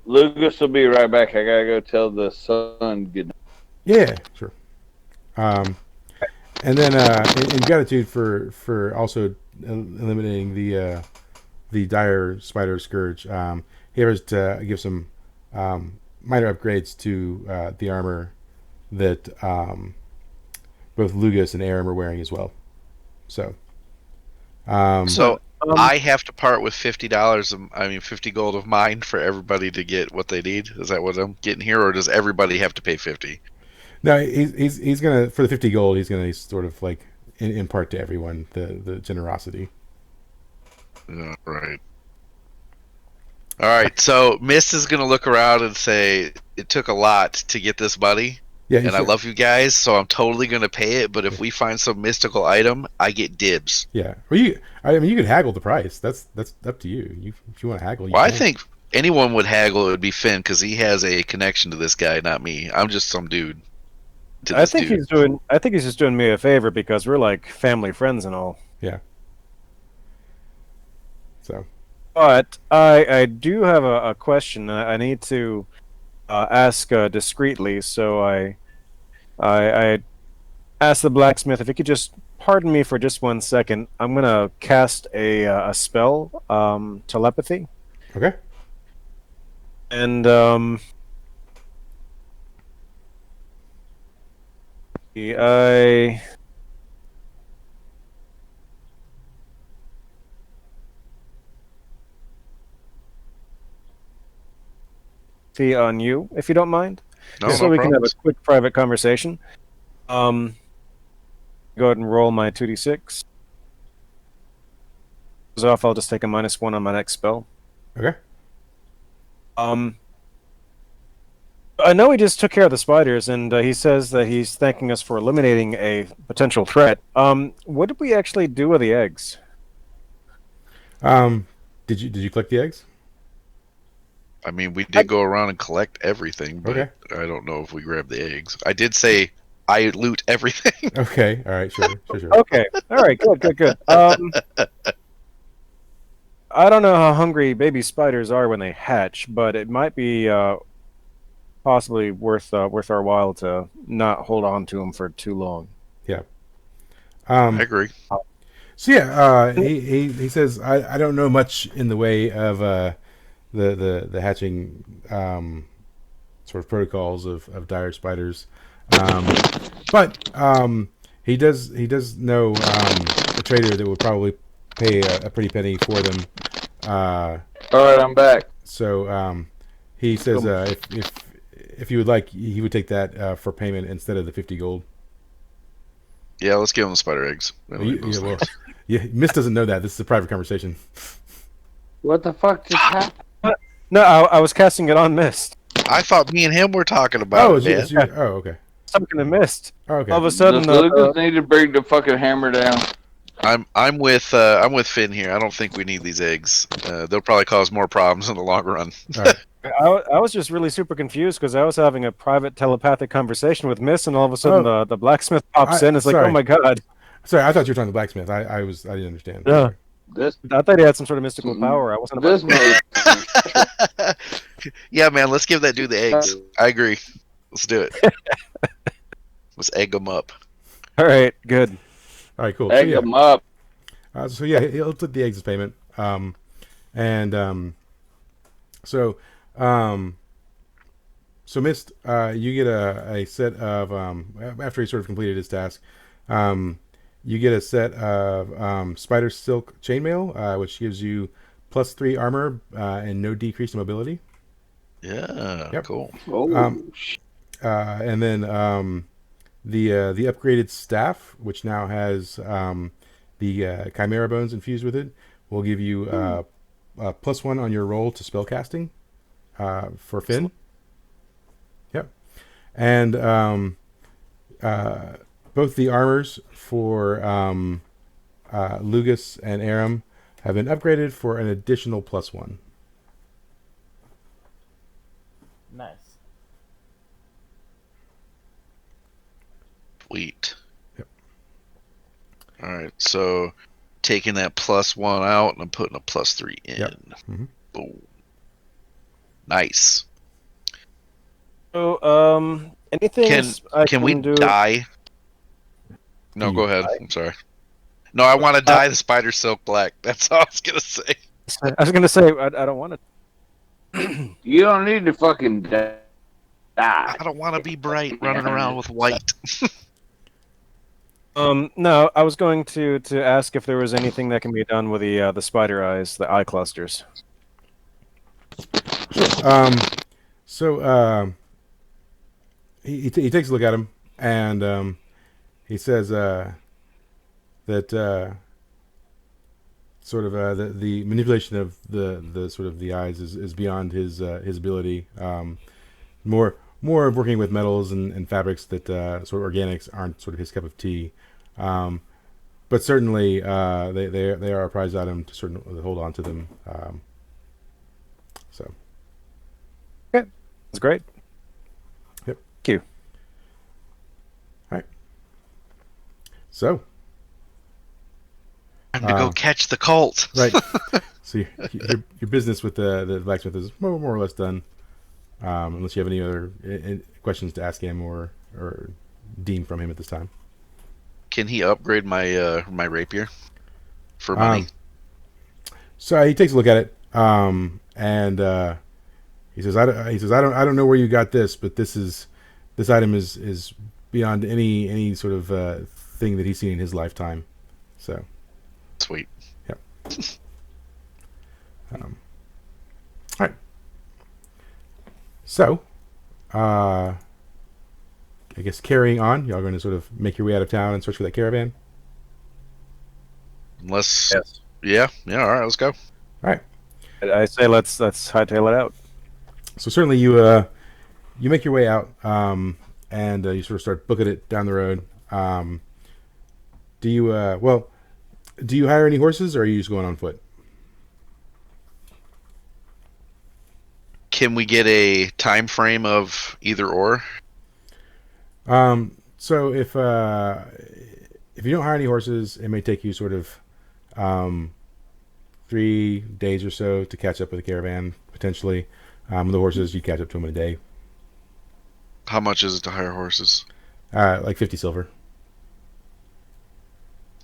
Lucas will be right back. I gotta go tell the son good night. Yeah, sure. And then in gratitude for also eliminating the dire spider scourge, he offers to give some minor upgrades to the armor that both Lugus and Aram are wearing as well. So, I have to part with $50. 50 gold of mine for everybody to get what they need. Is that what I'm getting here, or does everybody have to pay 50? No, he's gonna, for the 50 gold, he's gonna sort of like impart to everyone the generosity. Right. All right. So Mist is gonna look around and say, "It took a lot to get this money." Yeah, and I love you guys, so I'm totally gonna pay it. But if we find some mystical item, I get dibs. Yeah, or you could haggle the price. That's up to you. If you want to haggle, I think anyone would haggle. It would be Finn because he has a connection to this guy, not me. I'm just some dude. I think he's just doing me a favor because we're like family friends and all. Yeah. So. But I do have a question. I need to ask discreetly, so I asked the blacksmith if he could just pardon me for just 1 second. I'm gonna cast a spell, telepathy. Okay. And on you, if you don't mind. No, so we can have a quick private conversation. Go ahead and roll my 2d6. Goes off, I'll just take a -1 on my next spell. Okay. I know he just took care of the spiders, and he says that he's thanking us for eliminating a potential threat. What did we actually do with the eggs? Did you collect the eggs? We did go around and collect everything, but okay. I don't know if we grabbed the eggs. I did say I loot everything. Okay, all right, sure. Okay, all right, good. I don't know how hungry baby spiders are when they hatch, but it might be possibly worth our while to not hold on to them for too long. Yeah. I agree. So yeah, he says I don't know much in the way of the hatching sort sort of protocols of dire spiders. But he does know a trader that would probably pay a pretty penny for them. All right, I'm back. So he says if you would like, he would take that for payment instead of the 50 gold. Yeah, let's give him the spider eggs. Miss doesn't know that. This is a private conversation. What the fuck just happened? No, I was casting it on Mist. I thought me and him were talking about it. Okay. Something to Mist. Oh, okay. All of a sudden, So they just need to bring the fucking hammer down. I'm with Finn here. I don't think we need these eggs. They'll probably cause more problems in the long run. All right. I was just really super confused because I was having a private telepathic conversation with Miss, and all of a sudden the blacksmith pops in. It's like, sorry. oh my god! Sorry, I thought you were talking to the blacksmith. I didn't understand. Yeah. Sorry. I thought he had some sort of mystical power. I wasn't. This Yeah, man. Let's give that dude the eggs. I agree. Let's do it. Let's egg them up. All right, good. All right, cool. egg them up. So yeah, he'll take the eggs as payment. So Mist, you get a set of after he sort of completed his task, you get a set of spider silk chainmail, which gives you +3 armor and no decrease in mobility. Yeah, Yep. cool. And then the upgraded staff, which now has the chimera bones infused with it, will give you +1 on your roll to spell casting for Finn. Yep. And both the armors for Lugus and Aram have been upgraded for an additional +1. Nice. Sweet. Yep. All right, so taking that +1 out and I'm putting a +3 in. Yep. Mm-hmm. Boom. Nice. So, anything Can we do? dye? No, go ahead. I'm sorry. No, I want to dye the spider silk black. That's all I was gonna say. I was gonna say I don't want to. You don't need to fucking die. I don't want to be bright running around with white. No, I was going to ask if there was anything that can be done with the spider eyes, the eye clusters. So he takes a look at him and he says that sort of the manipulation of the sort of the eyes is beyond his ability. More of working with metals and fabrics that sort of organics aren't sort of his cup of tea. But certainly they are a prize item to certainly hold on to them. So. Okay, that's great. Yep. Thank you. All right. So. Time to go catch the cult. Right. So your business with the blacksmith is more or less done. Unless you have any other questions to ask him or deem from him at this time. Can he upgrade my my rapier for money? So he takes a look at it, and he says, I don't know where you got this, but this item is beyond any sort of thing that he's seen in his lifetime. So sweet. Yep. All right. So, I guess carrying on, y'all going to sort of make your way out of town and search for that caravan? Unless, Yes. Yeah. All right, let's go. All right. I say let's hightail it out. So certainly you make your way out, and you sort of start booking it down the road. Do you hire any horses, or are you just going on foot? Can we get a time frame of either or? So if you don't hire any horses, it may take you sort of 3 days or so to catch up with the caravan, potentially. The horses, you catch up to them in a day. How much is it to hire horses? Like 50 silver.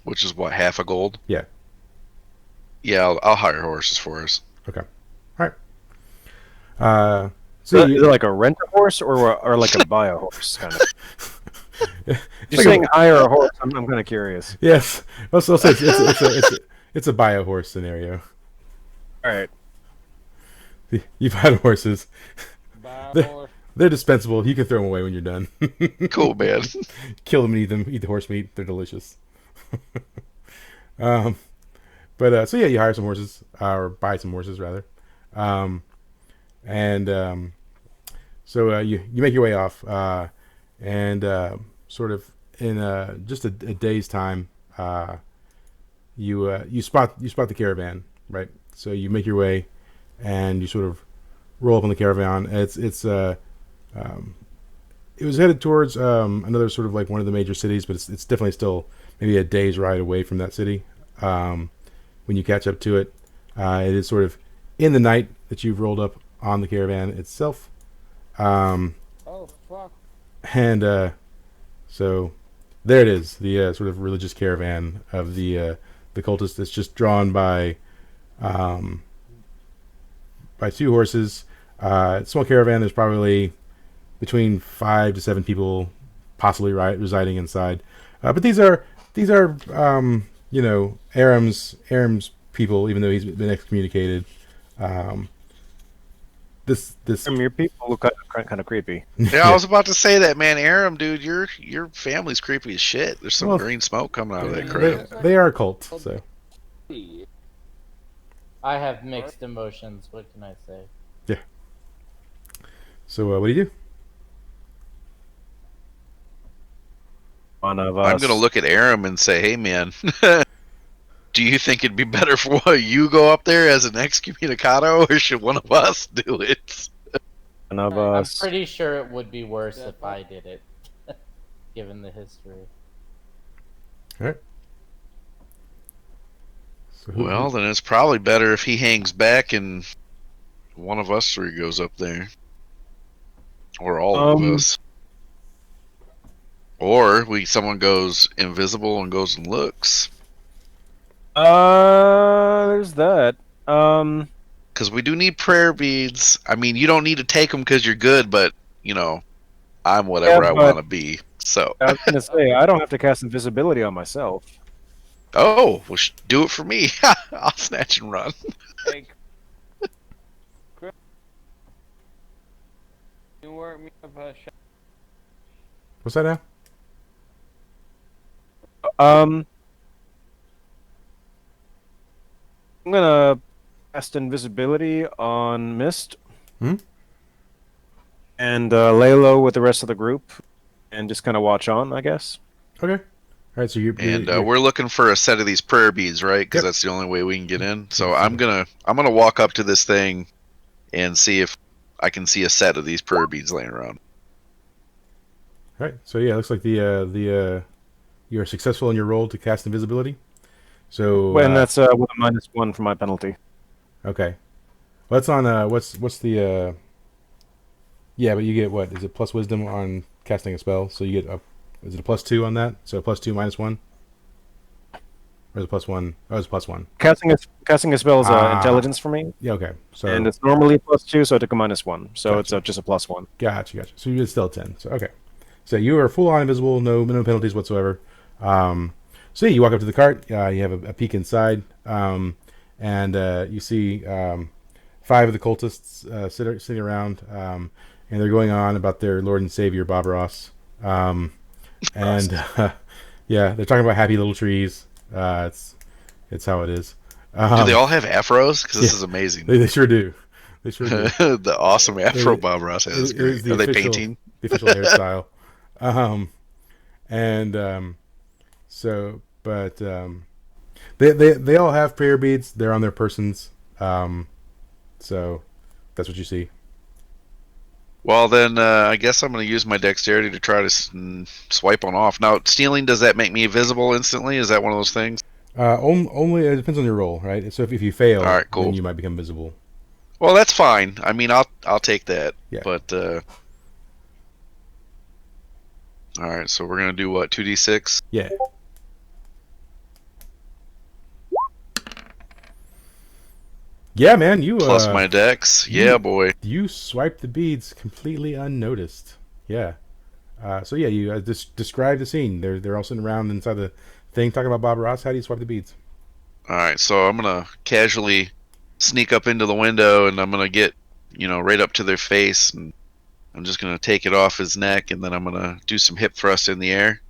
Which is what, half a gold? Yeah. Yeah, I'll hire horses for us. Okay. All right. So is it like a rent a horse or like a buy a horse kind of? You're like saying hire a horse. I'm kind of curious. Yes. Also, it's a buy a horse scenario. All right. You've had horses. Buy a They're, horse. they're dispensable. You can throw them away when you're done. Cool, man. Kill them and eat them. Eat the horse meat. They're delicious. So yeah, you hire some horses or buy some horses rather, and so you make your way off, and sort of in just a day's time, you spot the caravan, right? So you make your way, and you sort of roll up on the caravan. It was headed towards another sort of like one of the major cities, but it's definitely still maybe a day's ride away from that city. When you catch up to it, it is sort of in the night that you've rolled up on the caravan itself. Oh fuck! And so there it is, the sort of religious caravan of the cultists. That's just drawn by two horses. Small caravan. There's probably between 5 to 7 people possibly residing inside. But these are Aram's people, even though he's been excommunicated. This Your people look kind of creepy. Yeah, I was about to say that, man. Aram, dude, your family's creepy as shit. There's some Well, green smoke coming out of that crap. they are a cult, so I have mixed emotions. What can I say? what do you do? One of us. I'm gonna look at Aram and say, "Hey, man, do you think it'd be better for you go up there as an excommunicado, or should one of us do it?" One of I'm us. pretty sure it would be worse if I did it, given the history. All right. So Well, then it's probably better if he hangs back and one of us three goes up there, or all of us, or someone goes invisible and goes and looks. There's that. Because we do need prayer beads. I mean, you don't need to take them because you're good, but I'm whatever I want to be. So I was gonna say I don't have to cast invisibility on myself. oh, well, do it for me. I'll snatch and run. You work me up a shot. what's that now? I'm gonna cast invisibility on Mist. Hmm? And lay low with the rest of the group, and just kind of watch on, I guess. Okay. All right. So And we're looking for a set of these prayer beads, right? Because that's the only way we can get in. So I'm gonna walk up to this thing and see if I can see a set of these prayer beads laying around. All right. So yeah, it looks like you're successful in your roll to cast invisibility. So And that's with a -1 for my penalty. okay. Well, that's on what's the yeah, but you get what? Is it plus wisdom on casting a spell? So you get is it a +2 on that? So +2 -1? Or is it +1? Oh, it's +1. Casting a spell is intelligence for me, Yeah, okay. So and it's normally +2, so I took a -1, so it's just a +1. Gotcha. So you still 10. So okay. So you are full on invisible, no minimum penalties whatsoever. So yeah, you walk up to the cart. You have a peek inside, and you see 5 of the cultists sitting around, and they're going on about their Lord and Savior Bob Ross. And yeah, they're talking about happy little trees. It's how it is. Do they all have afros? Because this is amazing. They sure do. They sure do. The awesome afro Bob Ross has. Great. Are they painting? The official hairstyle. So, but they all have prayer beads. They're on their persons. So that's what you see. Well, then I guess I'm going to use my dexterity to try to swipe one off. Now, stealing, does that make me visible instantly? Is that one of those things? Only it depends on your roll, right? So if you fail, all right, cool. then you might become visible. Well, that's fine. I mean, I'll take that. Yeah. But all right, so we're going to do what, 2d6? Yeah. Yeah, man, you plus my dex. Yeah, boy. You swiped the beads completely unnoticed. Yeah. So yeah, you describe the scene. They're all sitting around inside the thing talking about Bob Ross. How do you swipe the beads? All right, so I'm gonna casually sneak up into the window, and I'm gonna get, right up to their face, and I'm just gonna take it off his neck, and then I'm gonna do some hip thrusts in the air,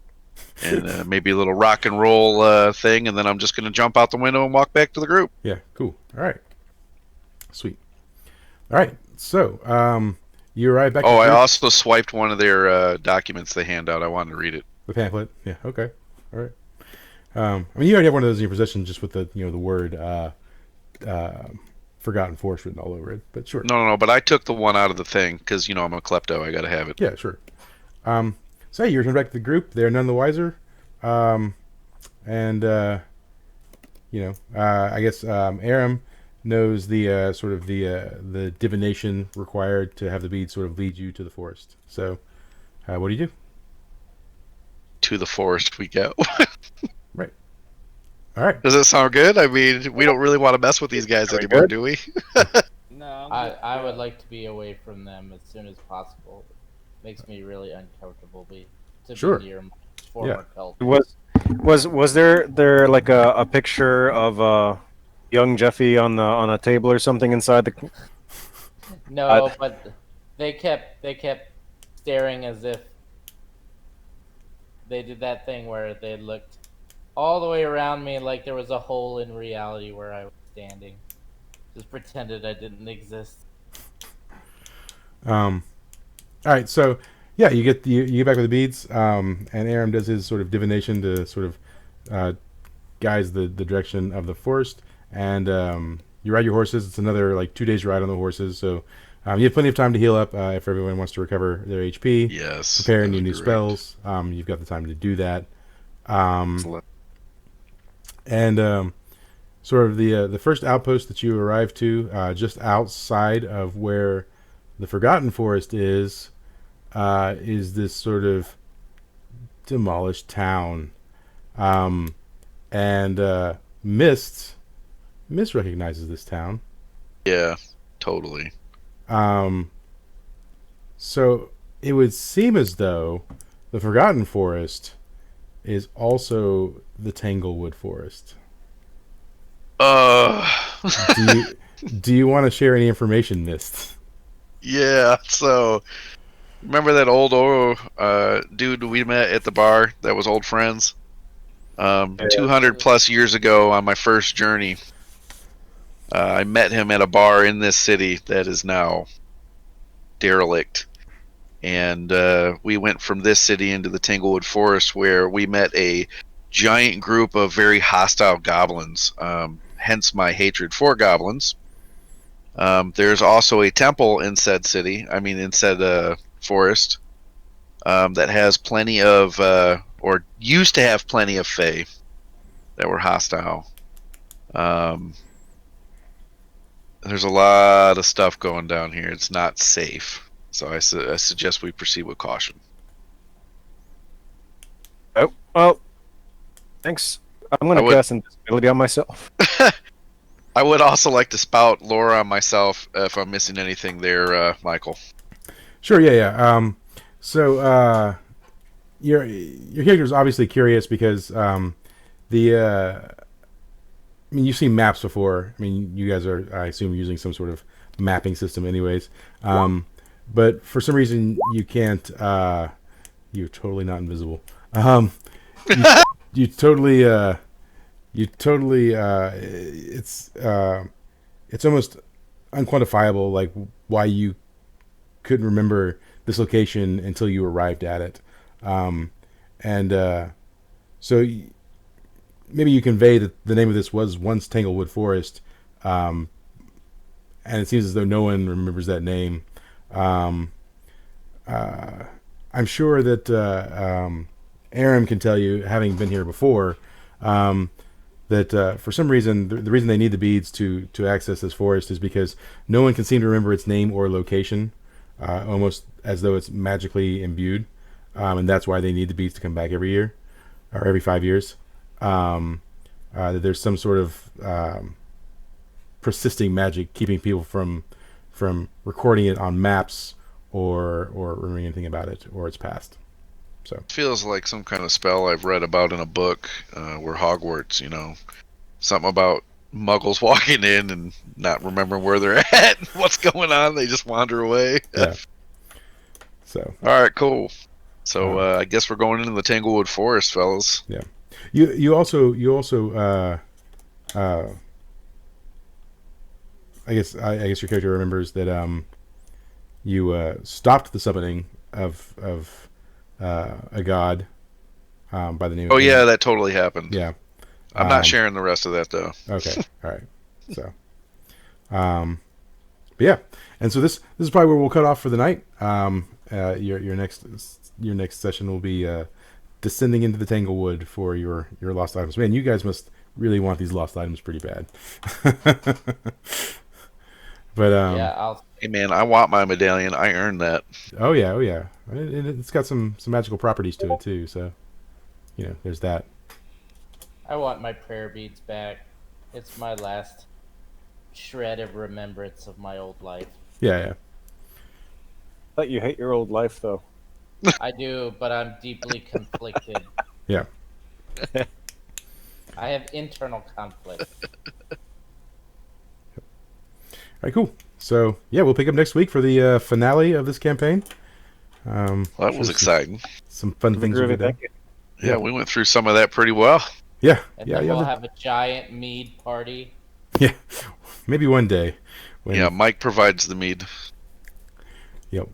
and maybe a little rock and roll thing, and then I'm just gonna jump out the window and walk back to the group. Yeah, cool. All right, sweet. All right, so you arrive back. Oh, I also swiped one of their documents they hand out. I wanted to read it. The pamphlet. Yeah. Okay. All right. I mean, you already have one of those in your possession, just with the the word "Forgotten Force" written all over it. But sure. No. But I took the one out of the thing because I'm a klepto. I gotta have it. Yeah, sure. So hey, you return back to the group. They're none the wiser. I guess Aram knows the sort of the divination required to have the beads sort of lead you to the forest. So, what do you do? To the forest we go. Right. All right. Does that sound good? I mean, we don't really want to mess with these guys anymore, do we? No, I would like to be away from them as soon as possible. Makes me really uncomfortable to Sure. be near my former cult. Was there like a picture of young Jeffy on a table or something inside the? No, but they kept staring as if they did that thing where they looked all the way around me like there was a hole in reality where I was standing. Just pretended I didn't exist. All right. So yeah, you get back with the beads, and Aram does his sort of divination to sort of guides the direction of the forest, and you ride your horses. It's another like 2 days ride on the horses, so you have plenty of time to heal up if everyone wants to recover their HP. Yes. Prepare new spells. You've got the time to do that. And sort of the first outpost that you arrive to, just outside of where the Forgotten Forest is this sort of demolished town. And Mist recognizes this town. Yeah, totally. So it would seem as though the Forgotten Forest is also the Tanglewood Forest. Do you want to share any information, Mist? Yeah, so remember that old dude we met at the bar that was old friends? 200 plus years ago on my first journey, I met him at a bar in this city that is now derelict. And we went from this city into the Tanglewood Forest, where we met a giant group of very hostile goblins, hence my hatred for goblins. There's also a temple in said city, in said forest, that has plenty of, or used to have plenty of fae that were hostile. There's a lot of stuff going down here. It's not safe. So I suggest we proceed with caution. Oh, well, thanks. I'm going to cast invisibility on myself. I would also like to spout lore on myself if I'm missing anything there, Michael. Sure, yeah. So your character is obviously curious because you've seen maps before. You guys are, I assume, using some sort of mapping system anyways. But for some reason you can't. You're totally not invisible. You totally. It's almost unquantifiable, like why you couldn't remember this location until you arrived at it, so maybe you convey that the name of this was once Tanglewood Forest, and it seems as though no one remembers that name. I'm sure that Aram can tell you, having been here before, that for some reason, the reason they need the beads to access this forest is because no one can seem to remember its name or location, almost as though it's magically imbued, and that's why they need the beads to come back every year, or every 5 years. That there's some sort of persisting magic keeping people from recording it on maps or remembering anything about it or its past. So feels like some kind of spell I've read about in a book where Hogwarts, something about muggles walking in and not remembering where they're at, what's going on. They just wander away. Yeah. So all right, cool. So I guess we're going into the Tanglewood Forest, fellas. Yeah. You also I guess your character remembers that you stopped the summoning of a god by the name. Oh of yeah, that totally happened. Yeah. I'm not sharing the rest of that though. Okay. All right. So, but yeah, and so this is probably where we'll cut off for the night. Your next session will be descending into the Tanglewood for your lost items. Man, you guys must really want these lost items pretty bad. But yeah, hey man, I want my medallion. I earned that. Oh yeah. It's got some magical properties to it too. So, there's that. I want my prayer beads back. It's my last shred of remembrance of my old life. Yeah. But you hate your old life, though. I do, but I'm deeply conflicted. Yeah. I have internal conflict. All right, cool. So, yeah, we'll pick up next week for the finale of this campaign. Well, that was exciting. Some fun things we've done. Yeah, we went through some of that pretty well. Yeah. And then we'll have a giant mead party. Yeah. Maybe one day. Yeah, Mike provides the mead. Yep.